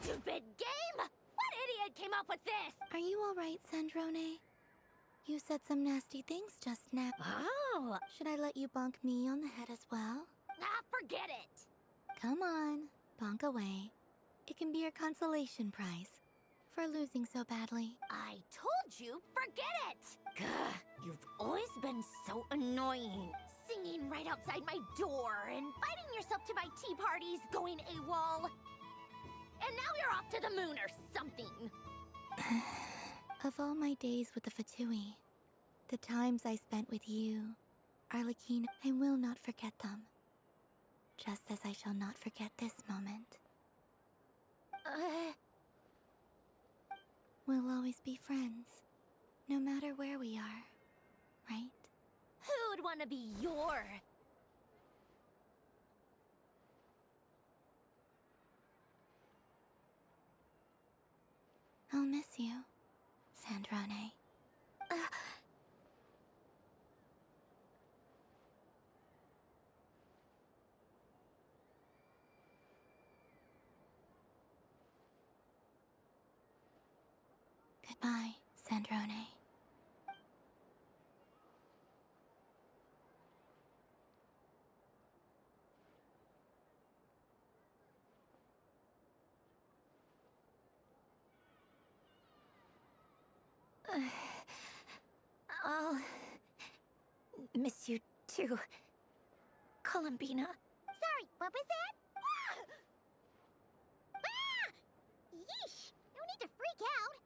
Stupid game! What idiot came up with this? Are you all right, Sandrone? You said some nasty things just now. Oh! Should I let you bonk me on the head as well? Forget it! Come on, bonk away. It can be your consolation prize for losing so badly. I told you, forget it! Gah, you've always been so annoying. Singing right outside my door, inviting yourself to my tea parties, going AWOL. And now you're off to the moon or something. Of all my days with the Fatui, the times I spent with you, Arlecchino, I will not forget them. Just as I shall not forget this moment. We'll always be friends, no matter where we are, right? Who'd want to be your... I'll miss you, Sandrone. Goodbye, Sandrone. I'll miss you too, Columbina. Sorry, what was that? Yeesh! No need to freak out.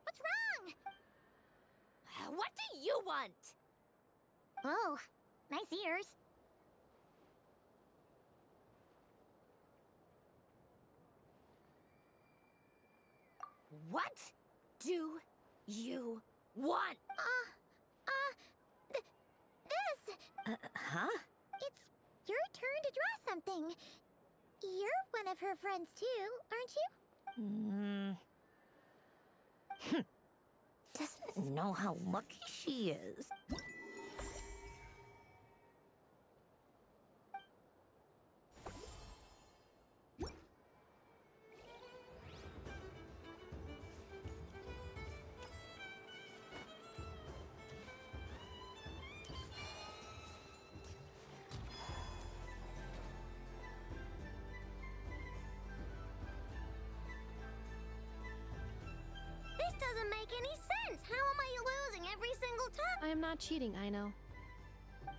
What's wrong? What do you want? Oh, nice ears. What do you want? This! Huh? It's your turn to draw something. You're one of her friends too, aren't you? Doesn't know how lucky she is. This doesn't make any sense. How am I losing every single time? I am not cheating, I know.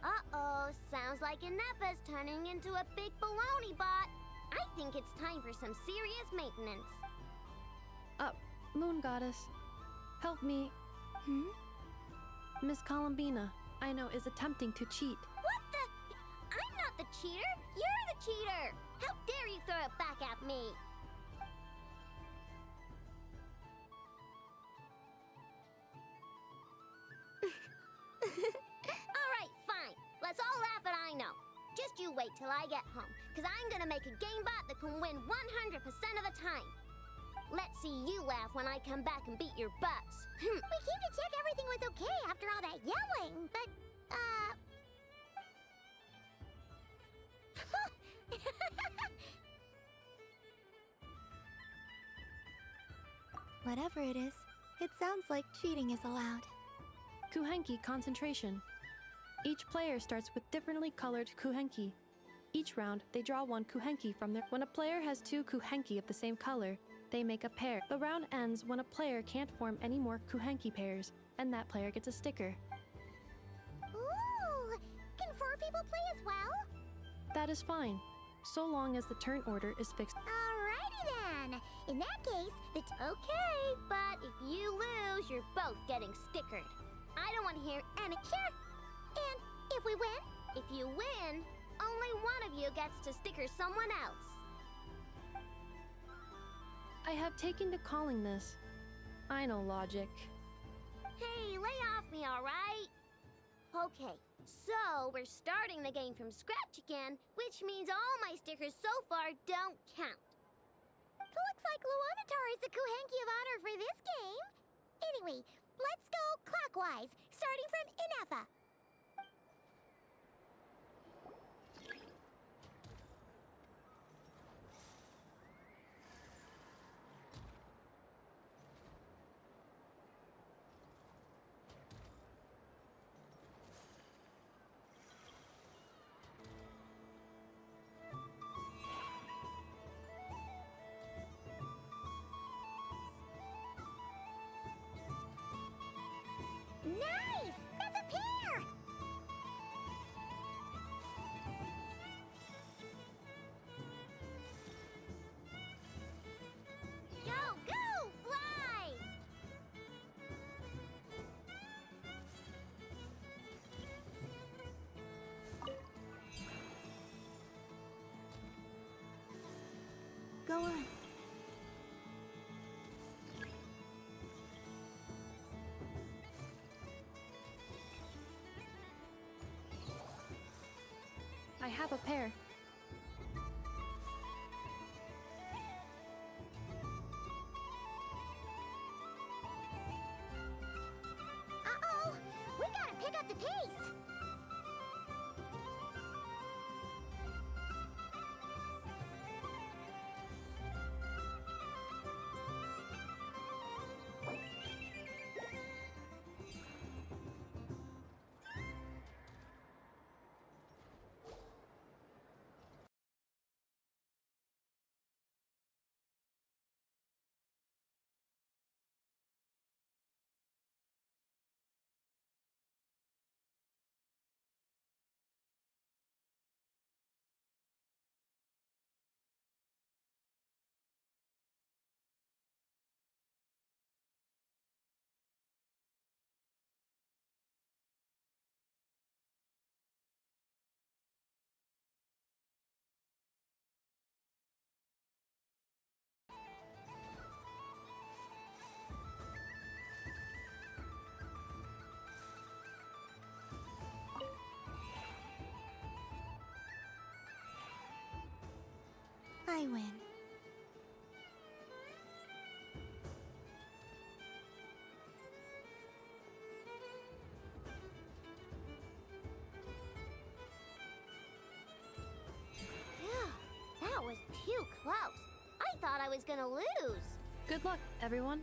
Uh-oh, sounds like Inepa's turning into a big baloney bot. I think it's time for some serious maintenance. Moon Goddess, help me. Miss Columbina, I know, is attempting to cheat. What the? I'm not the cheater. You're the cheater. How dare you throw it back at me? Alright, fine. Let's all laugh at I know. Just you wait till I get home, because I'm gonna make a game bot that can win 100% of the time. Let's see you laugh when I come back and beat your butts. We came to check everything was okay after all that yelling, but, Whatever it is, it sounds like cheating is allowed. Kuhenki concentration. Each player starts with differently colored kuhenki. Each round, they draw one kuhenki from their... When a player has two kuhenki of the same color, they make a pair. The round ends when a player can't form any more kuhenki pairs, and that player gets a sticker. ooh, can 4 people play as well? That is fine, so long as the turn order is fixed. Alrighty then. In that case, it's okay, but if you lose, you're both getting stickered. I don't want to hear any... Sure. And if we win, if you win, only one of you gets to sticker someone else. I have taken to calling this. I know logic. Hey, lay off me, alright? Okay, so we're starting the game from scratch again, which means all my stickers so far don't count. Looks like Luonatar is the Kuhenki of honor for this game. Anyway, let's go clockwise, starting from Inefa. Nice! That's a pair! Go, go, fly! Go on. I have a pair. Uh-oh! We gotta pick up the pace! I win. Phew, that was too close. I thought I was gonna lose. Good luck, everyone.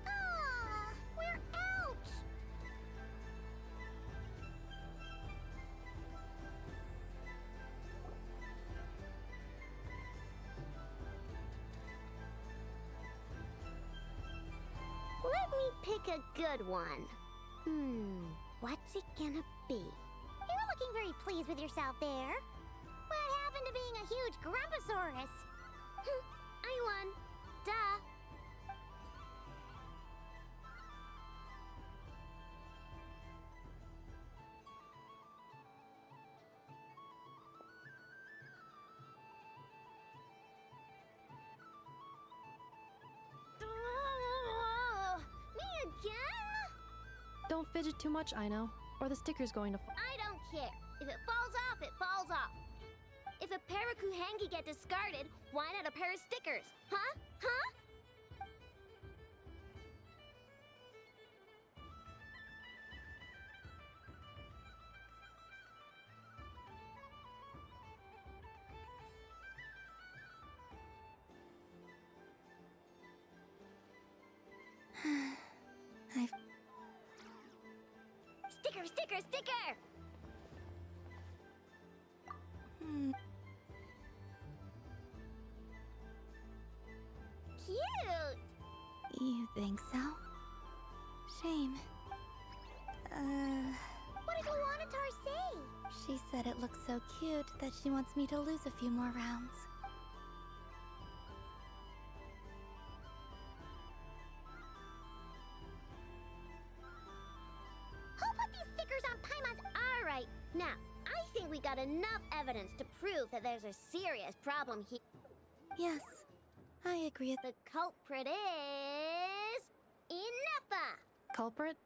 Ah, we're out! Let me pick a good one. What's it gonna be? You're looking very pleased with yourself there. What happened to being a huge Grumposaurus? I won. Duh. Me again? Don't fidget too much, I know, or the sticker's going to fall. I don't care. If it falls off, it falls off. If a pair of Kuhengi get discarded, why not a pair of stickers? Huh? Huh? I've... Sticker, sticker, sticker! Cute! You think so? Shame. What did Luanatar say? She said it looks so cute that she wants me to lose a few more rounds. Who put these stickers on Paimons? All right, now, I think we got enough evidence to prove that there's a serious problem here. Yes, I agree. The culprit is... Ineffa! Culprit?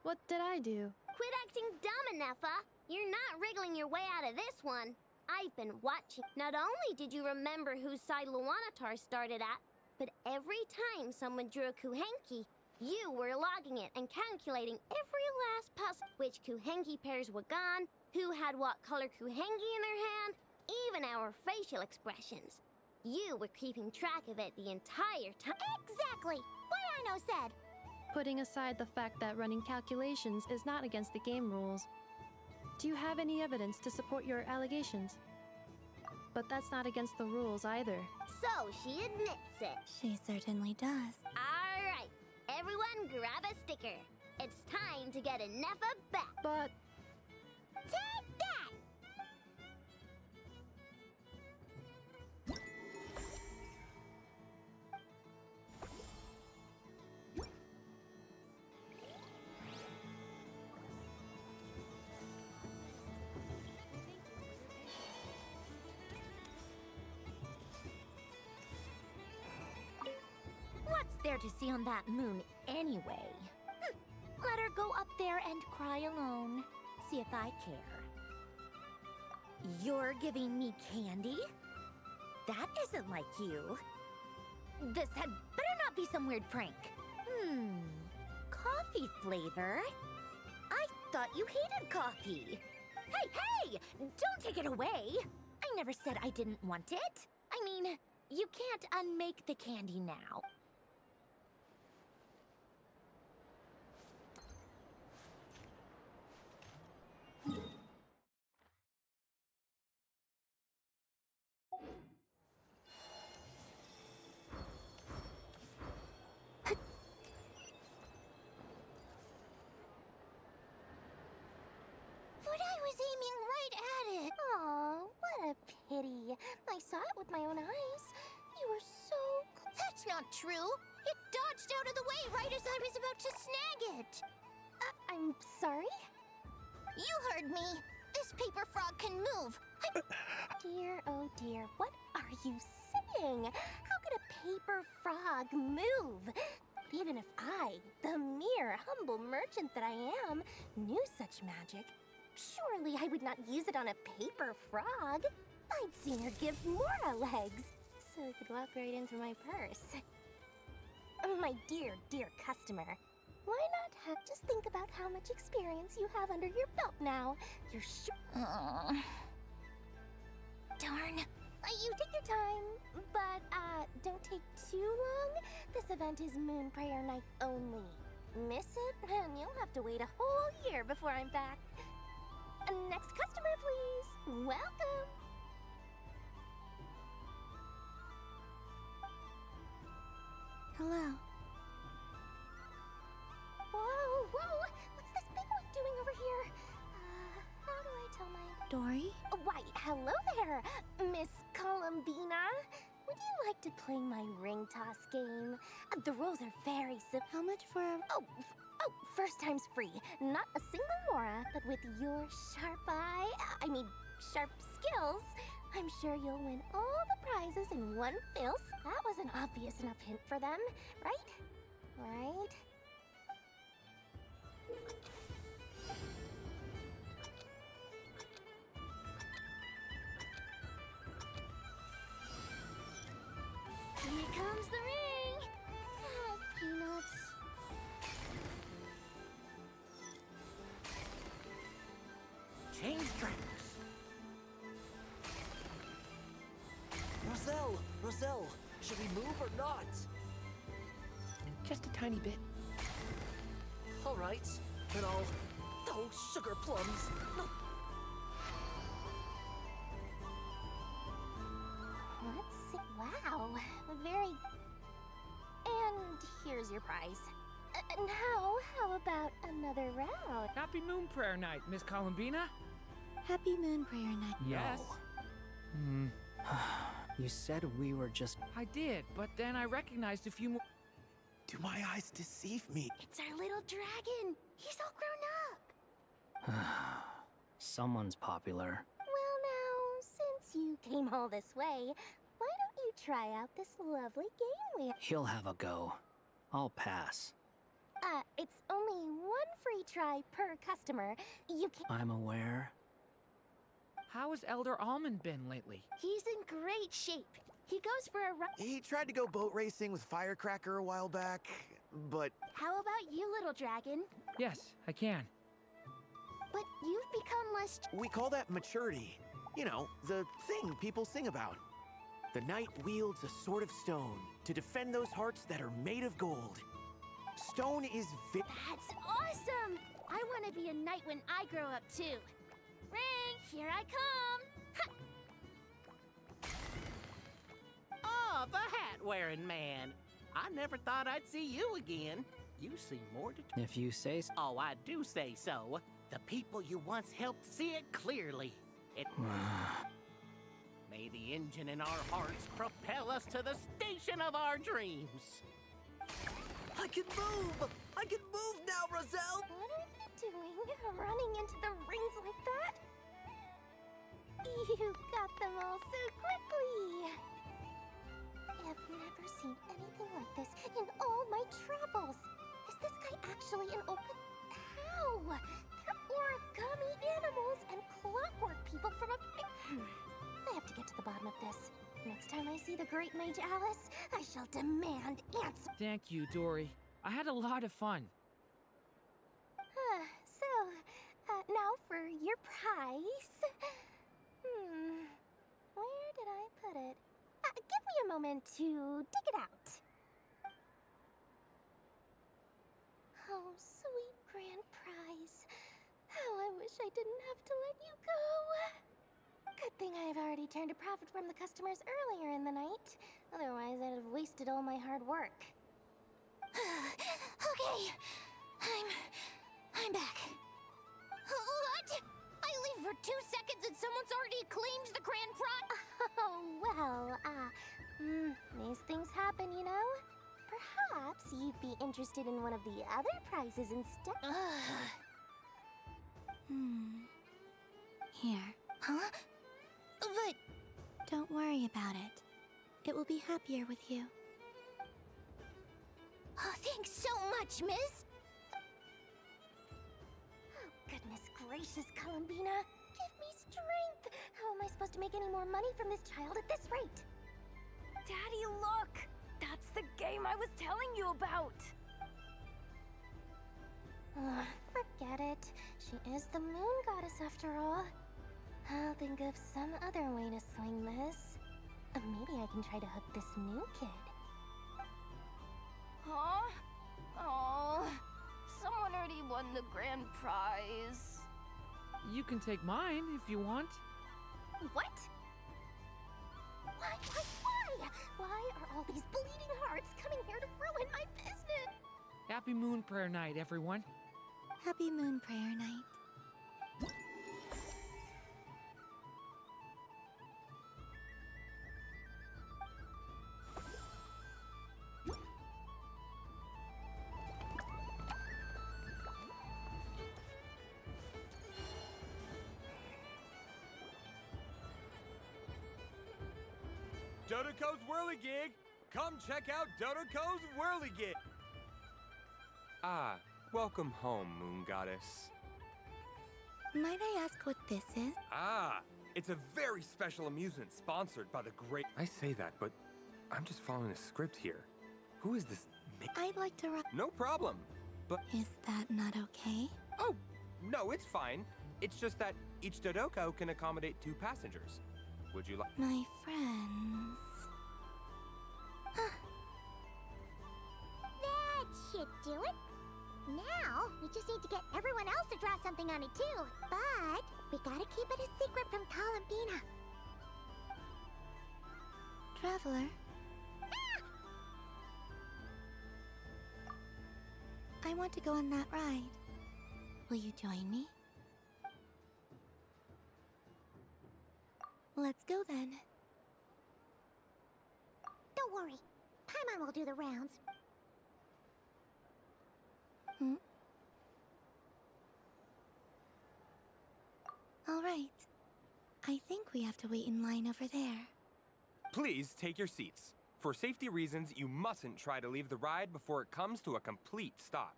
What did I do? Quit acting dumb, Ineffa! You're not wriggling your way out of this one. I've been watching. Not only did you remember whose side Luanatar started at, but every time someone drew a Kuhenki, you were logging it and calculating every last puzzle. Which Kuhenki pairs were gone, who had what color Kuhenki in their hand, even our facial expressions. You were keeping track of it the entire time. Exactly! What Aino said! Putting aside the fact that running calculations is not against the game rules, do you have any evidence to support your allegations? But that's not against the rules either. So she admits it. She certainly does. All right, everyone grab a sticker. It's time to get Ineffa back. But... Take that! What's there to see on that moon anyway? Let her go up there and cry alone. See if I care. You're giving me candy? That isn't like you. This had better not be some weird prank. Coffee flavor? I thought you hated coffee. Hey! Don't take it away! I never said I didn't want it. I mean, you can't unmake the candy now. But I was aiming right at it. Aw, what a pity. I saw it with my own eyes. You were so... That's not true. It dodged out of the way right as I was about to snag it. I'm sorry? You heard me. This paper frog can move. Dear, oh dear, what are you saying? How could a paper frog move? But even if I, the mere humble merchant that I am, knew such magic, surely I would not use it on a paper frog. I'd seen her give Mora legs, so it could walk right into my purse. My dear, dear customer, why not just think about how much experience you have under your belt now? You're Darn. You take your time, but don't take too long. This event is Moon Prayer Night only. Miss it, and you'll have to wait a whole year before I'm back. Next customer, please. Welcome. Hello. Whoa, whoa! What's this big one doing over here? How do I tell my... Dory? Why, hello there, Miss Columbina. Would you like to play my ring toss game? The rules are very simple. How much for a... Oh, first time's free. Not a single Mora, but with your sharp eye, sharp skills, I'm sure you'll win all the prizes in one fell. That was an obvious enough hint for them, right? Right? Here comes the ring! Peanuts. Change tracks. Roselle, should we move or not? Just a tiny bit. All right, then I'll... Oh, sugar plums. No. Let's see. Wow, very... And here's your prize. Now, how about another round? Happy Moon Prayer Night, Miss Columbina. Happy Moon Prayer Night. Yes. You said we were just... I did, but then I recognized a few more... Do my eyes deceive me? It's our little dragon. He's all grown up. Someone's popular. Well now, since you came all this way, why don't you try out this lovely game we have? He'll have a go. I'll pass. It's only one free try per customer. You can... I'm aware. How has Elder Almond been lately? He's in great shape. He goes for a run. He tried to go boat racing with Firecracker a while back, but... How about you, little dragon? Yes, I can. But you've become less... We call that maturity. You know, the thing people sing about. The knight wields a sword of stone to defend those hearts that are made of gold. Stone is That's awesome! I want to be a knight when I grow up, too. Ring, here I come! Oh, the hat-wearing man. I never thought I'd see you again. You seem more determined. If you say so. Oh, I do say so. The people you once helped see it clearly. It... May the engine in our hearts propel us to the station of our dreams. I can move! I can move now, Roselle! What are you doing? Running into the rings like that? You got them all so quickly! I've never seen anything like this in all my travels. Is this guy actually an open... How? They're origami animals and clockwork people from a... I have to get to the bottom of this. Next time I see the great mage Alice, I shall demand answers. Thank you, Dory. I had a lot of fun. Now for your prize. Where did I put it? Give me a moment to dig it out. Oh, sweet grand prize. How I wish I didn't have to let you go. Good thing I've already turned a profit from the customers earlier in the night. Otherwise, I'd have wasted all my hard work. Okay, I'm back. What? I leave for 2 seconds and someone's already claims the grand prize. Oh, well, these things happen, you know? Perhaps you'd be interested in one of the other prizes instead. Here. Huh? But... Don't worry about it. It will be happier with you. Oh, thanks so much, miss! Oh, goodness gracious, Columbina! Give me strength! How am I supposed to make any more money from this child at this rate? Daddy, look! That's the game I was telling you about! Forget it. She is the moon goddess after all. I'll think of some other way to swing this. Maybe I can try to hook this new kid. Huh? Oh, someone already won the grand prize. You can take mine if you want. What? Why? Why are all these bleeding hearts coming here to ruin my business? Happy Moon Prayer Night, everyone. Happy Moon Prayer Night. Dodoco's Whirligig! Come check out Dodoco's Whirligig! Ah, welcome home, Moon Goddess. Might I ask what this is? Ah, it's a very special amusement sponsored by the great... I say that, but I'm just following a script here. Who is this? I'd like to No problem, but... Is that not okay? Oh, no, it's fine. It's just that each Dodoco can accommodate 2 passengers. Would you like... My friends... That should do it. Now, we just need to get everyone else to draw something on it too. But we gotta keep it a secret from Columbina. Traveler? I want to go on that ride. Will you join me? Let's go then. Don't worry. Paimon will do the rounds. All right. I think we have to wait in line over there. Please take your seats. For safety reasons, you mustn't try to leave the ride before it comes to a complete stop.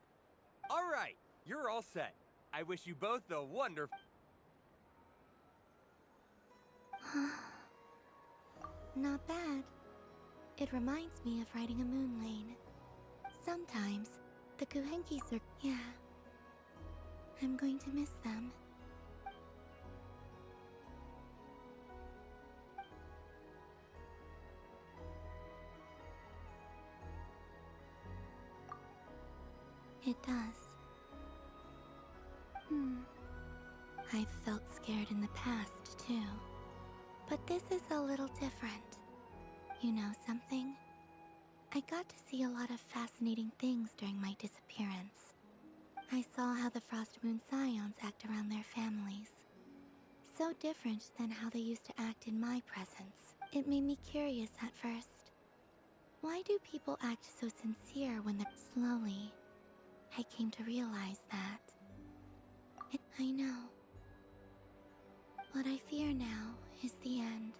All right, you're all set. I wish you both the wonderful... Not bad. It reminds me of riding a moon lane. Sometimes, the Kuhenkis are... Yeah. I'm going to miss them. It does. I've felt scared in the past, too. But this is a little different. You know something? I got to see a lot of fascinating things during my disappearance. I saw how the Frost Moon Scions act around their families. So different than how they used to act in my presence. It made me curious at first. Why do people act so sincere when they're... Slowly, I came to realize that. I know. What I fear now is the end.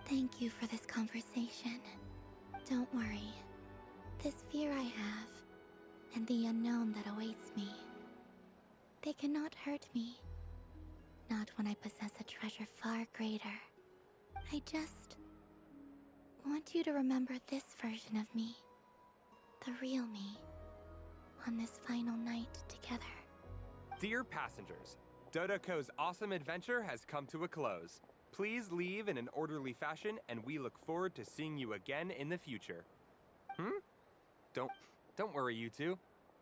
Thank you for this conversation. Don't worry. This fear I have, and the unknown that awaits me, they cannot hurt me. Not when I possess a treasure far greater. I just want you to remember this version of me. The real me. On this final night together. Dear passengers, Dodoco's awesome adventure has come to a close. Please leave in an orderly fashion, and we look forward to seeing you again in the future. Don't worry, you two.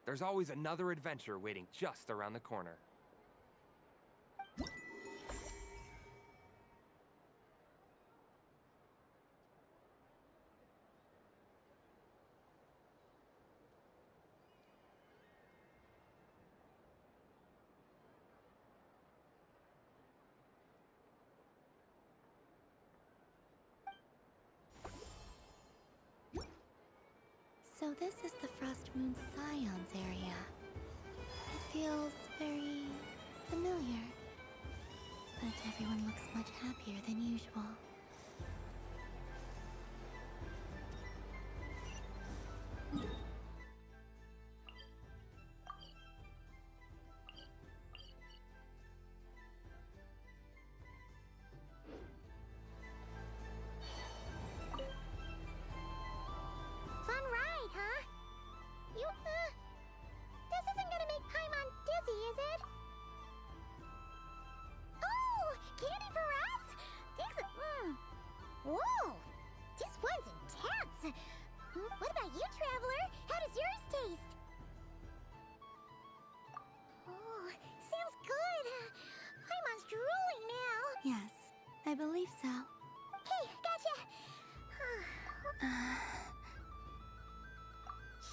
There's always another adventure waiting just around the corner. So this is the Frost Moon Scions area. It feels very familiar. But everyone looks much happier than usual. about you, traveler? How does yours taste? Oh, sounds good. I'm drooling now. Yes, I believe so. Hey, gotcha.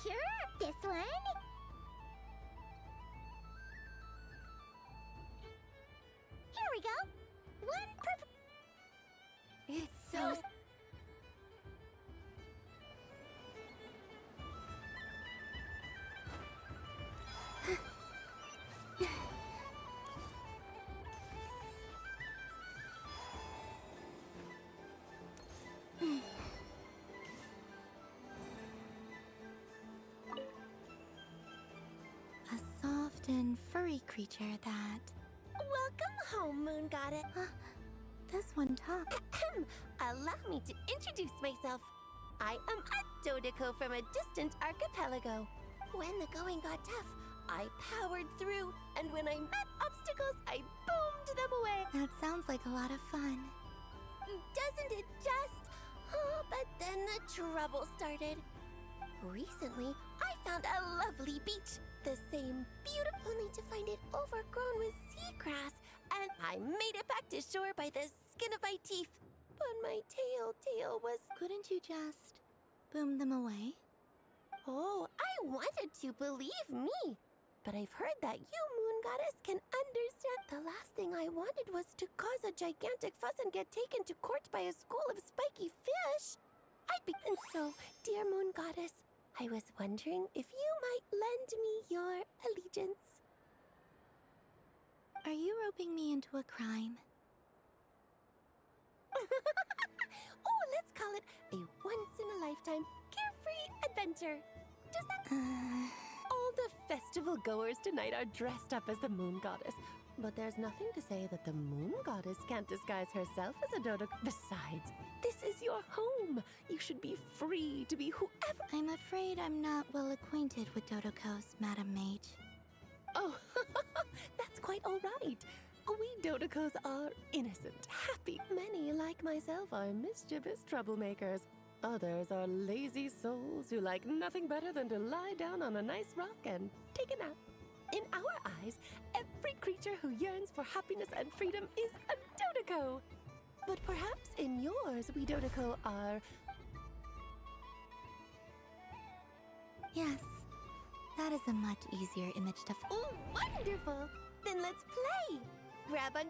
Sure, this one. Here we go. One per... It's so... A soft and furry creature that... Welcome home, Moon Goddess. This one talks. Allow me to introduce myself. I am a Dodeko from a distant archipelago. When the going got tough, I powered through, and when I met obstacles, I boomed them away. That sounds like a lot of fun. Doesn't it just? Oh, but then the trouble started. Recently, I found a lovely beach. The same beautiful, only to find it overgrown with seagrass. And I made it back to shore by the skin of my teeth. But my tail was... Couldn't you just boom them away? Oh, I wanted to, believe me. But I've heard that you, Moon Goddess, can understand. The last thing I wanted was to cause a gigantic fuss and get taken to court by a school of spiky fish. And so, dear Moon Goddess, I was wondering if you might lend me your allegiance. Are you roping me into a crime? Oh, let's call it a once-in-a-lifetime carefree adventure. Does that... All the festival goers tonight are dressed up as the Moon Goddess. But there's nothing to say that the Moon Goddess can't disguise herself as a Dodo. Besides, this is your home. You should be free to be whoever... I'm afraid I'm not well acquainted with Dodokos, Madam Mage. Oh, that's quite all right. We Dodokos are innocent, happy. Many, like myself, are mischievous troublemakers. Others are lazy souls who like nothing better than to lie down on a nice rock and take a nap. In our eyes, every creature who yearns for happiness and freedom is a Dodoko. But perhaps in yours, we Dodoko are... Yes, that is a much easier image to... Oh, wonderful! Then let's play! Grab on...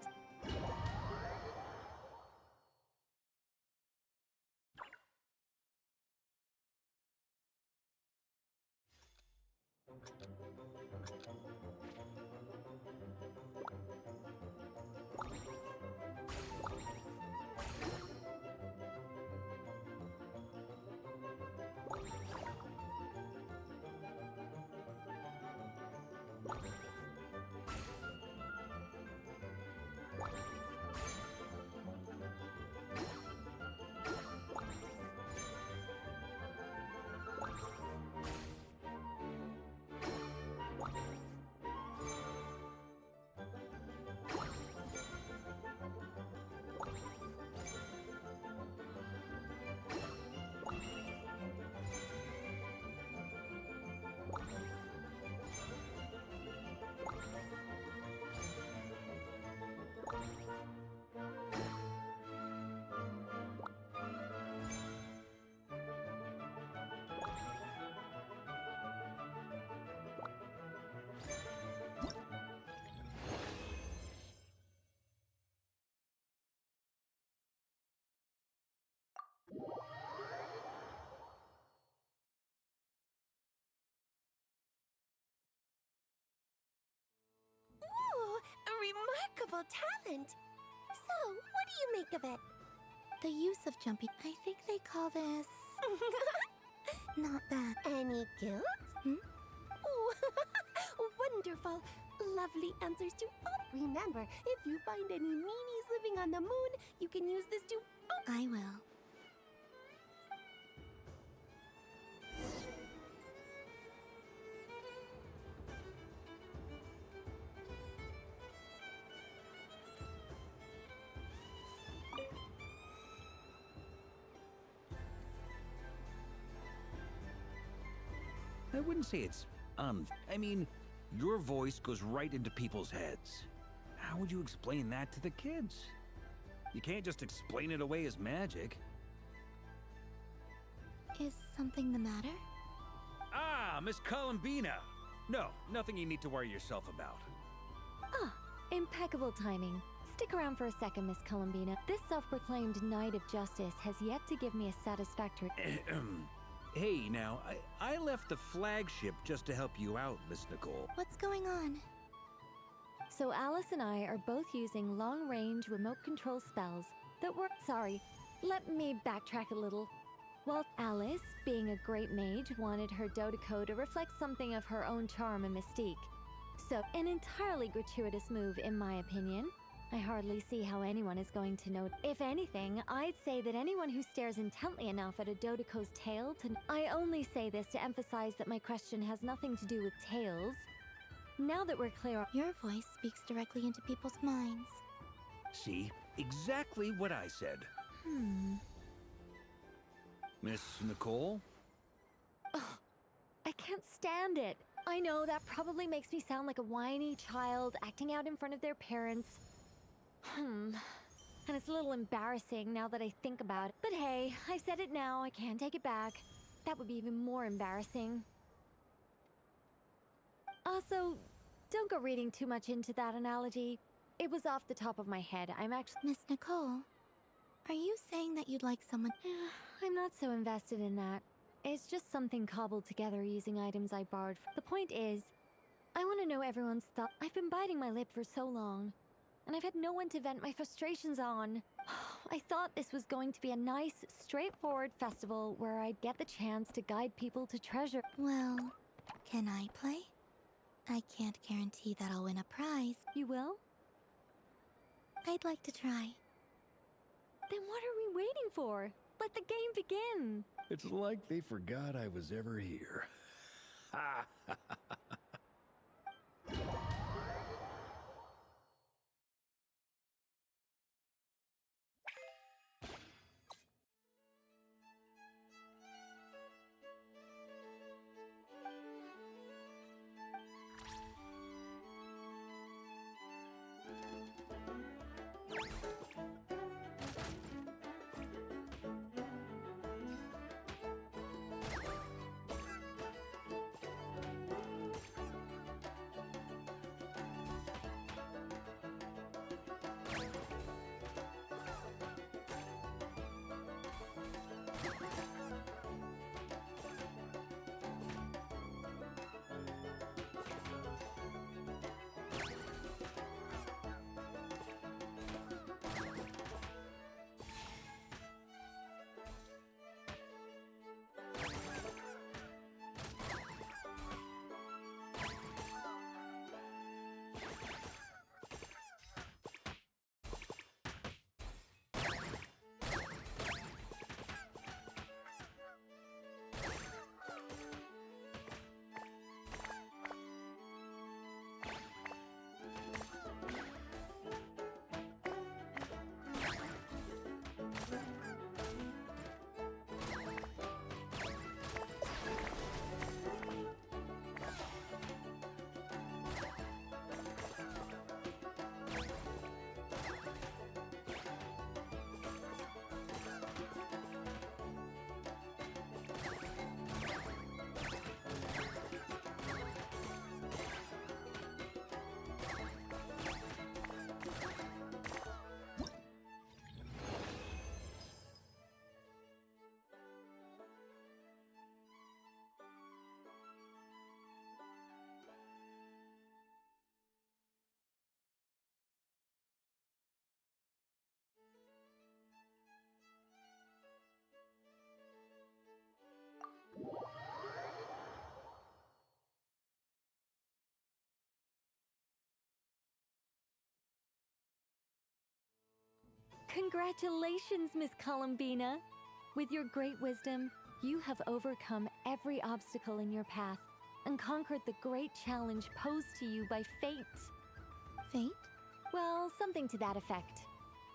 Remarkable talent! So, what do you make of it? The use of jumping... I think they call this... not bad. Any guilt? Oh, wonderful! Lovely answers to all. Remember, if you find any meanies living on the moon, you can use this to... I will. wouldn't say it's I mean, your voice goes right into people's heads. How would you explain that to the kids? You can't just explain it away as magic. Is something the matter? Ah, Miss Columbina! No, nothing you need to worry yourself about. Ah, impeccable timing. Stick around for a second, Miss Columbina. This self-proclaimed Knight of Justice has yet to give me a satisfactory... Hey, now, I left the flagship just to help you out, Miss Nicole. What's going on? So Alice and I are both using long-range remote control spells that work... Sorry, let me backtrack a little. Well, Alice, being a great mage, wanted her Dotaco to reflect something of her own charm and mystique. So, an entirely gratuitous move, in my opinion. I hardly see how anyone is going to know. If anything, I'd say that anyone who stares intently enough at a Dotaco's tail to... I only say this to emphasize that my question has nothing to do with tails. Now that we're clear... Your voice speaks directly into people's minds. See? Exactly what I said. Miss Nicole? Ugh, I can't stand it. I know that probably makes me sound like a whiny child acting out in front of their parents. And it's a little embarrassing now that I think about it. But hey, I said it now, I can't take it back. That would be even more embarrassing. Also, don't go reading too much into that analogy. It was off the top of my head. I'm actually... Miss Nicole, are you saying that you'd like someone... I'm not so invested in that. It's just something cobbled together using items I borrowed. The point is, I want to know everyone's thought. I've been biting my lip for so long, and I've had no one to vent my frustrations on. I thought this was going to be a nice, straightforward festival where I'd get the chance to guide people to treasure. Well, can I play? I can't guarantee that I'll win a prize. You will? I'd like to try. Then what are we waiting for? Let the game begin! It's like they forgot I was ever here. Ha! Congratulations, Miss Columbina! With your great wisdom, you have overcome every obstacle in your path and conquered the great challenge posed to you by fate. Fate? Well, something to that effect.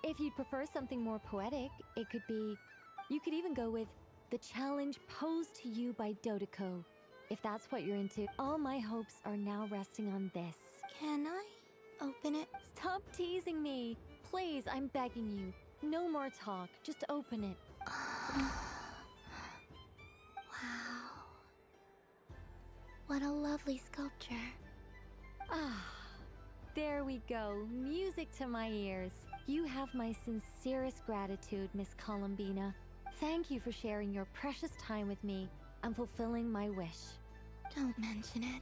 If you'd prefer something more poetic, it could be... You could even go with the challenge posed to you by Dotaco. If that's what you're into, all my hopes are now resting on this. Can I open it? Stop teasing me. Please, I'm begging you. No more talk. Just open it. Wow. What a lovely sculpture. Ah, there we go. Music to my ears. You have my sincerest gratitude, Miss Columbina. Thank you for sharing your precious time with me and fulfilling my wish. Don't mention it.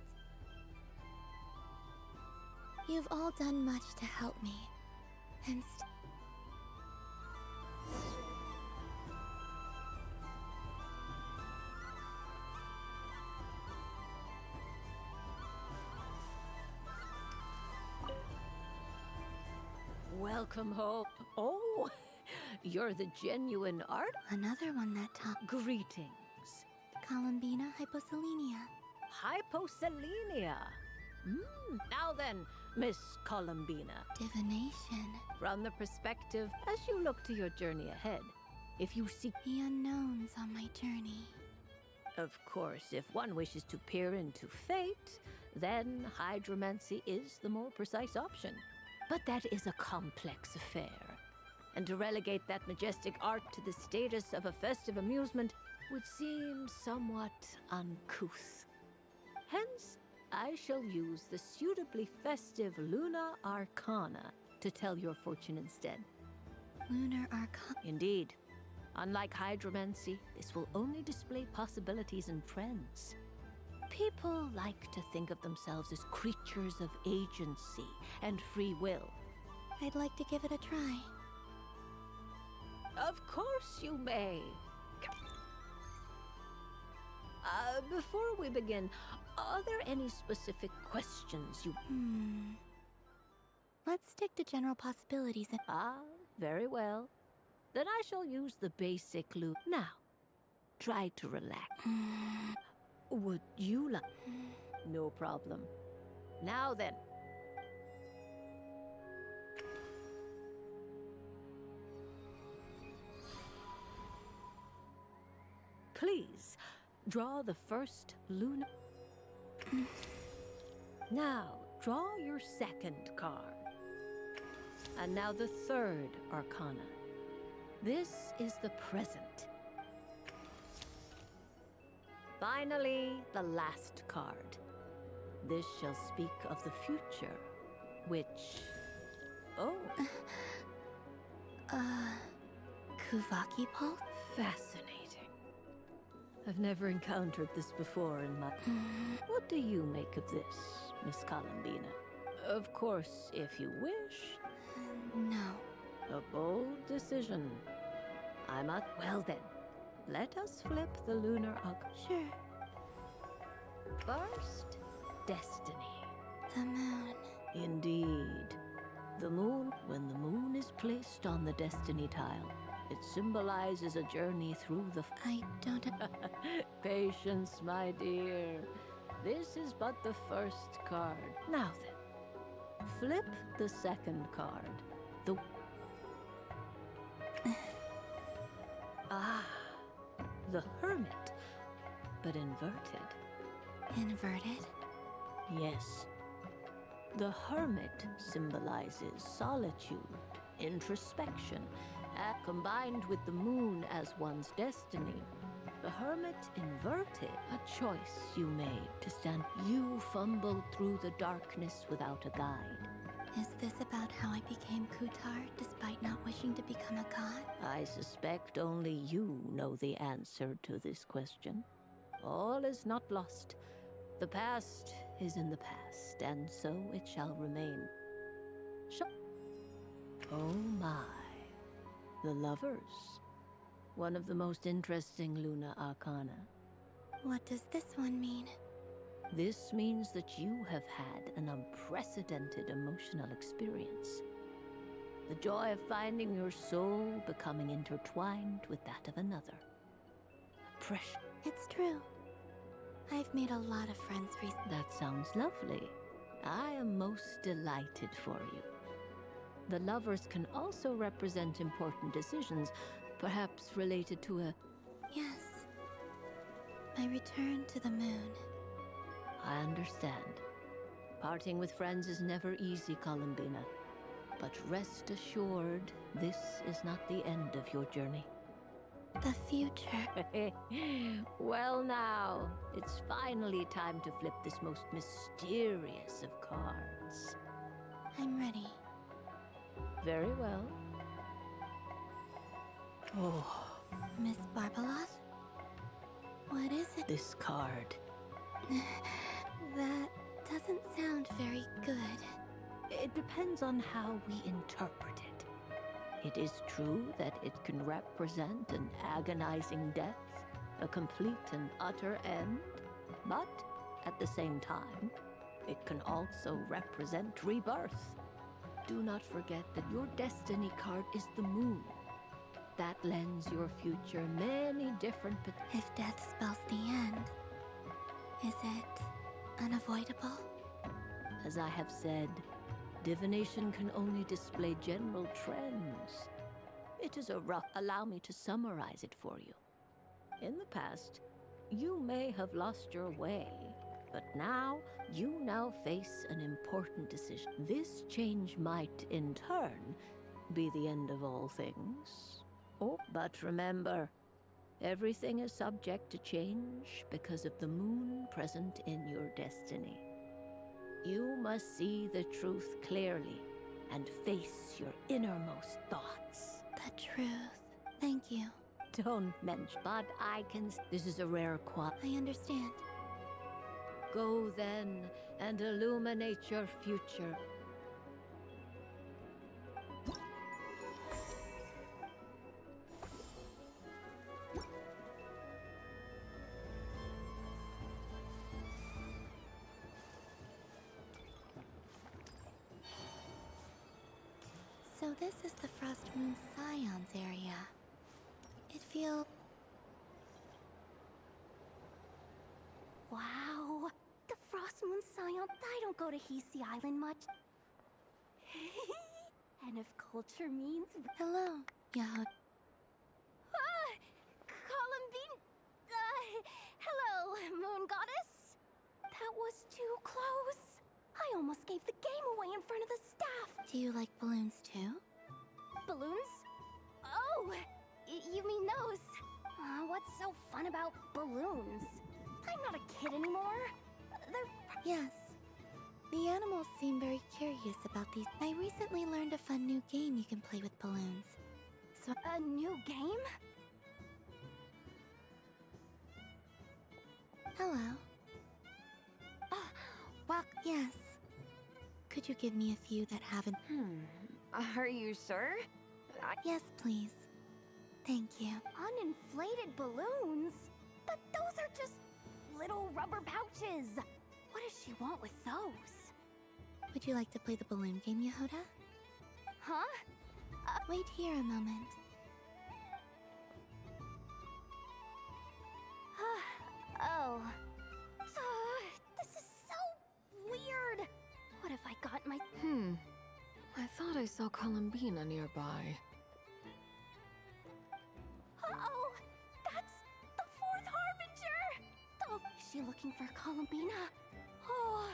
You've all done much to help me. And Welcome home. Oh, you're the genuine art. Another one that taught. Greetings. Columbina hyposelenia. Hyposelenia. Now then, Miss Columbina. Divination. From the perspective, as you look to your journey ahead, if you seek the unknowns on my journey. Of course, if one wishes to peer into fate, then hydromancy is the more precise option. But that is a complex affair, and to relegate that majestic art to the status of a festive amusement would seem somewhat uncouth. Hence, I shall use the suitably festive Luna Arcana to tell your fortune instead. Lunar Arcana? Indeed. Unlike hydromancy, this will only display possibilities and trends. People like to think of themselves as creatures of agency and free will. I'd like to give it a try. Of course you may. Before we begin, are there any specific questions you... Let's stick to general possibilities and... Ah, very well. Then I shall use the basic clue. Now, try to relax. Would you like... No problem. Now then. Please, draw the first Luna... Now, draw your second card. And now the third Arcana. This is the present. Finally, the last card. This shall speak of the future, which... Oh. Kuvaki Pulse? Fascinating. I've never encountered this before in my... What do you make of this, Miss Columbina? Of course, if you wish... No. A bold decision. I'm not... Well then, let us flip the lunar Sure. First, destiny. The moon. Indeed. The moon, when the moon is placed on the destiny tile, it symbolizes a journey through the... I don't... Patience, my dear. This is but the first card. Now then, flip the second card. The... The Hermit, but inverted. Inverted? Yes. The Hermit symbolizes solitude, introspection, combined with the moon as one's destiny. The Hermit inverted, a choice you made to stand. You fumbled through the darkness without a guide. Is this about how I became Kutar despite not wishing to become a god? I suspect only you know the answer to this question. All is not lost. The past is in the past, and so it shall remain. Oh my. The Lovers. One of the most interesting Luna Arcana. What does this one mean? This means that you have had an unprecedented emotional experience. The joy of finding your soul becoming intertwined with that of another. The pressure. It's true. I've made a lot of friends recently. That sounds lovely. I am most delighted for you. The Lovers can also represent important decisions, perhaps related to a... Yes. My return to the moon. I understand. Parting with friends is never easy, Columbina. But rest assured, this is not the end of your journey. The future. Well now, it's finally time to flip this most mysterious of cards. I'm ready. Very well. Oh, Miss Barbeloth? What is it? this card. That doesn't sound very good. It depends on how we interpret it. It is true that it can represent an agonizing death, a complete and utter end, but at the same time, it can also represent rebirth. Do not forget that your destiny card is the moon. That lends your future many different If death spells the end, is it unavoidable? As I have said, divination can only display general trends. It is a rough. Allow me to summarize it for you. In the past, you may have lost your way, but you now face an important decision. This change might, in turn, be the end of all things. Oh, but remember, everything is subject to change because of the moon present in your destiny. You must see the truth clearly and face your innermost thoughts. The truth. Thank you. Don't mention, but I can. This is a rare quality. I understand. Go then and illuminate your future. So this is the Frost Moon Scions area. It feels... Wow, the Frost Moon Scion. I don't go to Hisi Island much. And if culture means... Hello, Yahoo. Ah! Columbine... hello, Moon Goddess. That was too close. I almost gave the game away in front of the staff. Do you like balloons too? Balloons? Oh, you mean those? What's so fun about balloons? I'm not a kid anymore. Yes. The animals seem very curious about these. I recently learned a fun new game you can play with balloons. So a new game? Hello. Well, yes. Could you give me a few that haven't... Are you sure? Yes, please. Thank you. Uninflated balloons? But those are just little rubber pouches. What does she want with those? Would you like to play the balloon game, Yehuda? Huh? Wait here a moment. Oh. This is so weird. What if I got my... I thought I saw Columbina nearby. Uh-oh! That's the fourth harbinger! Oh, is she looking for Columbina? Oh.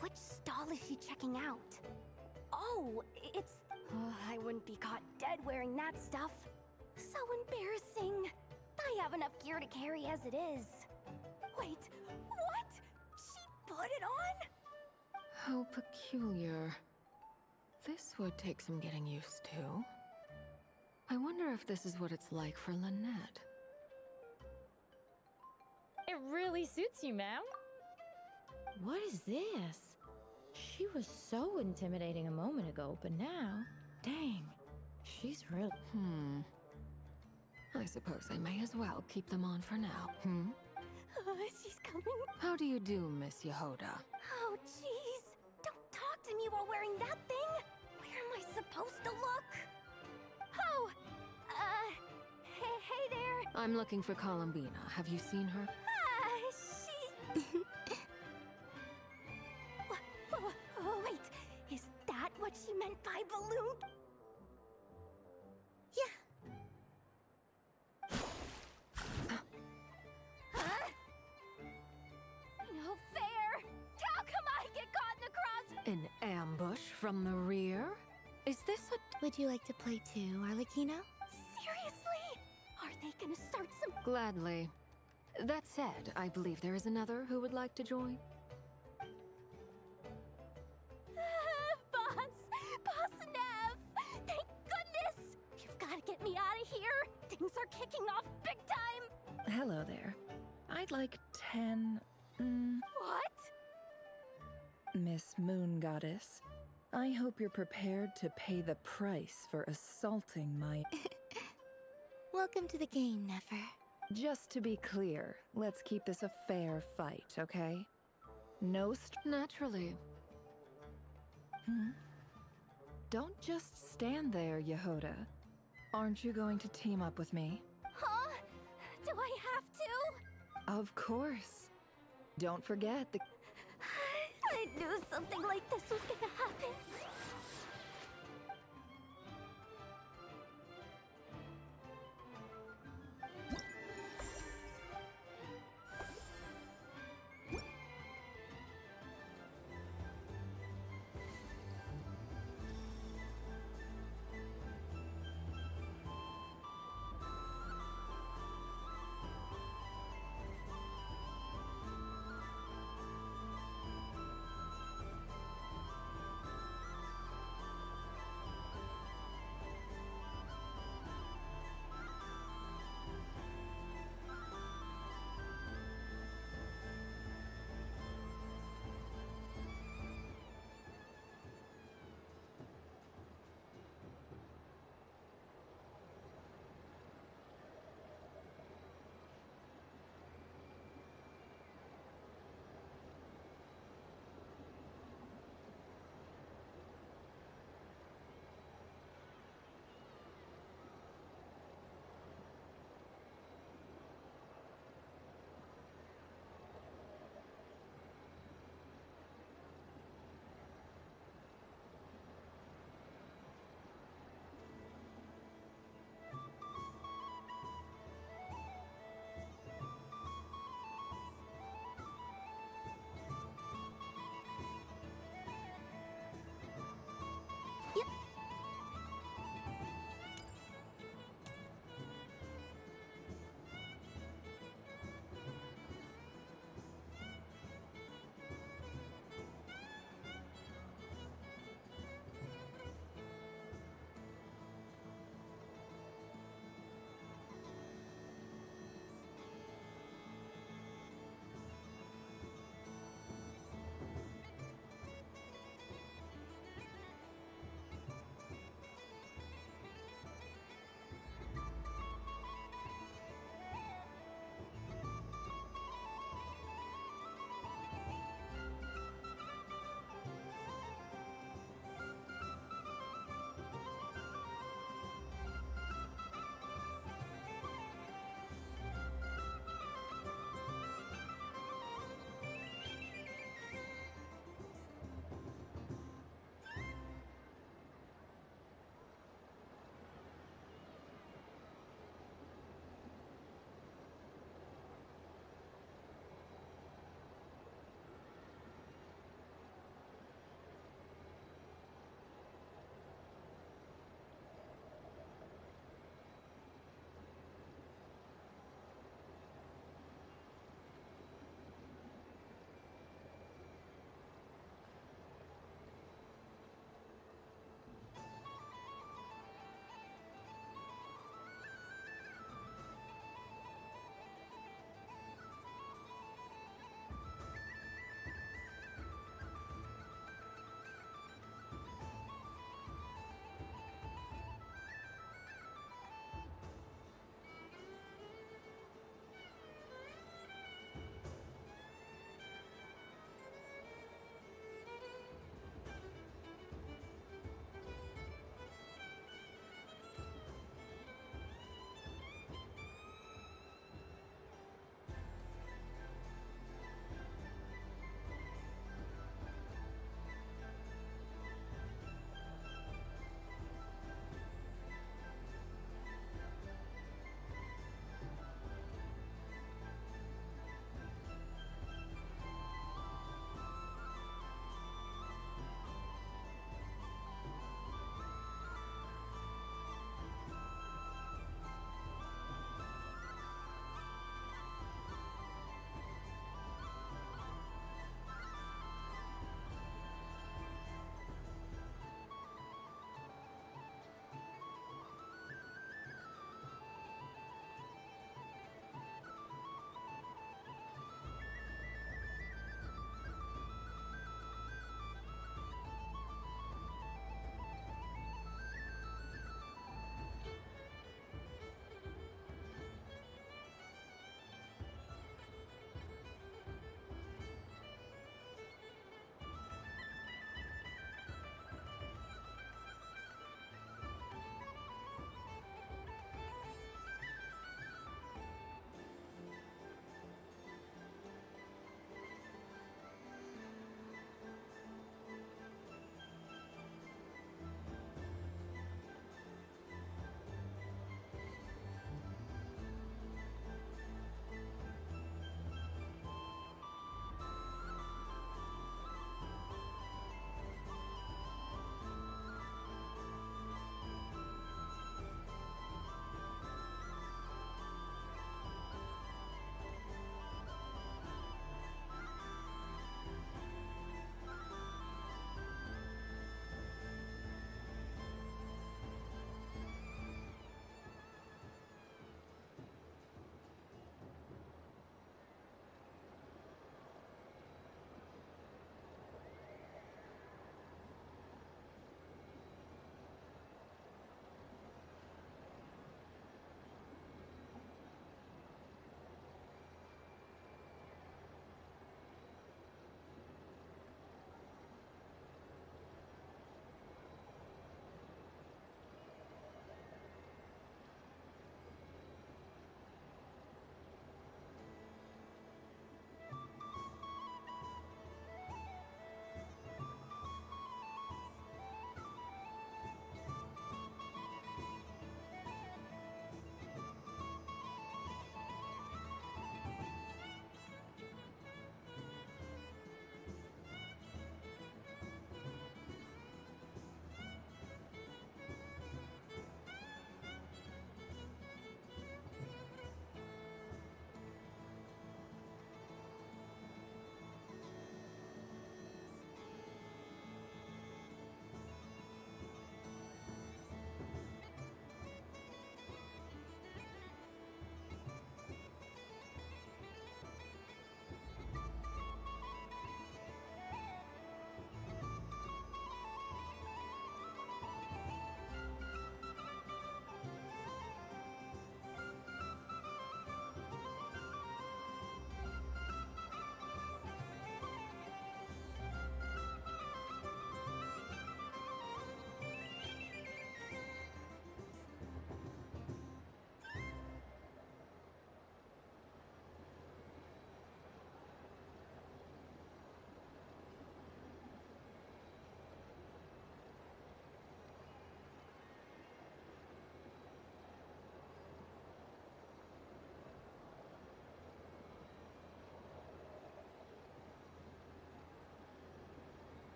Which stall is she checking out? Oh, it's... I wouldn't be caught dead wearing that stuff. So embarrassing. I have enough gear to carry as it is. Wait, what? She put it on? How peculiar. This would take some getting used to. I wonder if this is what it's like for Lynette. It really suits you, ma'am. What is this? She was so intimidating a moment ago, but now, dang, she's real. I suppose I may as well keep them on for now. She's coming. How do you do, Miss Yehuda? Oh, jeez. Don't talk to me while wearing that thing. Where am I supposed to look? Oh, hey there. I'm looking for Columbina. Have you seen her? She... Oh, wait. Is that what she meant by balloon? from the rear? Is this a... Would you like to play too, Arlecchino? Seriously? Are they gonna start some... Gladly. That said, I believe there is another who would like to join. Boss! Boss Nev! Thank goodness! You've gotta get me out of here! Things are kicking off big time! Hello there. I'd like 10... What? Miss Moon Goddess, I hope you're prepared to pay the price for assaulting my... Welcome to the game, Nefer. Just to be clear, let's keep this a fair fight, okay? No Naturally. Don't just stand there, Yehoda. Aren't you going to team up with me? Huh? Do I have to? Of course. Don't forget the... I knew something like this was gonna happen.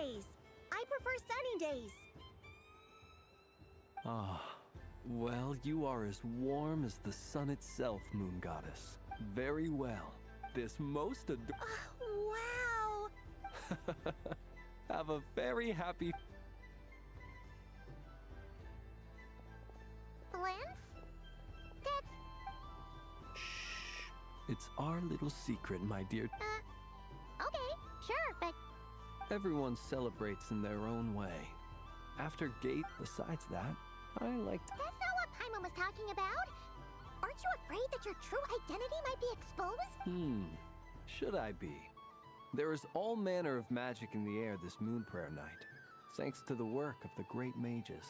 days. I prefer sunny days. Ah, well, you are as warm as the sun itself, Moon Goddess. Very well. This most Wow! Have a very happy... Lance? That's... It's our little secret, my dear. Okay, sure, but... Everyone celebrates in their own way. After Gate, besides that, I like to... That's not what Paimon was talking about. Aren't you afraid that your true identity might be exposed? Should I be? There is all manner of magic in the air this moon prayer night, thanks to the work of the great mages.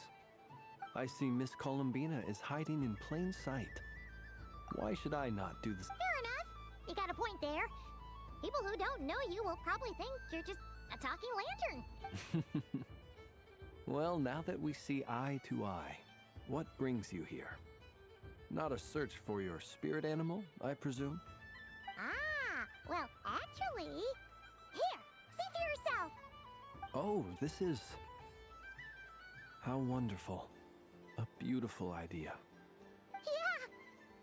I see Miss Columbina is hiding in plain sight. Why should I not do this? Fair enough. You got a point there. People who don't know you will probably think you're just a talking lantern. Well, now that we see eye to eye, what brings you here? Not a search for your spirit animal, I presume? Ah, well, actually... Here, see for yourself. Oh, this is... How wonderful. A beautiful idea. Yeah,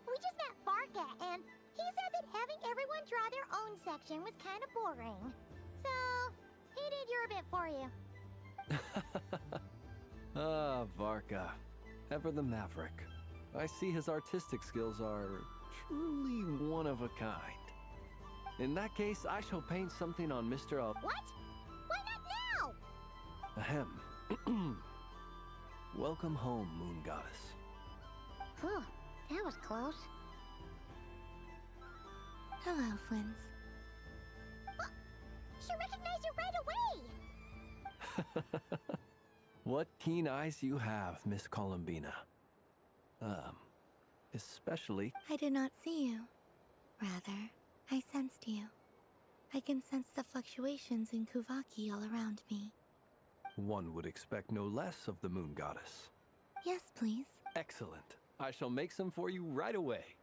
we just met Barca, and he said that having everyone draw their own section was kind of boring. So, he did your bit for you. Ah, Varka. Ever the maverick. I see his artistic skills are truly one of a kind. In that case, I shall paint something on Mr. What? Why not now? Ahem. Welcome home, Moon Goddess. Whew, that was close. Hello, Flins. Well, she recognized you right away! What keen eyes you have, Miss Columbina. Especially... I did not see you. Rather, I sensed you. I can sense the fluctuations in Kuvaki all around me. One would expect no less of the Moon Goddess. Yes, please. Excellent. I shall make some for you right away.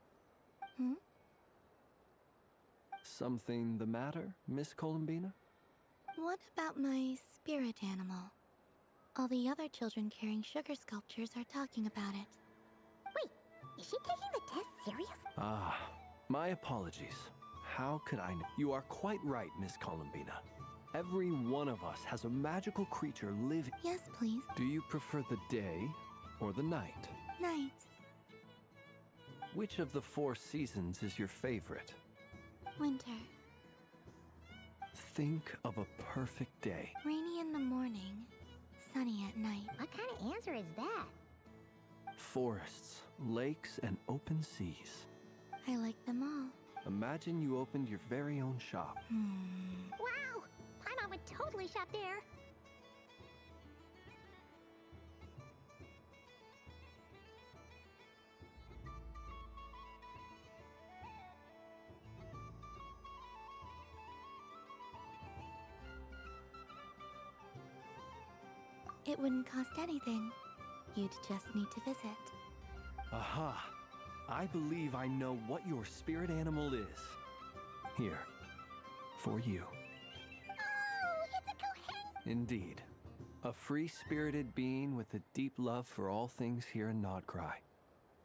Something the matter, Miss Columbina? What about my spirit animal? All the other children carrying sugar sculptures are talking about it. Wait, is she taking the test serious? Ah, my apologies. How could I know? You are quite right, Miss Columbina. Every one of us has a magical creature living. Yes, please. Do you prefer the day or the night? Night. Which of the 4 seasons is your favorite? Winter. Think of a perfect day. Rainy in the morning, sunny at night. What kind of answer is that? Forests, lakes, and open seas. I like them all. Imagine you opened your very own shop. Wow! Paimon would totally shop there. It wouldn't cost anything. You'd just need to visit. Aha! I believe I know what your spirit animal is. Here, for you. Oh, it's a Kohen! Indeed. A free-spirited being with a deep love for all things here in Nodcry,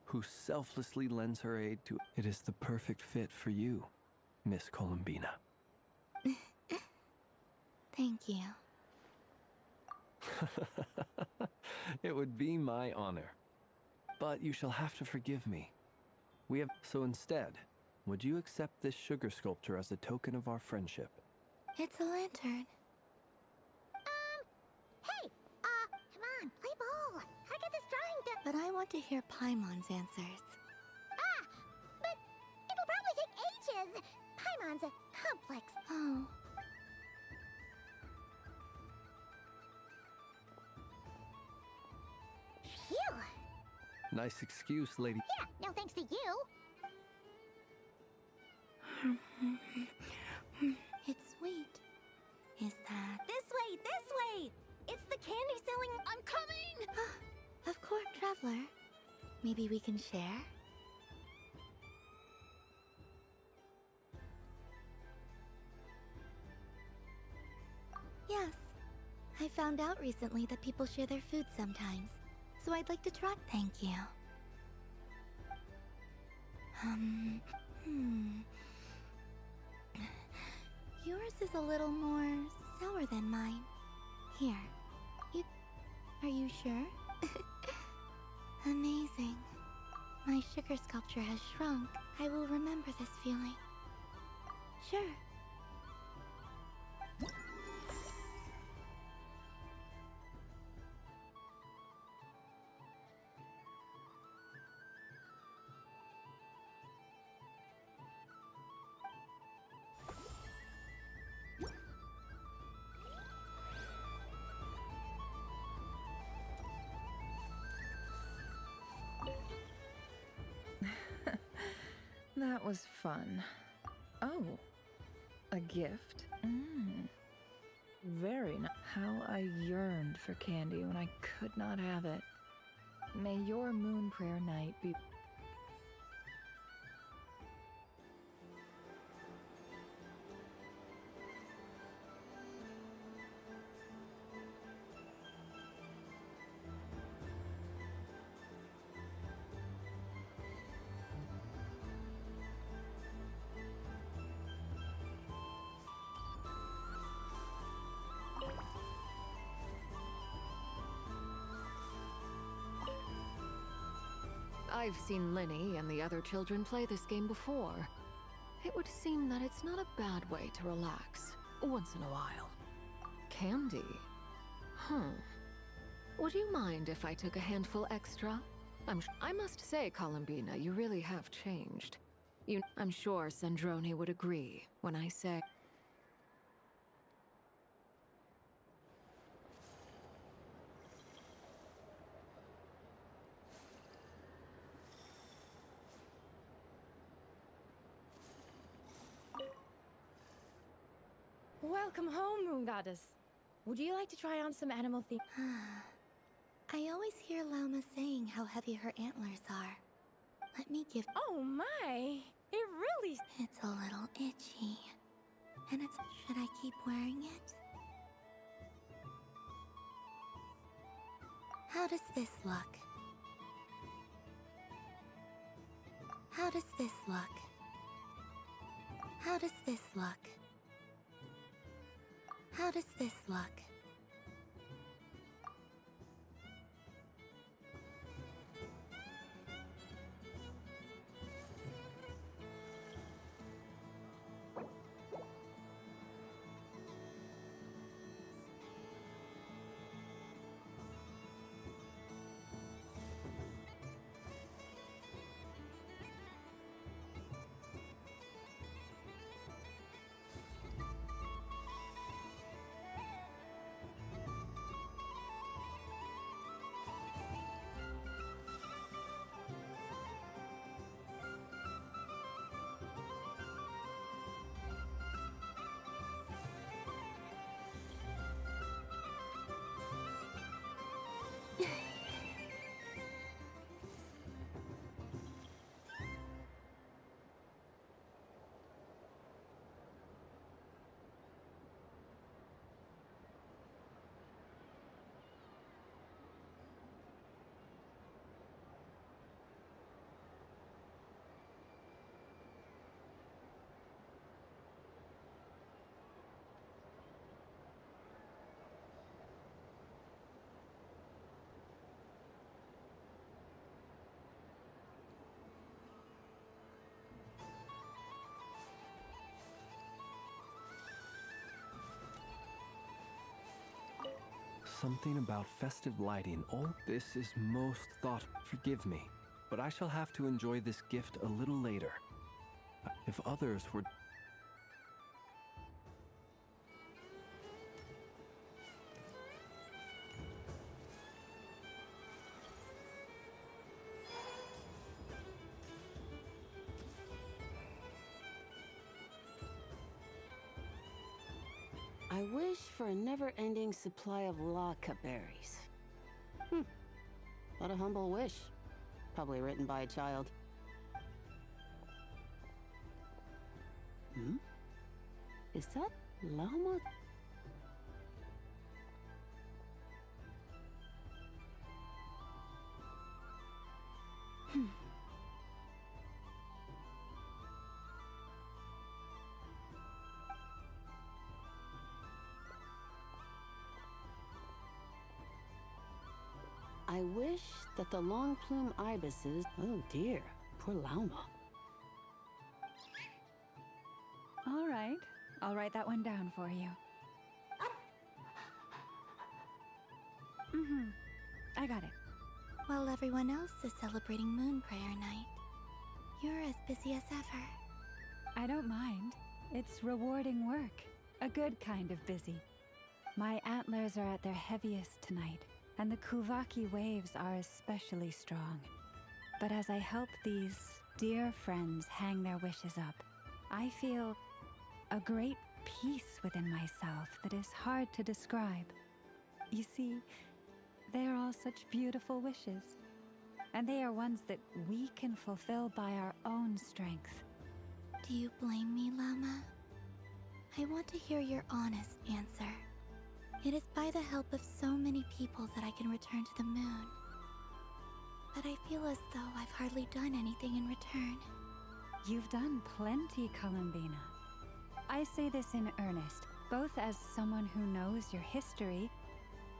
who selflessly lends her aid to... It is the perfect fit for you, Miss Columbina. Thank you. It would be my honor. But you shall have to forgive me. We have... So instead, would you accept this sugar sculpture as a token of our friendship? It's a lantern. Hey! Come on, play ball. I got this drawing done. But I want to hear Paimon's answers. Ah! But it'll probably take ages. Paimon's a complex. Oh. Phew! Nice excuse, lady. Yeah, no thanks to you. It's sweet. Is that... This way! It's the candy selling... I'm coming! Of course, Traveler. Maybe we can share? Yes. found out recently that people share their food sometimes, so I'd like to try. Thank you. Yours is a little more sour than mine. Here. Are you sure? Amazing. My sugar sculpture has shrunk. I will remember this feeling. Sure. That was fun. Oh, a gift? Very nice. How I yearned for candy when I could not have it. May your moon prayer night be... I've seen Linny and the other children play this game before. It would seem that it's not a bad way to relax, once in a while. Candy? Would you mind if I took a handful extra? I must say, Columbina, you really have changed. I'm sure Sandrone would agree when I say... Welcome home, Moon Goddess. Would you like to try on some animal theme? I always hear Llama saying how heavy her antlers are. Let me give... Oh my! It really... It's a little itchy. And it's... Should I keep wearing it? How does this look? How does this look? How does this look? How does this look? Something about festive lighting. Oh, this is most thought. Forgive me, but I shall have to enjoy this gift a little later. If others were... I wish for a never-ending supply of laka berries. What a humble wish. Probably written by a child. Is that llama? I wish that the long plume ibises. Oh dear, poor Lauma. All right, I'll write that one down for you. I got it. While everyone else is celebrating Moon Prayer Night, you're as busy as ever. I don't mind. It's rewarding work. A good kind of busy. My antlers are at their heaviest tonight, and the Kuvaki waves are especially strong. But as I help these dear friends hang their wishes up, I feel a great peace within myself that is hard to describe. You see, they are all such beautiful wishes, and they are ones that we can fulfill by our own strength. Do you blame me, Lauma? I want to hear your honest answer. It is by the help of so many people that I can return to the moon. But I feel as though I've hardly done anything in return. You've done plenty, Columbina. I say this in earnest, both as someone who knows your history,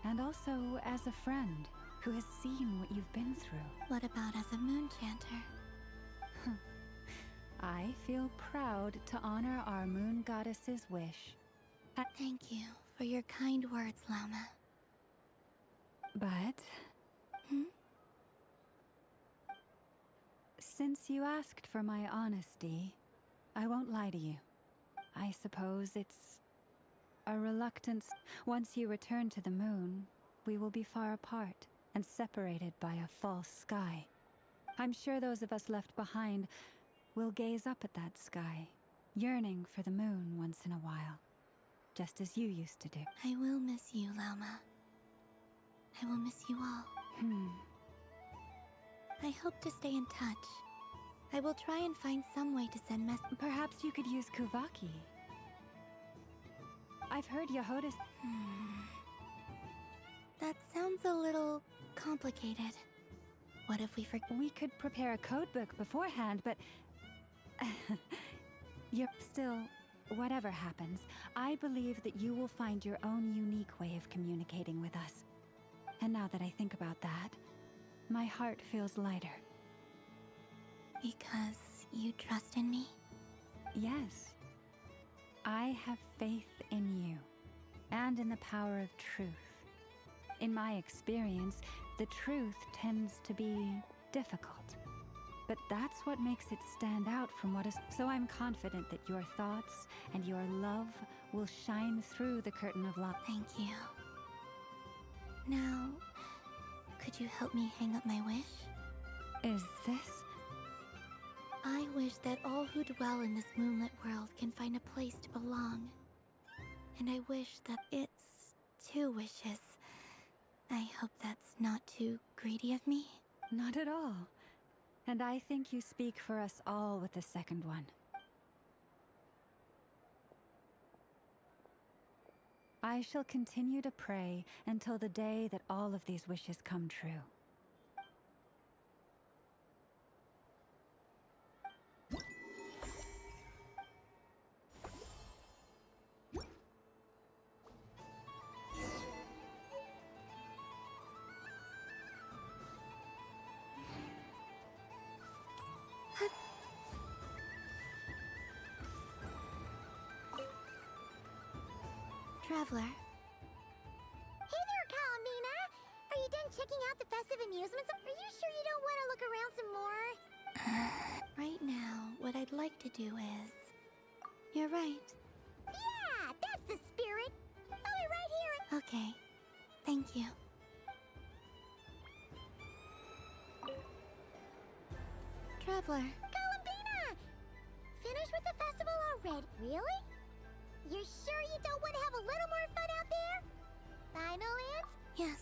and also as a friend who has seen what you've been through. What about as a moon chanter? I feel proud to honor our moon goddess's wish. Thank you for your kind words, Lauma. But... Since you asked for my honesty, I won't lie to you. I suppose it's a reluctance. Once you return to the moon, we will be far apart and separated by a false sky. I'm sure those of us left behind will gaze up at that sky, yearning for the moon once in a while, just as you used to do. I will miss you, Lauma. I will miss you all. I hope to stay in touch. I will try and find some way to send Perhaps you could use Kuvaki. I've heard Yehoda's... That sounds a little complicated. What if we We could prepare a codebook beforehand, but... Still, whatever happens, I believe that you will find your own unique way of communicating with us. And now that I think about that, my heart feels lighter. Because you trust in me? Yes. I have faith in you, and in the power of truth. In my experience, the truth tends to be difficult. But that's what makes it stand out from what is... So I'm confident that your thoughts and your love will shine through the curtain of love. Thank you. Now, could you help me hang up my wish? Is this... I wish that all who dwell in this moonlit world can find a place to belong. And I wish that it's 2 wishes. I hope that's not too greedy of me. Not at all. And I think you speak for us all with the second one. I shall continue to pray until the day that all of these wishes come true. Traveler. Hey there, Columbina! Are you done checking out the festive amusements? Are you sure you don't want to look around some more? Right now, what I'd like to do is... You're right. Yeah, that's the spirit! I'll be right here. Okay. Thank you. Traveler. Columbina! Finished with the festival already? Really? You're sure you don't want to have a little more fun out there? Final answer? Yes.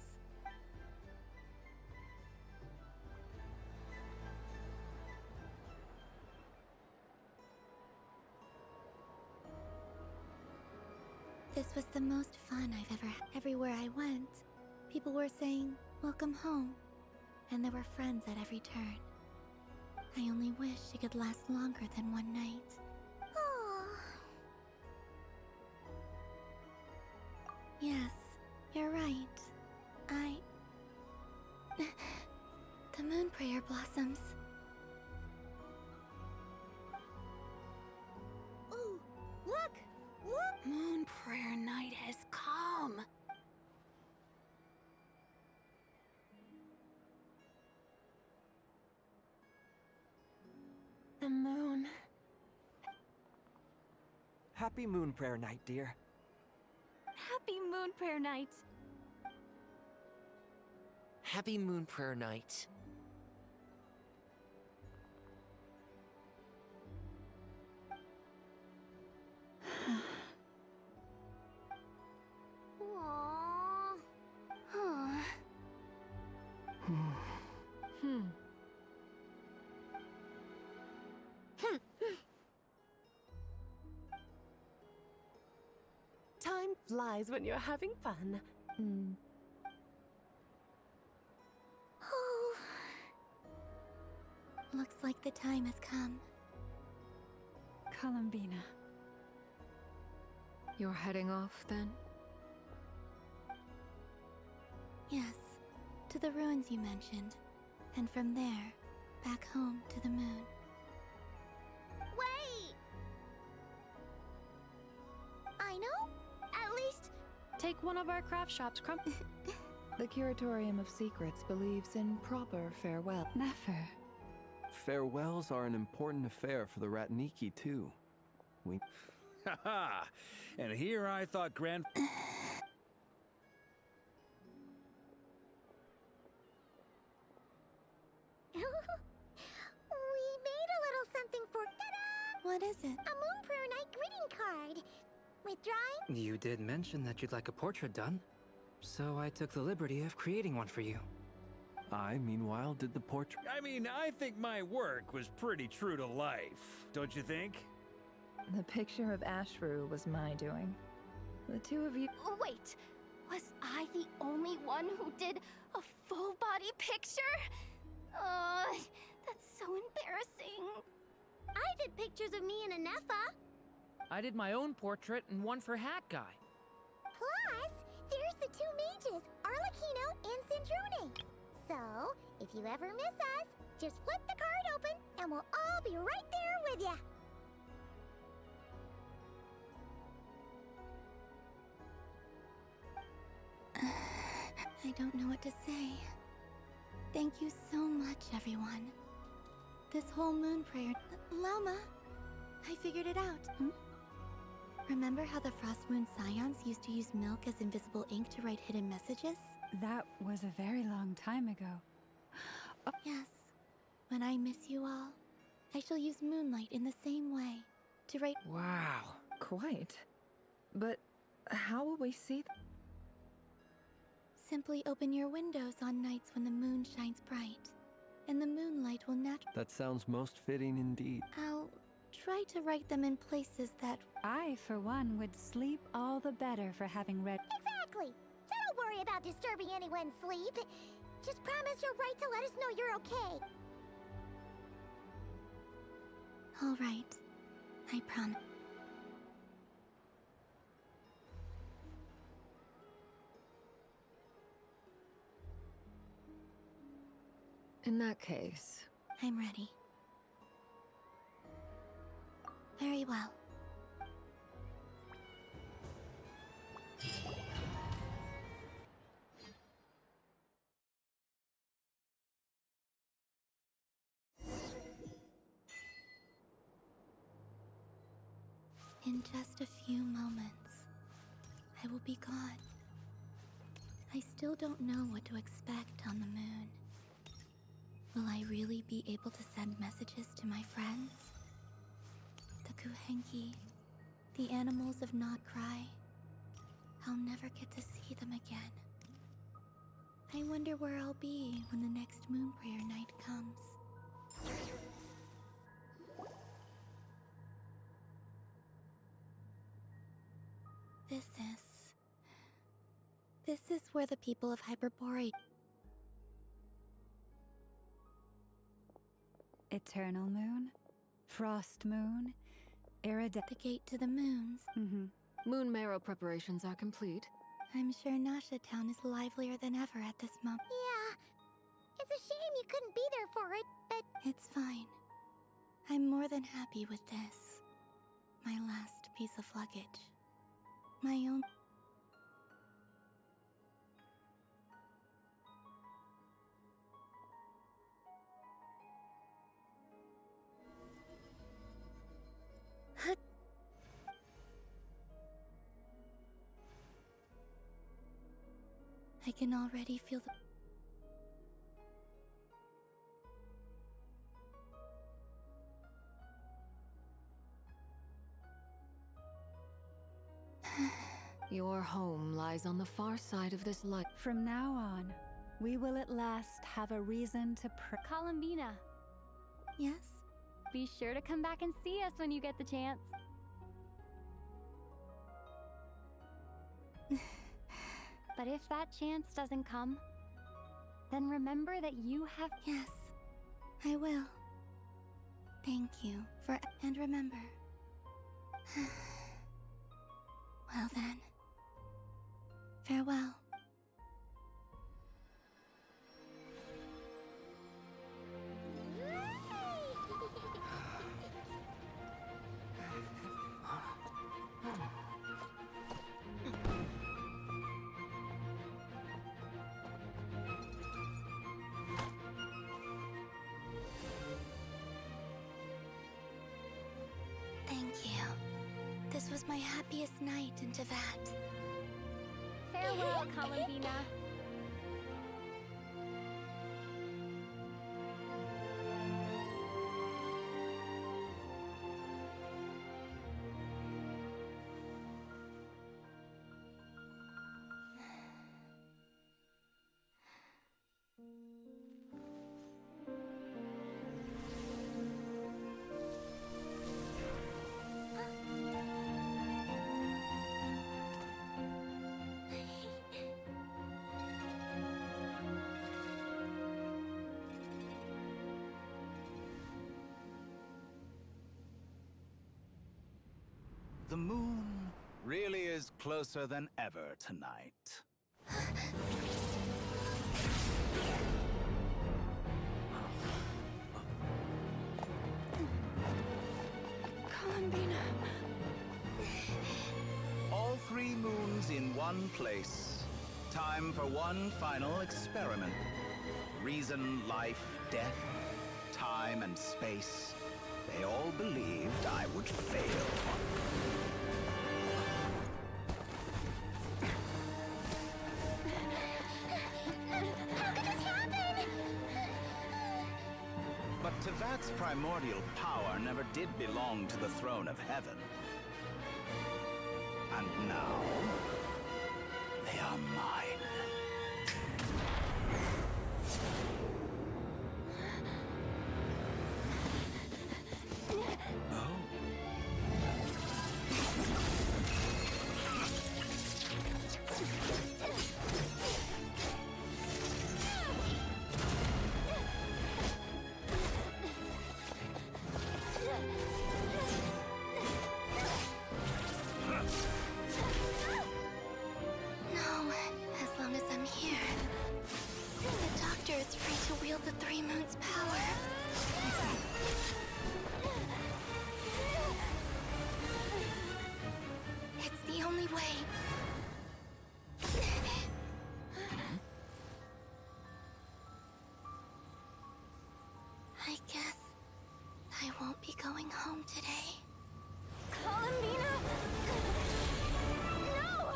This was the most fun I've ever had. Everywhere I went, people were saying, "Welcome home." And there were friends at every turn. I only wish it could last longer than one night. Oh. Yes, you're right. The moon prayer blossoms. Ooh, look! Look! Moon prayer night has come. The moon. Happy moon prayer night, dear. Happy moon prayer night. Happy moon prayer night. Aww. Huh. Time flies when you're having fun. Oh. Looks like the time has come. Columbina. You're heading off, then? Yes, to the ruins you mentioned. And from there, back home to the moon. Wait! I know. At least... Take one of our craft shops, Crump. The Curatorium of Secrets believes in proper farewell. Never. Farewells are an important affair for the Ratniki, too. We... Haha! And here I thought Grand... We made a little something for... Ta-da! What is it? A Moon Prayer Night greeting card. With drawing... You did mention that you'd like a portrait done, so I took the liberty of creating one for you. I, meanwhile, did the portrait. I mean, I think my work was pretty true to life, don't you think? The picture of Ashru was my doing. The two of you... Wait, was I the only one who did a full-body picture? That's so embarrassing. I did pictures of me and Anefa. I did my own portrait and one for Hat Guy. Plus, there's the two mages, Arlecchino and Sandrone. So, if you ever miss us, just flip the card open and we'll all be right there with ya. I don't know what to say. Thank you so much, everyone. This whole moon prayer... Lama, I figured it out. Remember how the Frost Moon Scions used to use milk as invisible ink to write hidden messages? That was a very long time ago. Yes. When I miss you all, I shall use moonlight in the same way to write... Wow. Quite. But how will we see... Simply open your windows on nights when the moon shines bright, and the moonlight will naturally... That sounds most fitting indeed. I'll try to write them in places that... I, for one, would sleep all the better for having read... Exactly. So don't worry about disturbing anyone's sleep. Just promise you'll write to let us know you're okay. All right. I promise. In that case... I'm ready. Very well. In just a few moments, I will be gone. I still don't know what to expect on the moon. Will I really be able to send messages to my friends? The Kuhenki, the animals of Not Cry. I'll never get to see them again. I wonder where I'll be when the next moon prayer night comes. This is where the people of Hyperborea... Eternal moon, frost moon, The gate to the moons. Moon marrow preparations are complete. I'm sure Nasha Town is livelier than ever at this moment. Yeah. It's a shame you couldn't be there for it, but... It's fine. I'm more than happy with this. My last piece of luggage. My own... I can already feel the... Your home lies on the far side of this light. From now on, we will at last have a reason to pray. Columbina, Yes? be sure to come back and see us when you get the chance. But if that chance doesn't come, then remember that you have... Yes, I will. Thank you for... And remember... Well then... Farewell. Thank you. This was my happiest night in Tevat. Farewell, Columbina. The moon really is closer than ever tonight. Columbina. All 3 moons in one place. Time for one final experiment. Reason, life, death, time and space. They all believed I would fail. How could this happen? But Tevat's primordial power never did belong to the throne of heaven. And now, they are mine. No, as long as I'm here. The Doctor is free to wield the 3 moons' power. It's the only way. I guess I won't be going home today. Columbina! No!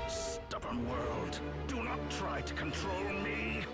Stubborn world, do not try to control me.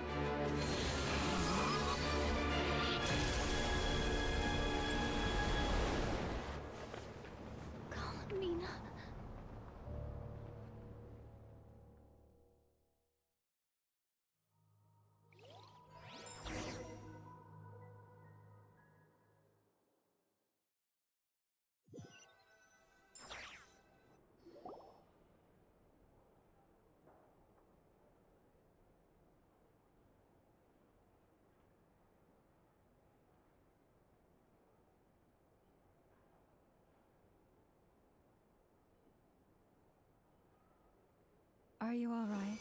Are you all right?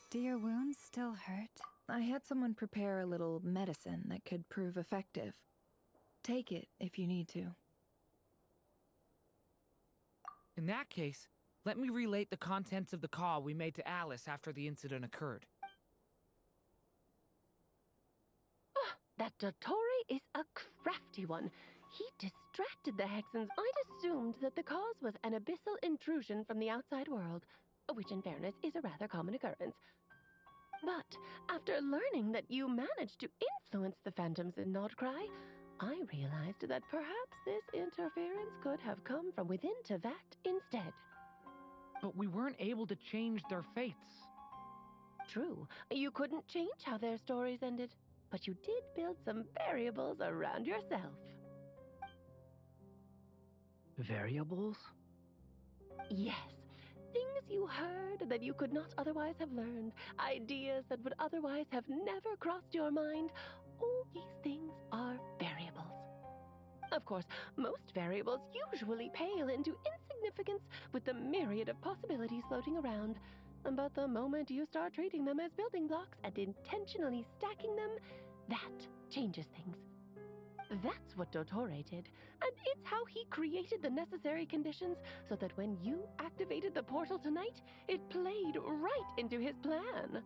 Do your wounds still hurt? I had someone prepare a little medicine that could prove effective. Take it if you need to. In that case, let me relate the contents of the call we made to Alice after the incident occurred. That Dottore is a crafty one. He distracted the Hexens. I'd assumed that the cause was an abyssal intrusion from the outside world, which in fairness is a rather common occurrence. But after learning that you managed to influence the phantoms in Nodcry, I realized that perhaps this interference could have come from within Tevat instead. But we weren't able to change their fates. True, you couldn't change how their stories ended, but you did build some variables around yourself. Variables? Yes. Things you heard that you could not otherwise have learned. Ideas that would otherwise have never crossed your mind. All these things are variables. Of course, most variables usually pale into insignificance with the myriad of possibilities floating around. But the moment you start treating them as building blocks and intentionally stacking them, that changes things. That's what Dottore did, and it's how he created the necessary conditions so that when you activated the portal tonight, it played right into his plan.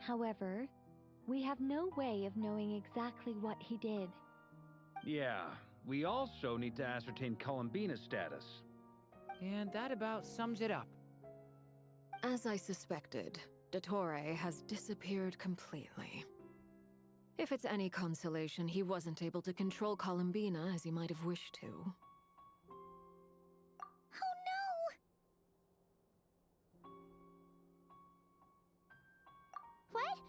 However, we have no way of knowing exactly what he did. Yeah, we also need to ascertain Columbina's status. And that about sums it up. As I suspected, Dottore has disappeared completely. If it's any consolation, he wasn't able to control Columbina as he might have wished to. Oh no! What?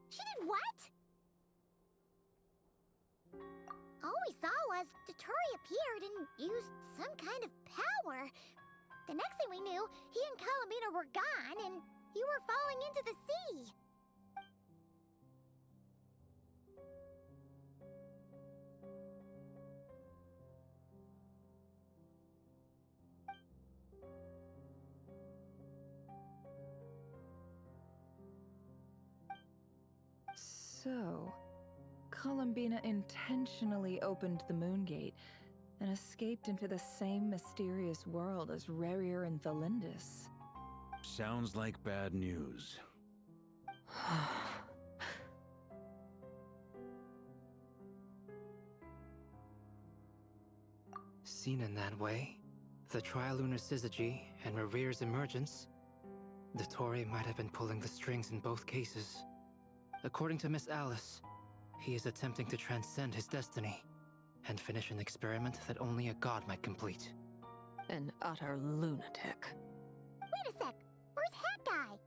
She did what? All we saw was Dottore appeared and used some kind of power. The next thing we knew, he and Columbina were gone and you were falling into the sea. So, Columbina intentionally opened the Moon Gate and escaped into the same mysterious world as Rerir and Thalindis. Sounds like bad news. Seen in that way, the trilunar syzygy and Rerir's emergence, Dottore might have been pulling the strings in both cases. According to Miss Alice, he is attempting to transcend his destiny and finish an experiment that only a god might complete. An utter lunatic. Wait a sec, where's Hat Guy?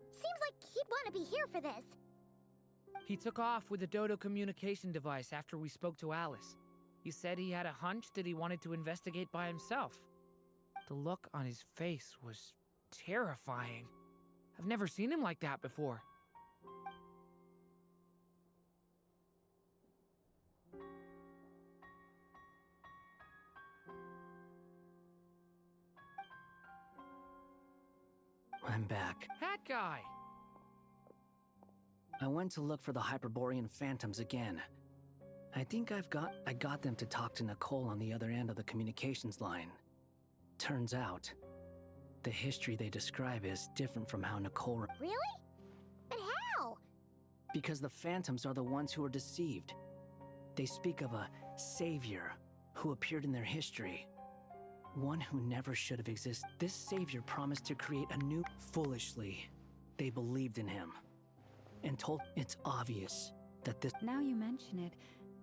Seems like he'd want to be here for this. He took off with the Dodo communication device after we spoke to Alice. He said he had a hunch that he wanted to investigate by himself. The look on his face was terrifying. I've never seen him like that before. I'm back. Hat Guy! I went to look for the Hyperborean phantoms again. I think I got them to talk to Nicole on the other end of the communications line. Turns out, the history they describe is different from how Nicole... Really? But how? Because the phantoms are the ones who are deceived. They speak of a savior who appeared in their history. One who never should have existed. This savior promised to create a new... Foolishly, they believed in him. And told it's obvious that this... Now you mention it,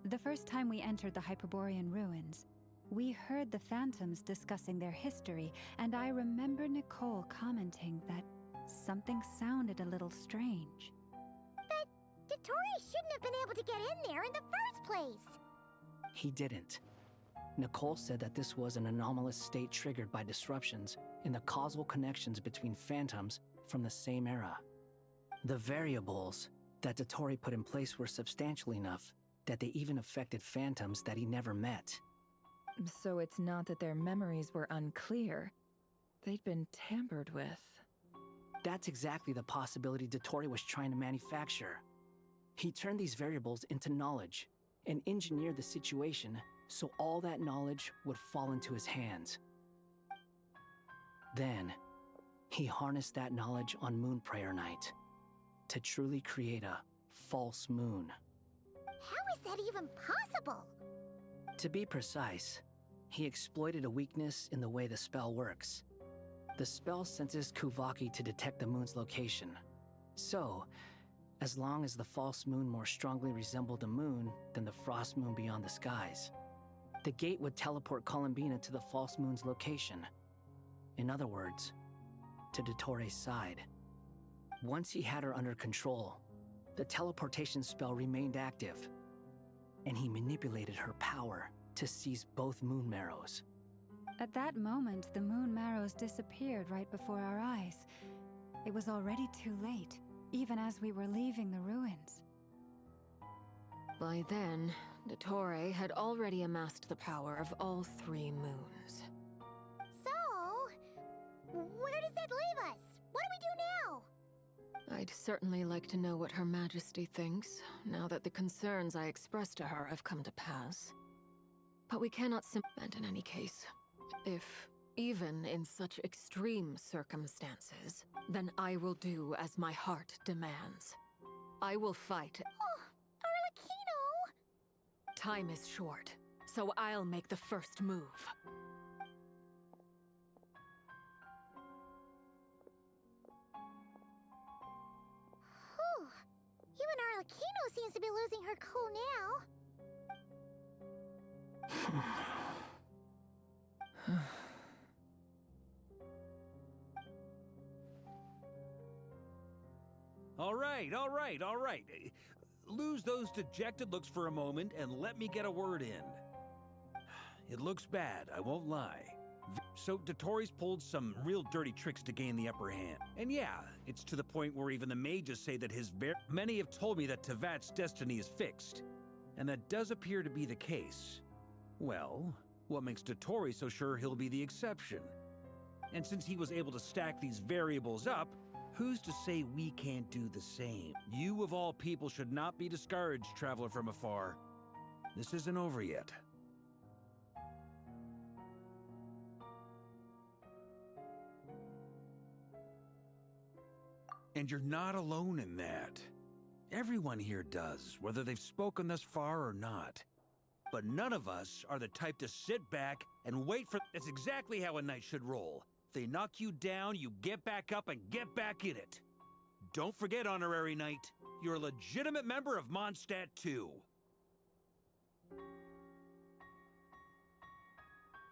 the first time we entered the Hyperborean ruins, we heard the phantoms discussing their history, and I remember Nicole commenting that something sounded a little strange. But Dottore shouldn't have been able to get in there in the first place. He didn't. Nicole said that this was an anomalous state triggered by disruptions in the causal connections between phantoms from the same era. The variables that Dottore put in place were substantial enough that they even affected phantoms that he never met. So it's not that their memories were unclear. They'd been tampered with. That's exactly the possibility Dottore was trying to manufacture. He turned these variables into knowledge and engineered the situation so all that knowledge would fall into his hands. Then, he harnessed that knowledge on Moon Prayer Night to truly create a false moon. How is that even possible? To be precise, he exploited a weakness in the way the spell works. The spell senses Kuvaki to detect the moon's location. So, as long as the false moon more strongly resembled a moon than the frost moon beyond the skies, the gate would teleport Columbina to the false moon's location. In other words, to Dottore's side. Once he had her under control, the teleportation spell remained active, and he manipulated her power to seize both moon marrows. At that moment, the moon marrows disappeared right before our eyes. It was already too late, even as we were leaving the ruins. By then, Dottore had already amassed the power of all 3 moons. So, where does that leave us? What do we do now? I'd certainly like to know what Her Majesty thinks, now that the concerns I expressed to her have come to pass. But we cannot and in any case, if even in such extreme circumstances, then I will do as my heart demands. I will fight. Oh, Arlecchino! Time is short, so I'll make the first move. Whew. Even Arlecchino seems to be losing her cool now. All right. Lose those dejected looks for a moment and let me get a word in. It looks bad, I won't lie. So Dottore's pulled some real dirty tricks to gain the upper hand. And yeah, it's to the point where even the mages say that many have told me that Tevat's destiny is fixed. And that does appear to be the case. Well, what makes Dottore so sure he'll be the exception? And since he was able to stack these variables up, who's to say we can't do the same? You of all people should not be discouraged, traveler from afar. This isn't over yet. And you're not alone in that. Everyone here does, whether they've spoken thus far or not. But none of us are the type to sit back and wait for... That's exactly how a knight should roll. If they knock you down, you get back up and get back in it. Don't forget, Honorary Knight, you're a legitimate member of Mondstadt too.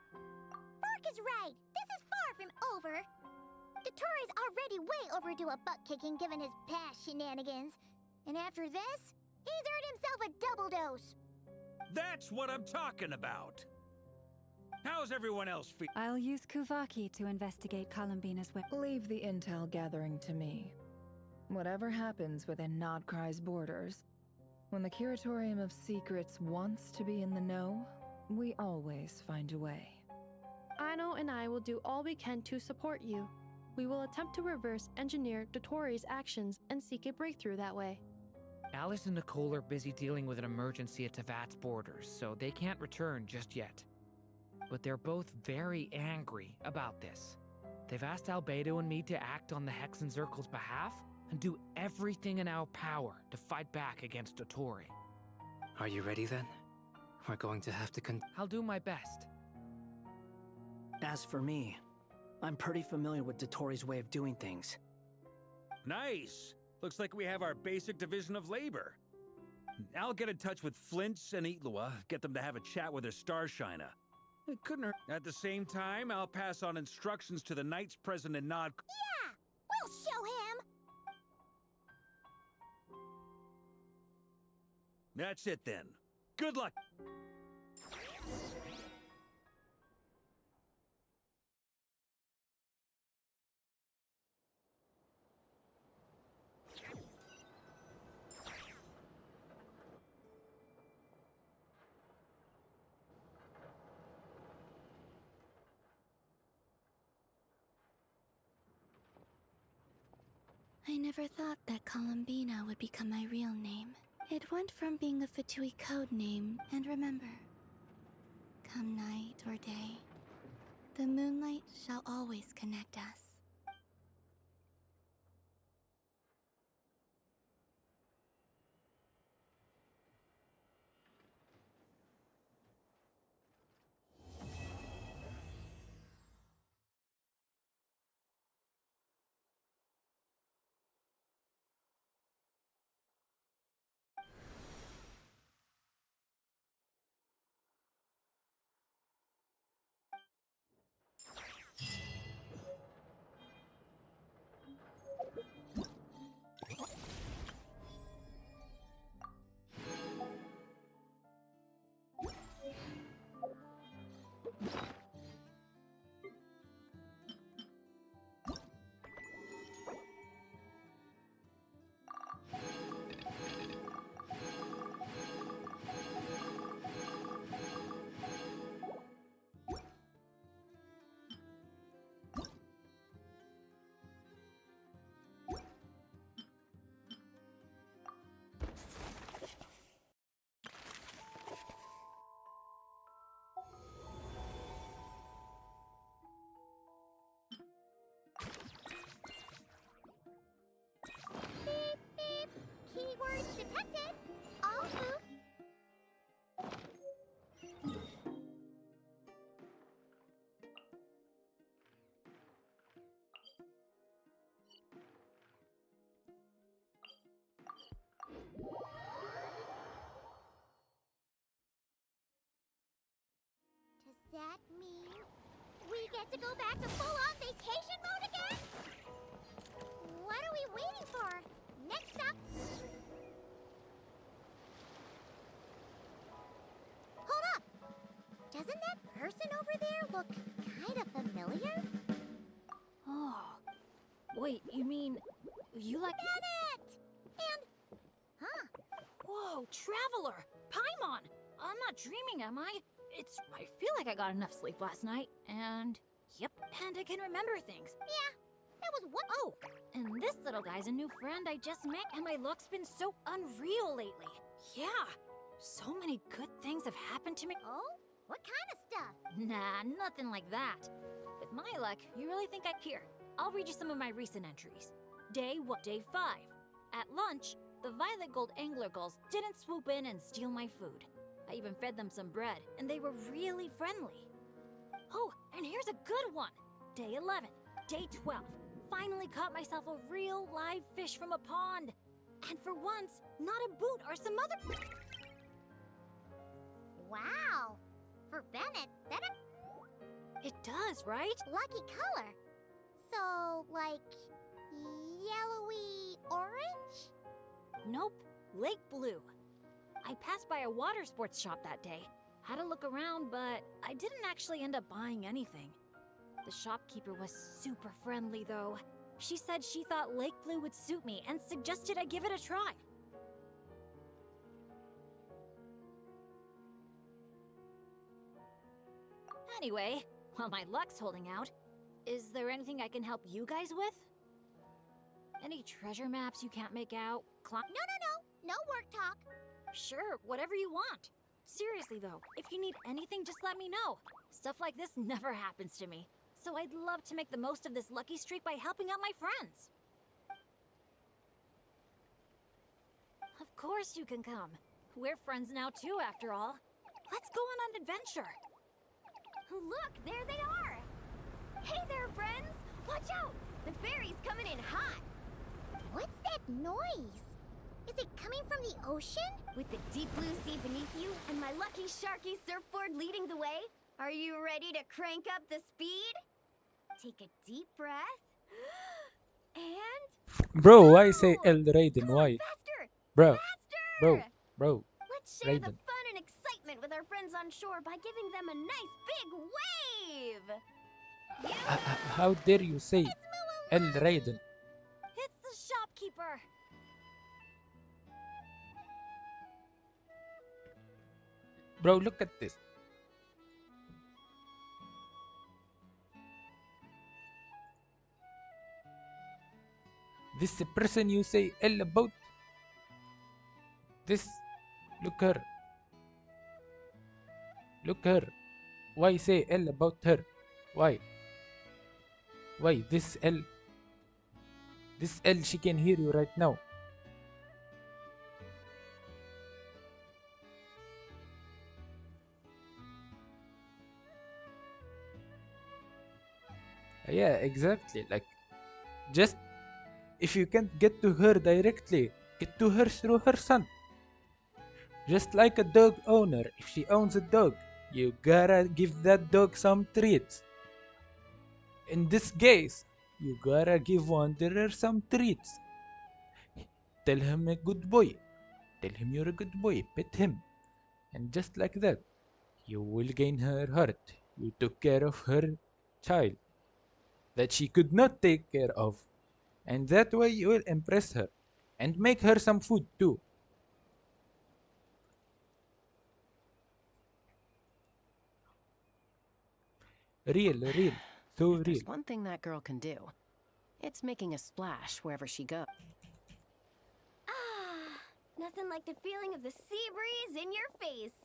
Vark is right. This is far from over. Dottore's already way overdue a butt-kicking given his past shenanigans. And after this, he's earned himself a double dose. That's what I'm talking about. How's everyone else feel? I'll use Kuvaki to investigate Columbina's web. Leave the intel gathering to me. Whatever happens within Nodcry's borders, when the Curatorium of Secrets wants to be in the know, we always find a way. Aino and I will do all we can to support you. We will attempt to reverse engineer Dottore's actions and seek a breakthrough that way. Alice and Nicole are busy dealing with an emergency at Tevat's borders, so they can't return just yet. But they're both very angry about this. They've asked Albedo and me to act on the Hexen Circle's behalf and do everything in our power to fight back against Dottore. Are you ready then? We're going to have to I'll do my best. As for me, I'm pretty familiar with Dottore's way of doing things. Nice! Looks like we have our basic division of labor. I'll get in touch with Flints and Itlua, get them to have a chat with their Starshiner. It couldn't hurt. At the same time, I'll pass on instructions to the knights present in Nod... Yeah! We'll show him! That's it then. Good luck! I never thought that Columbina would become my real name. It went from being a Fatui code name, and remember, come night or day, the moonlight shall always connect us. Keywords detected. All food. Does that mean we get to go back to full-on vacation mode again? What are we waiting for? Next up... Hold up! Doesn't that person over there look kind of familiar? Oh. Wait, you mean... you like... Bennett! And... Huh? Whoa, Traveler! Paimon! I'm not dreaming, am I? I feel like I got enough sleep last night, and... Yep, and I can remember things. Yeah, that was what... Oh, and this little guy's a new friend I just met, and my luck's been so unreal lately. Yeah, so many good things have happened to me. Oh? What kind of stuff? Nah, nothing like that. With my luck, you really think Here, I'll read you some of my recent entries. Day 5. At lunch, the violet gold angler gulls didn't swoop in and steal my food. I even fed them some bread, and they were really friendly. Oh, and here's a good one. Day 11. Day 12. Finally caught myself a real live fish from a pond. And for once, not a boot or some other... Wow! For Bennett, that... It does, right? Lucky color. So, like... yellowy orange? Nope, lake blue. I passed by a water sports shop that day. Had a look around, but I didn't actually end up buying anything. The shopkeeper was super friendly, though. She said she thought lake blue would suit me and suggested I give it a try. Anyway, while my luck's holding out, is there anything I can help you guys with? Any treasure maps you can't make out? No work talk. Sure, whatever you want. Seriously though, if you need anything, just let me know. Stuff like this never happens to me, so I'd love to make the most of this lucky streak by helping out my friends. Of course you can come. We're friends now too, after all. Let's go on an adventure. Look, there they are! Hey there, friends! Watch out! The ferry's coming in hot! What's that noise? Is it coming from the ocean? With the deep blue sea beneath you and my lucky Sharky surfboard leading the way, are you ready to crank up the speed? Take a deep breath. And... Bro, why say El Raiden? Why? Faster! Bro, Faster! bro. Let's share the Raiden. fun and excitement with our friends on shore by giving them a nice big wave! How dare you say El Raiden? It's the shopkeeper! Bro, look at this. This person you say ill about? This? Look her. Look her. Why say ill about her? Why? Why this L? This L, she can hear you right now. Yeah, exactly. Like, just if you can't get to her directly, get to her through her son. Just like a dog owner, if she owns a dog, you gotta give that dog some treats. In this case, you gotta give Wanderer some treats. Tell him a good boy. Tell him you're a good boy. Pet him. And just like that, you will gain her heart. You took care of her child that she could not take care of. And that way you will impress her. And make her some food too. Real. So If real. there's one thing that girl can do, it's making a splash wherever she goes. Ah, nothing like the feeling of the sea breeze in your face.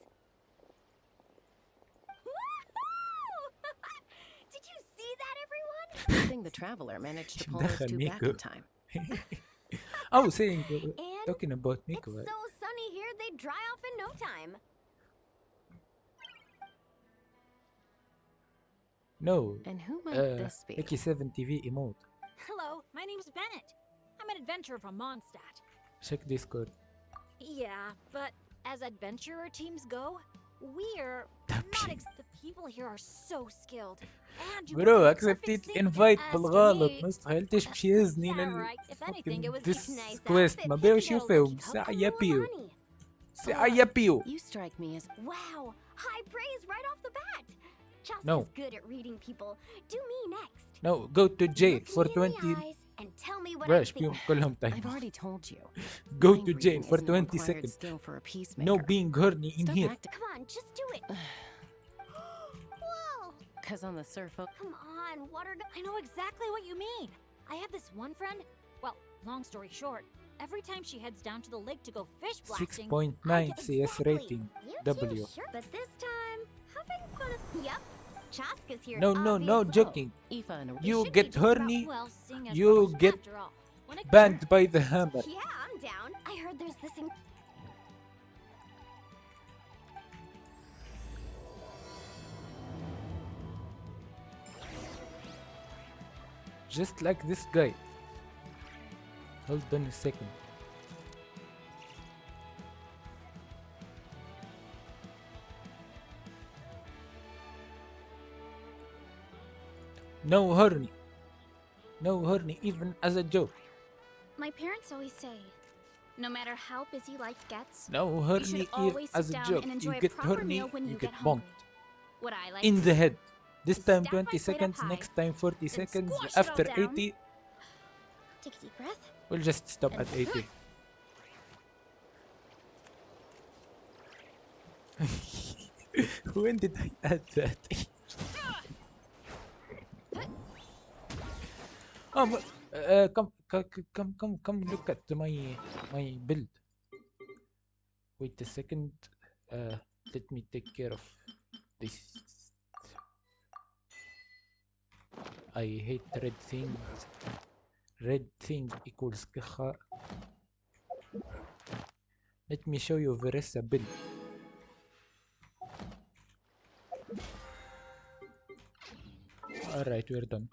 Woohoo! Did you see that, everyone? Good thing the Traveler managed to pull those two back in time. Oh, saying, And talking about it's Miko. so sunny here, they dry off in no time. No. And who might this be? Mickey 7 TV emote. Hello, my name's Bennett. I'm an adventurer from Mondstadt. Check Discord. Yeah, but as adventurer teams go, we're not the people here are so skilled. And you برو work in accepted perfect sync. invite As for بالغلط me, مستحيل تشيزني yeah, right. If anything, it was this nice quest outfit. ما Pick بيوش it a يفهم lucky ساعة couple. يبيو ساعة يبيو. You strike me as Wow, high praise right off the bat. Chaska's No. good at reading people. Do me next. No, go to jail for Look me in 20. the eyes and tell me what I Brush think. بيهم كلهم I've time. already told you. Go Mind to jail reading for isn't a 20 required seconds. skill for a peacemaker. No being horny in Stop here. acting. Come on, just do it. Whoa! Cause on the surface. Come on, water. I know exactly what you mean. I have this one friend. Well, long story short, every time she heads down to the lake to go fish blasting, 6.9 CS rating. You W. too, sure. But this time, having fun. Yep. Chaska's here. No, obviously. joking. Aoife and You should be get just about- horny, well, seeing as you we're get after all. When I banned by the hammer. Yeah, I'm down. I heard there's this. Just like this guy. Hold on a second. No horny. No horny even as a joke. My parents always say, no matter how busy life gets, No you horny should even always as sit a down joke. and You enjoy a get proper horny, meal when you get get hungry. bonked. What I like In to the do head. This is time stack my 20 plate up seconds, high, next time 40 then seconds, squash it all after down. 80. Take a deep breath. We'll just stop And at 80. When did I add that? Oh, come look at my build. Wait a second. Let me take care of this. I hate red things. Red thing equals كخة. Let me show you Veressa build. Alright, we're done.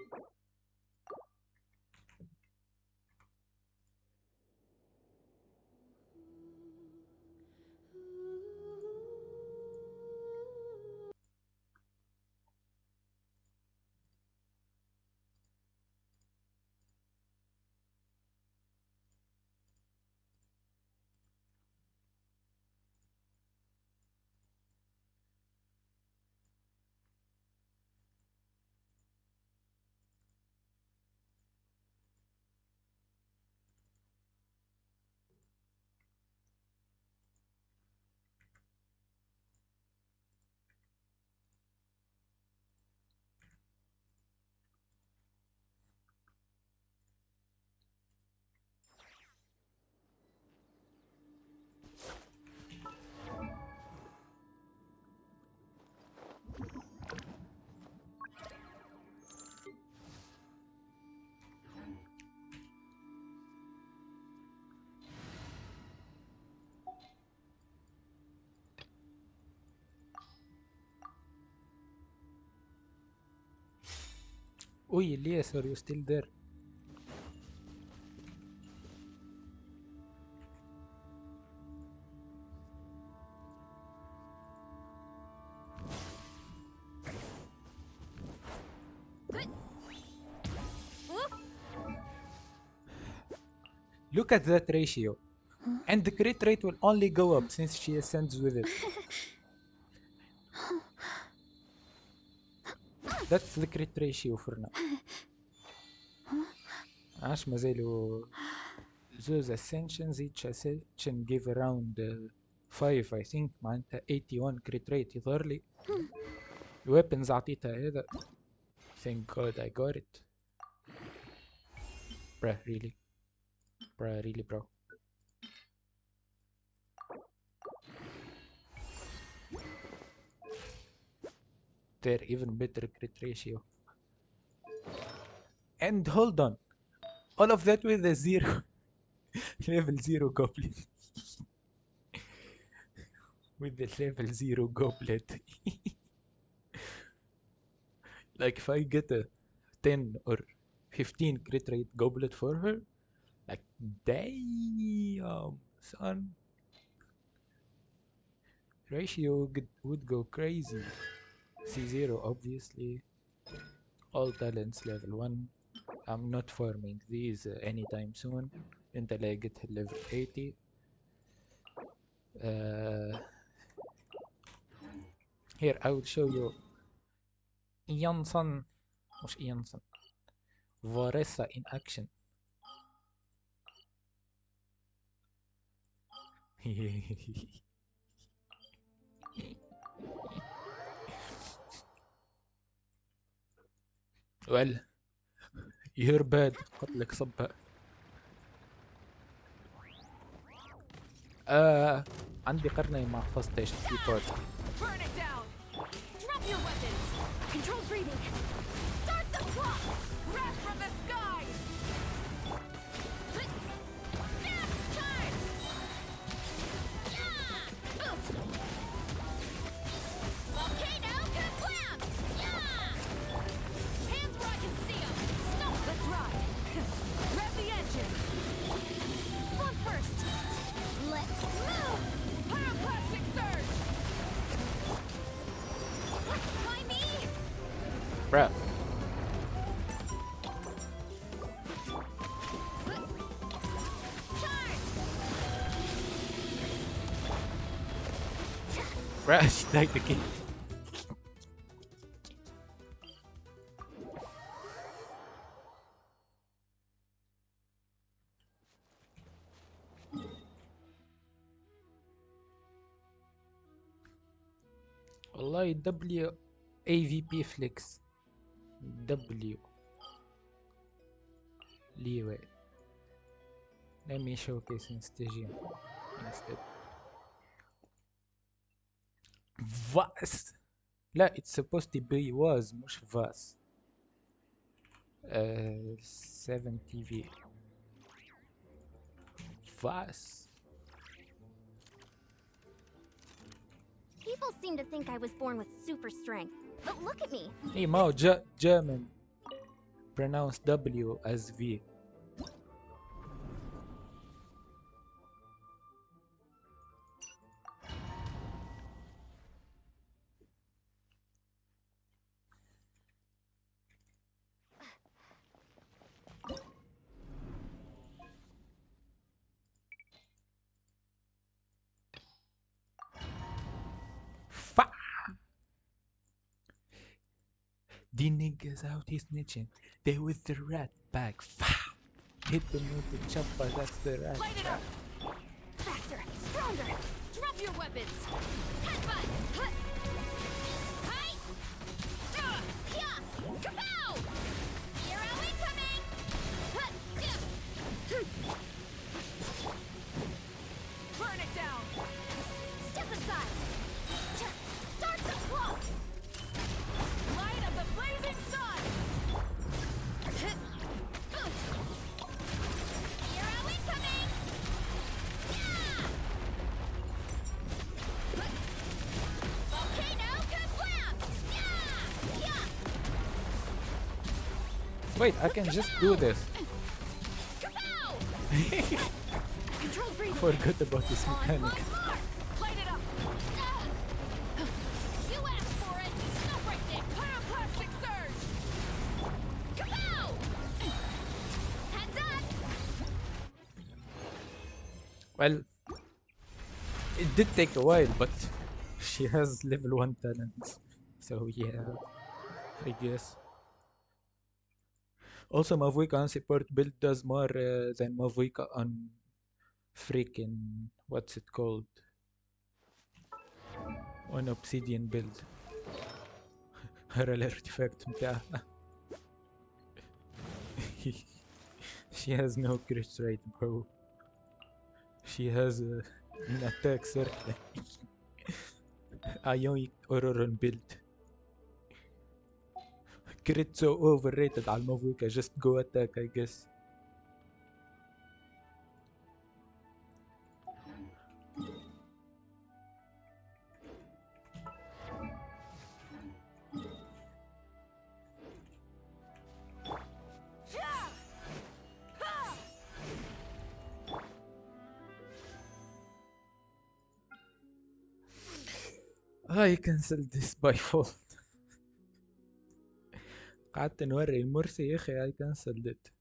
Uy, Elias, are you still there? Look at that ratio. And the crit rate will only go up since she ascends with it. That's the crit ratio for now. عاش مازالوا زوز ascensions, each ascension give around 5 I think, معناتها 81 crit rate يظهر لي. weapons عطيتها هذا. Thank God I got it. Bruh, really? Bruh, really, bro? They're even better crit ratio. And hold on. All of that with a 0 level 0 goblin. With the level 0 goblet. Like if I get a 10 or 15 crit rate goblet for her, like damn son, ratio would go crazy. C0 obviously, all talents level 1. I'm not farming these anytime soon until I get level 80. Here I will show you Janssen, مش Janssen, Varessa in action. Well, you're bad. قتلك صبها. عندي قرني مع فاستيشن في بارت. Burn it down! Drop your weapons! Controlled breathing! Start the clock! Wrath from the sky! Death time! Yeah! Oof! Volcano kablam! Yeah! Hands where I can see them! Stop! Let's ride! Rev the engine! One first! Let's move! Pyroclastic surge! Why me? Bruh. Bruh, she died again. والله W AVP flex W leeway. Let me showcase Instagram instead. Vas. لا, it's supposed to be was مش vas. 7 TV. Vas. People seem to think I was born with super strength, but look at me. Hey, Mao, German pronounce W as V. The niggas out here snitching. They with the rat bag. Hit them with the chopper, that's the rat. Light it up! Faster! Stronger! Drop your weapons! Headbutt! Hi! Yeah! Kapow! Hero incoming! Burn it down! Step aside! Start the clock! Light of the blazing sun! Hero incoming! Yeah! Volcano kablam! Yeah! Yeah! Wait, I can just do this. Forgot about this mechanic. Light it up. You asked for it. Stop right there. Pyroclastic surge. Kapow! Heads up. Well, it did take a while, but she has level 1 talent. So yeah, I guess. Also, Mavuika on support build does more than Mavuika on freaking what's it called? On obsidian build. her الارتفاكت متاعها. She has no crit rate, bro. She has an attack certainly. Ionic Aurora build. Crit so overrated على المافويكا. Just go attack, I guess. I cancelled this by fault. قعدت نوري المرسي يا اخي. I cancelled it.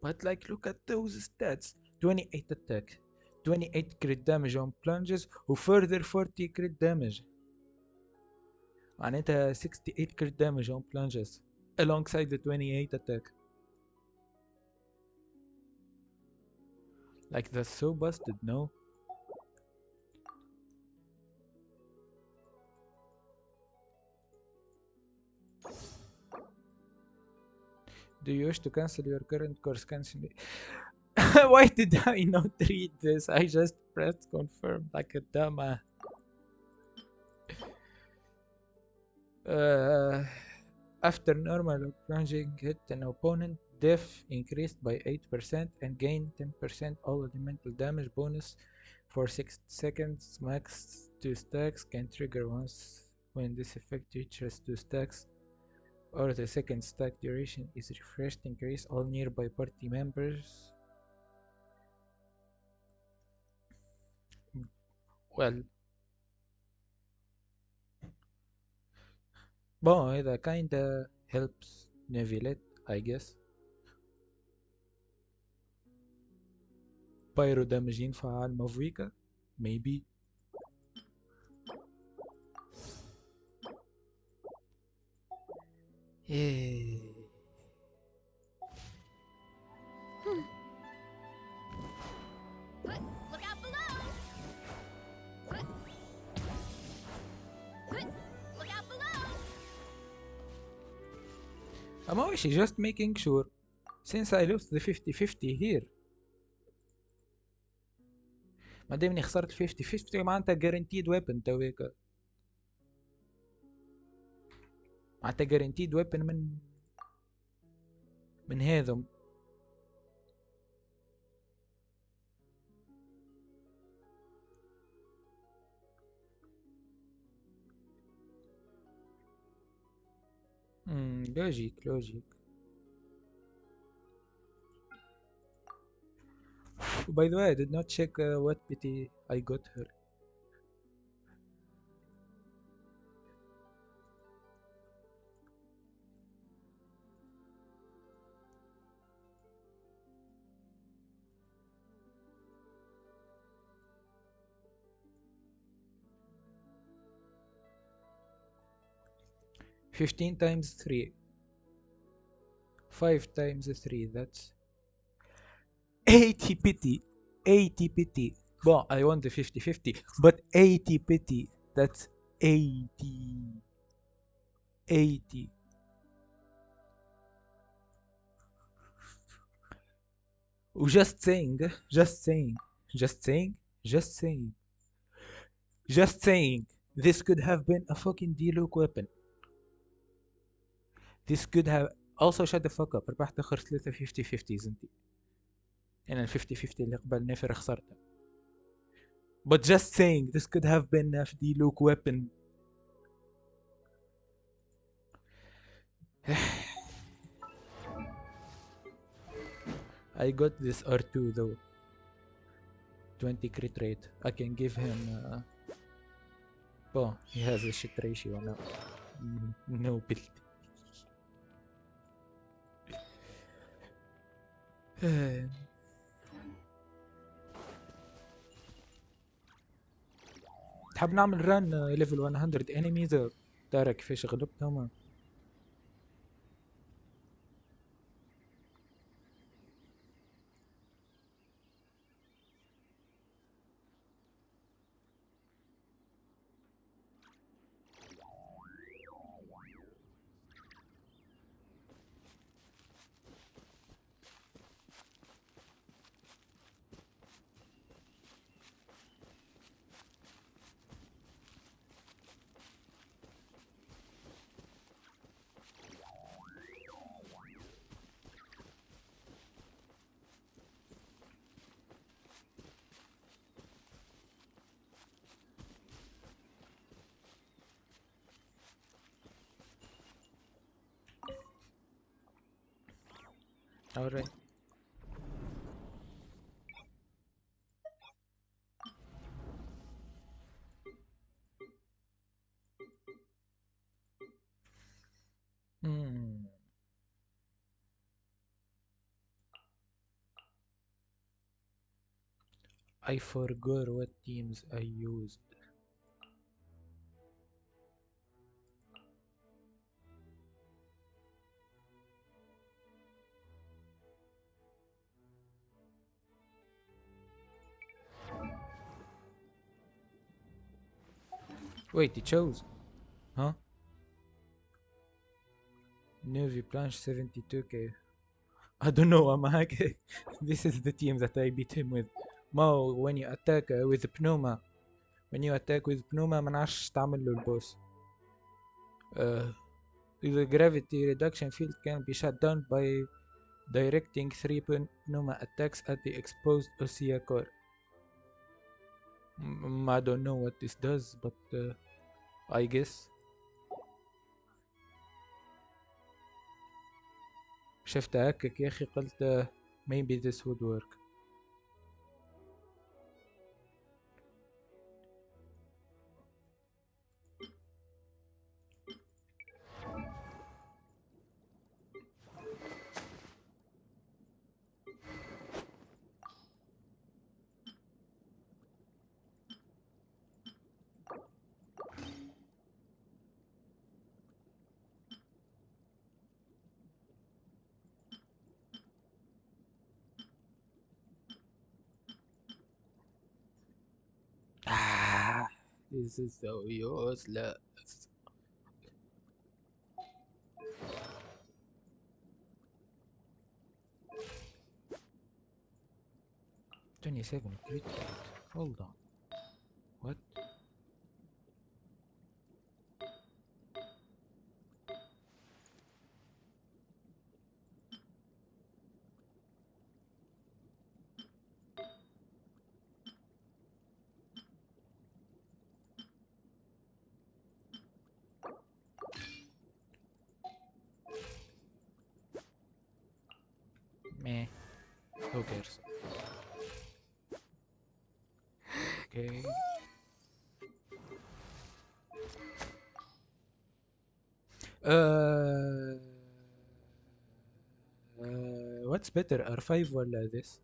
But like look at those stats. 28 attack, 28 crit damage on plunges و further 40 crit damage. معناتها 68 crit damage on plunges alongside the 28 attack. Like that's so busted, no? Do you wish to cancel your current course? Cancel it. Why did I not read this? I just pressed confirm like a dumbass. After normal or plunging hit an opponent, def increased by 8% and gain 10% all elemental damage bonus for 6 seconds. Max 2 stacks can trigger once when this effect reaches 2 stacks. Or the second stack duration is refreshed. Increase all nearby party members. Well, bon, that kinda helps Nevilet, I guess. Pyro damage ينفع على المافويكا? Maybe. Look out below. Look out below. I'm always just making sure, since I lost the 50-50 here. ما دامني خسرت 50-50 معناتها guaranteed weapon تويكا. معناتها guaranteed weapon من هذم. Logic. By the way, I did not check what pity I got her. $15 times 3. 5 times 3, that's 80 pity. 80 pity. Well, I want the 50-50, but 80 pity. That's 80. 80. Just saying. This could have been a fucking D-Luke weapon. This could have also shut the fuck up. ربحت اخر 3 50-50 انتي. انا ال 50-50 اللي قبل نفر خسرتها. But just saying, this could have been a D-Luke weapon. I got this R2 though. 20 crit rate. I can give him. Oh, he has a shit ratio now. No build. تحب نعمل ران ليفل 100 enemies ترى كيفاش غلبتهم. Alright. I forgot what teams I used. Wait, he chose? Huh? Navy Planche 72k. I don't know, I'm hacking. This is the team that I beat him with. Mo, when you attack with Pneuma. When you attack with Pneuma منعرفش تعمل له البوس. The gravity reduction field can be shut down by directing 3 Pneuma attacks at the exposed Osea core. I don't know what this does, but I guess. شفت هكاك يا اخي قلت maybe this would work. This is so useless. $27 crit rate. Hold on. What? Meh. Who cares? Okay. What's better, R5 ولا this?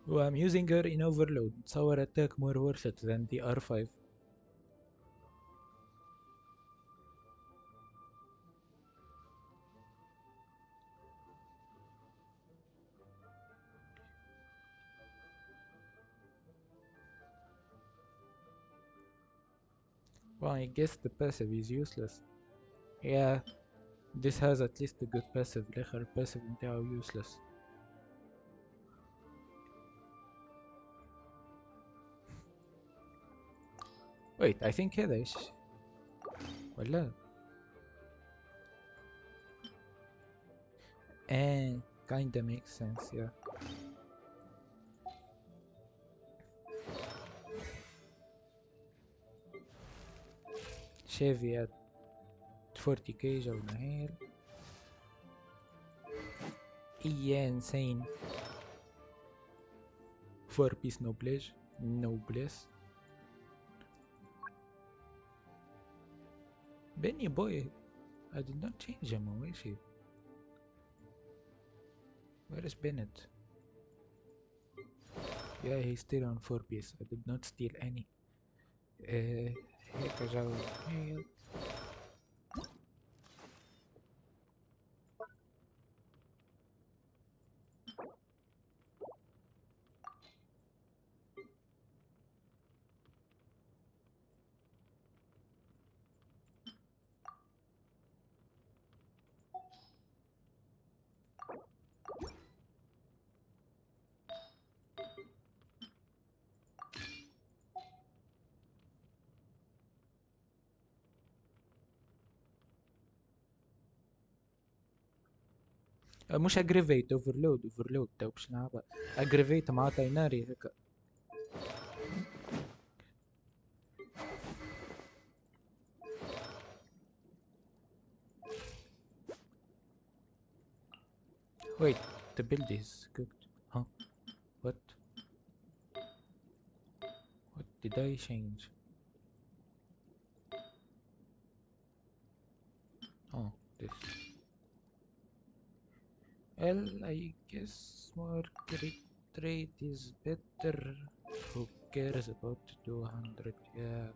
Oh, I'm using her in overload. Our attack more worth it than the R5. Well, I guess the passive is useless. Yeah, this has at least a good passive. الآخر passive نتاعو useless. Wait, I think هذا ايش؟ ولا؟ Kinda makes sense, yeah. Chevy at 40k جولنا هيل. insane. 4-piece noblesse. Benny boy, I did not change him. Where is he? Where is Bennett? Yeah, he's still on 4-piece. I did not steal any. هيك جولة هيل. مش اجريفيت اوفرلود تو باش نلعبها. اجريفيت مع تايناري هكا. Wait, the build is cooked. Huh? What did I change? Oh, this. Well, I guess more crit rate is better. Who cares about 200? Yeah.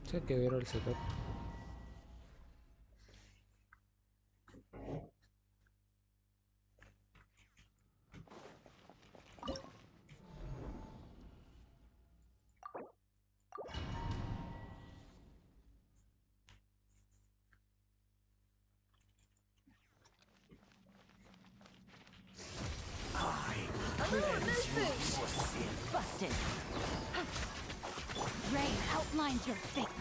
It's okay, we're all set up. Busted. Rain outlines your fate.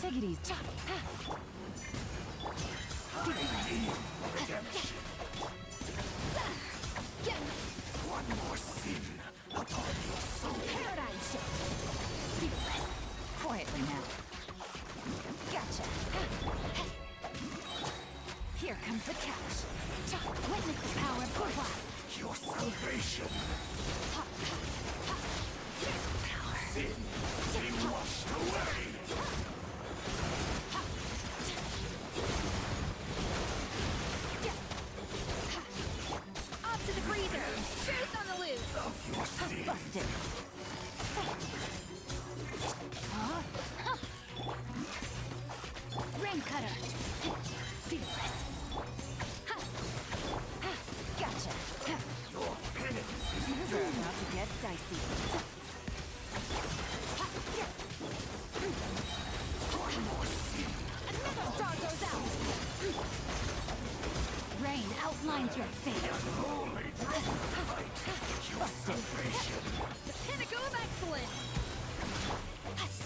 Take it easy. One more sin upon your soul. Paradigm shift. Fearless. Quietly now. Gotcha. Here comes the catch. Witness the power of Kurwa. Your salvation. Sin be washed away. Up to the freezer. Truth on the loose. Busted. Rain cutter. Fearless. Gotcha. Your penance is You're about to get dicey. one more sin. Another star goes out. Rain outlines your fate. Only fight your salvation. The pinnacle of excellence.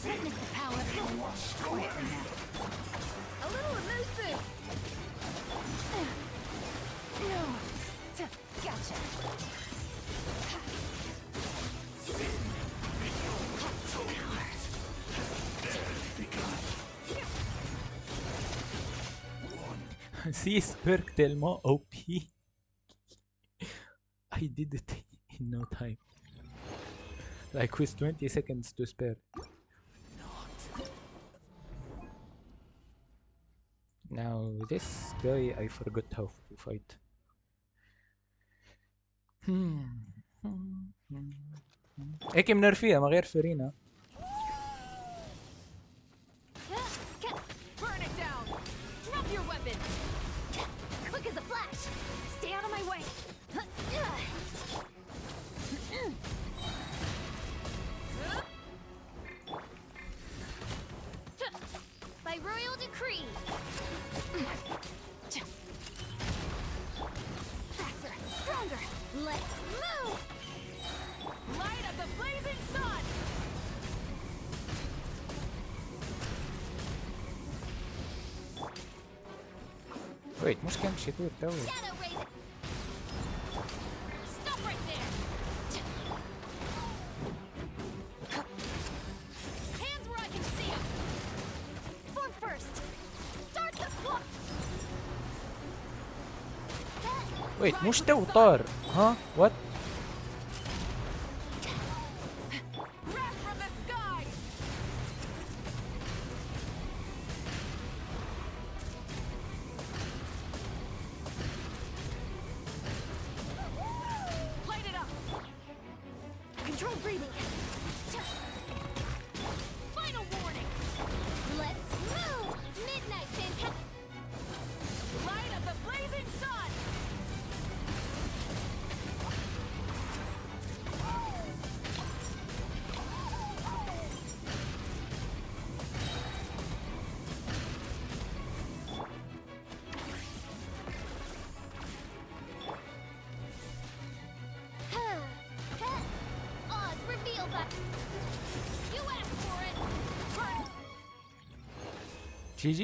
Witness the power of quietly now. A little elusive. Gotcha. See, Sperk tellement OP. I did it in no time. Like with 20 seconds to spare. Now this guy, I forgot how to fight. هيك منرفيها ما غير فرينا. Burn it down. Drop your weapons. Quick as a flash. Stay out of my way. By royal decree. Faster, stronger. Let's move. Light up the blazing sun. Wait, مش كان شتوت توي. Shadow Raven. Stop right there. Hands where I can see them. Form first. Start the clock. Wait, مش تو طار. ها؟ What? Wrath from the sky. Light it up. Control breathing. Final warning. Let's move. Midnight fantastic. Light of the blazing sun. Oz, reveal that. You asked for it. GG.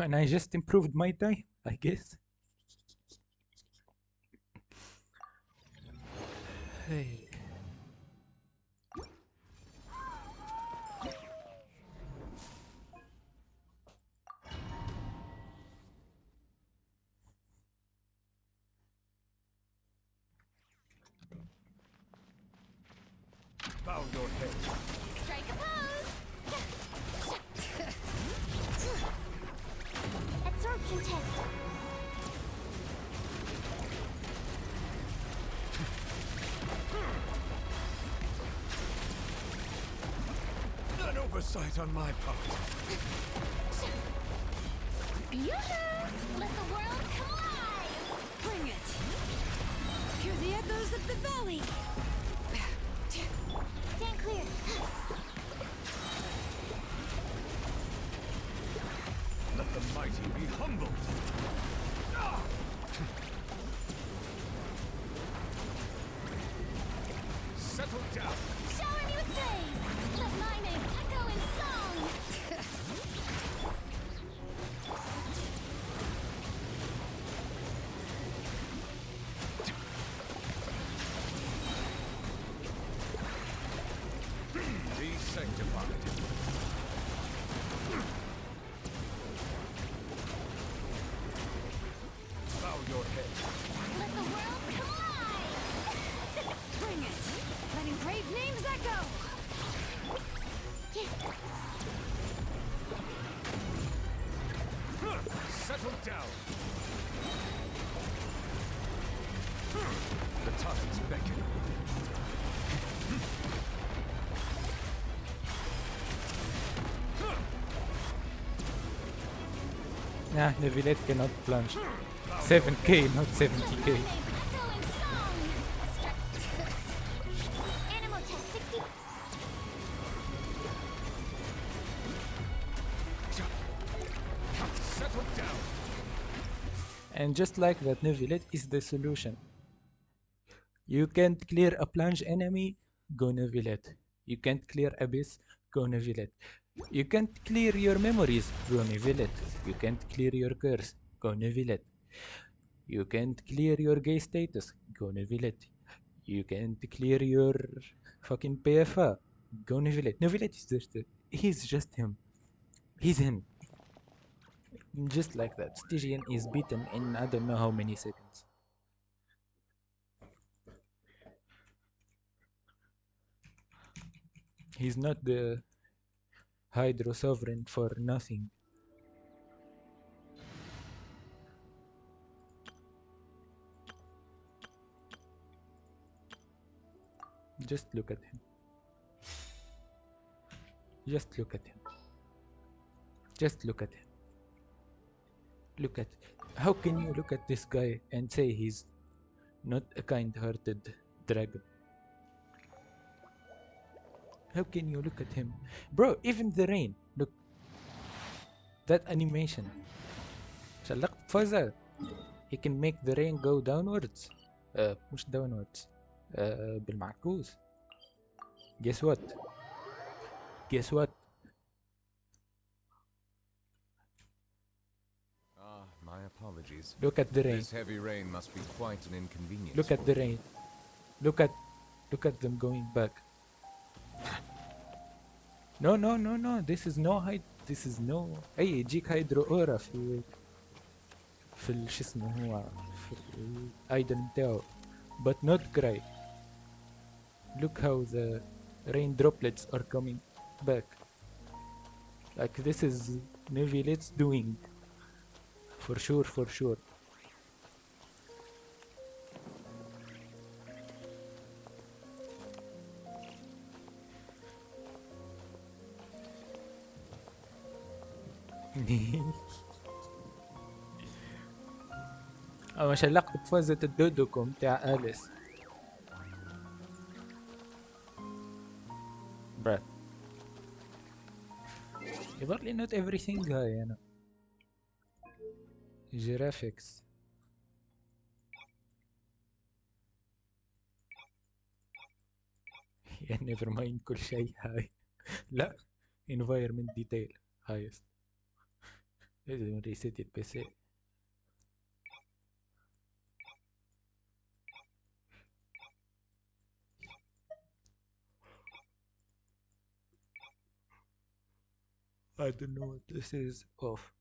And I just improved my time, I guess. Hey. Bow your head. Strike a pose. Absorption test. An oversight on my part. Let the world come alive. Bring it. Hear the echoes of the valley. Stand clear. Let the mighty be humbled. Settle down. Shower me with praise. Let my name echo in song. Be sanctified. Bow your head. Let the world come alive. Bring it. Letting brave names echo. Settle down. The tides beckon. Nah, Nevilette cannot plunge. 7k, not 70k. Animal test 60. Settle down. And just like that, Nevilette is the solution. You can't clear a plunge enemy, go Nevilette. You can't clear Abyss, go Nevilette. You can't clear your memories, go Nevilette. You can't clear your curse, go Nevilette. You can't clear your gay status, go Nevilette. You can't clear your fucking PFA, go Nevilette. Nevilette is he's just him. He's him. Just like that, Stygian is beaten in I don't know how many seconds. He's not the Hydro Sovereign for nothing. Just look at him. Just look at him. Just look at him. Look at... How can you look at this guy and say he's not a kind-hearted dragon? How can you look at him? Bro, even the rain. Look. That animation. شلقت فازة. He can make the rain go downwards. مش downwards. بالمعكوس. Guess what? Guess what? Apologies. Look at the rain. This heavy rain must be quite an inconvenience. Look at the rain. Look at them going back. No no no no, this is no height. This is no. اي يجيك هيدرو اورا في شو اسمه هو في الايدن تاعو but not cry. Look how the rain droplets are coming back. Like this is Nevilet's doing. For sure, for sure. أما شلقت بفوزة الدودوكو متاع أليس. Bruh. يظهر لي not everything هاي أنا. graphics. يعني never mind كل شيء هاي. لا environment detail highest. لازم reset البي. I don't know what this is. Off.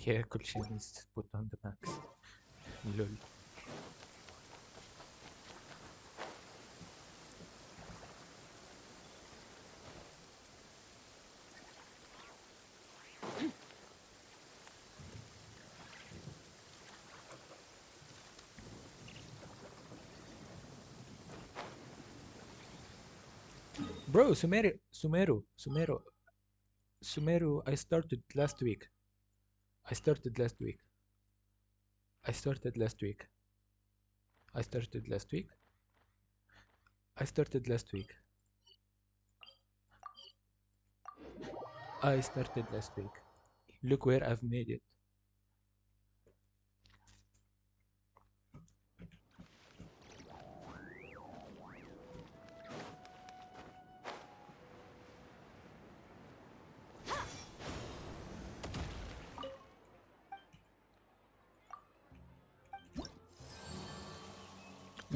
Yeah, كل شيء needs to put on the max. لول. Bro, Sumeru, I started last week. I started last week. I started last week. I started last week. I started last week. I started last week. Look where I've made it.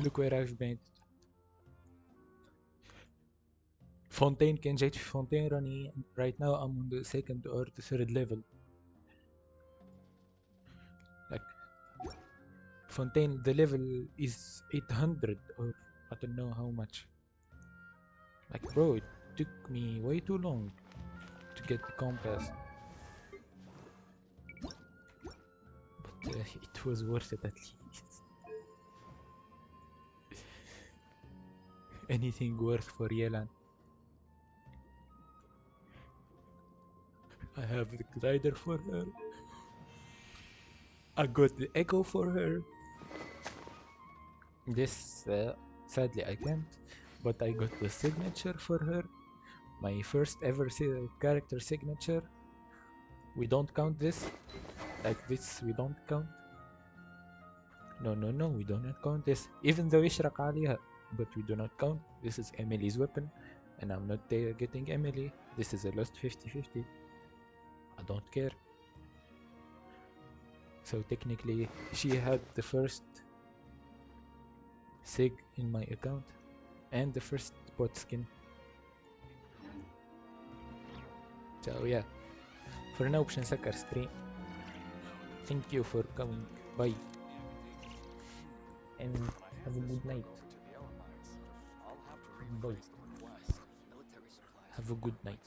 Look where I've made it. Fontaine كان جيت في Fontaine راني right now I'm on the second or the third level. Like Fontaine the level is 800 or I don't know how much. Like bro, it took me way too long to get the compass. But it was worth it at least. Anything worth for Yelan. I have the glider for her. I got the echo for her. This sadly I can't, but I got the signature for her. My first ever character signature. We don't count this. Like this we don't count. No, we do not count this. Even though يشرق عليها, but we do not count. This is Emily's weapon, and I'm not getting Emily. This is a lost 50-50. I don't care. So technically, she had the first sig in my account, and the first bot skin. So yeah, for now باش نسكر stream. Thank you for coming. Bye. And have a good night. Bye. Have a good night.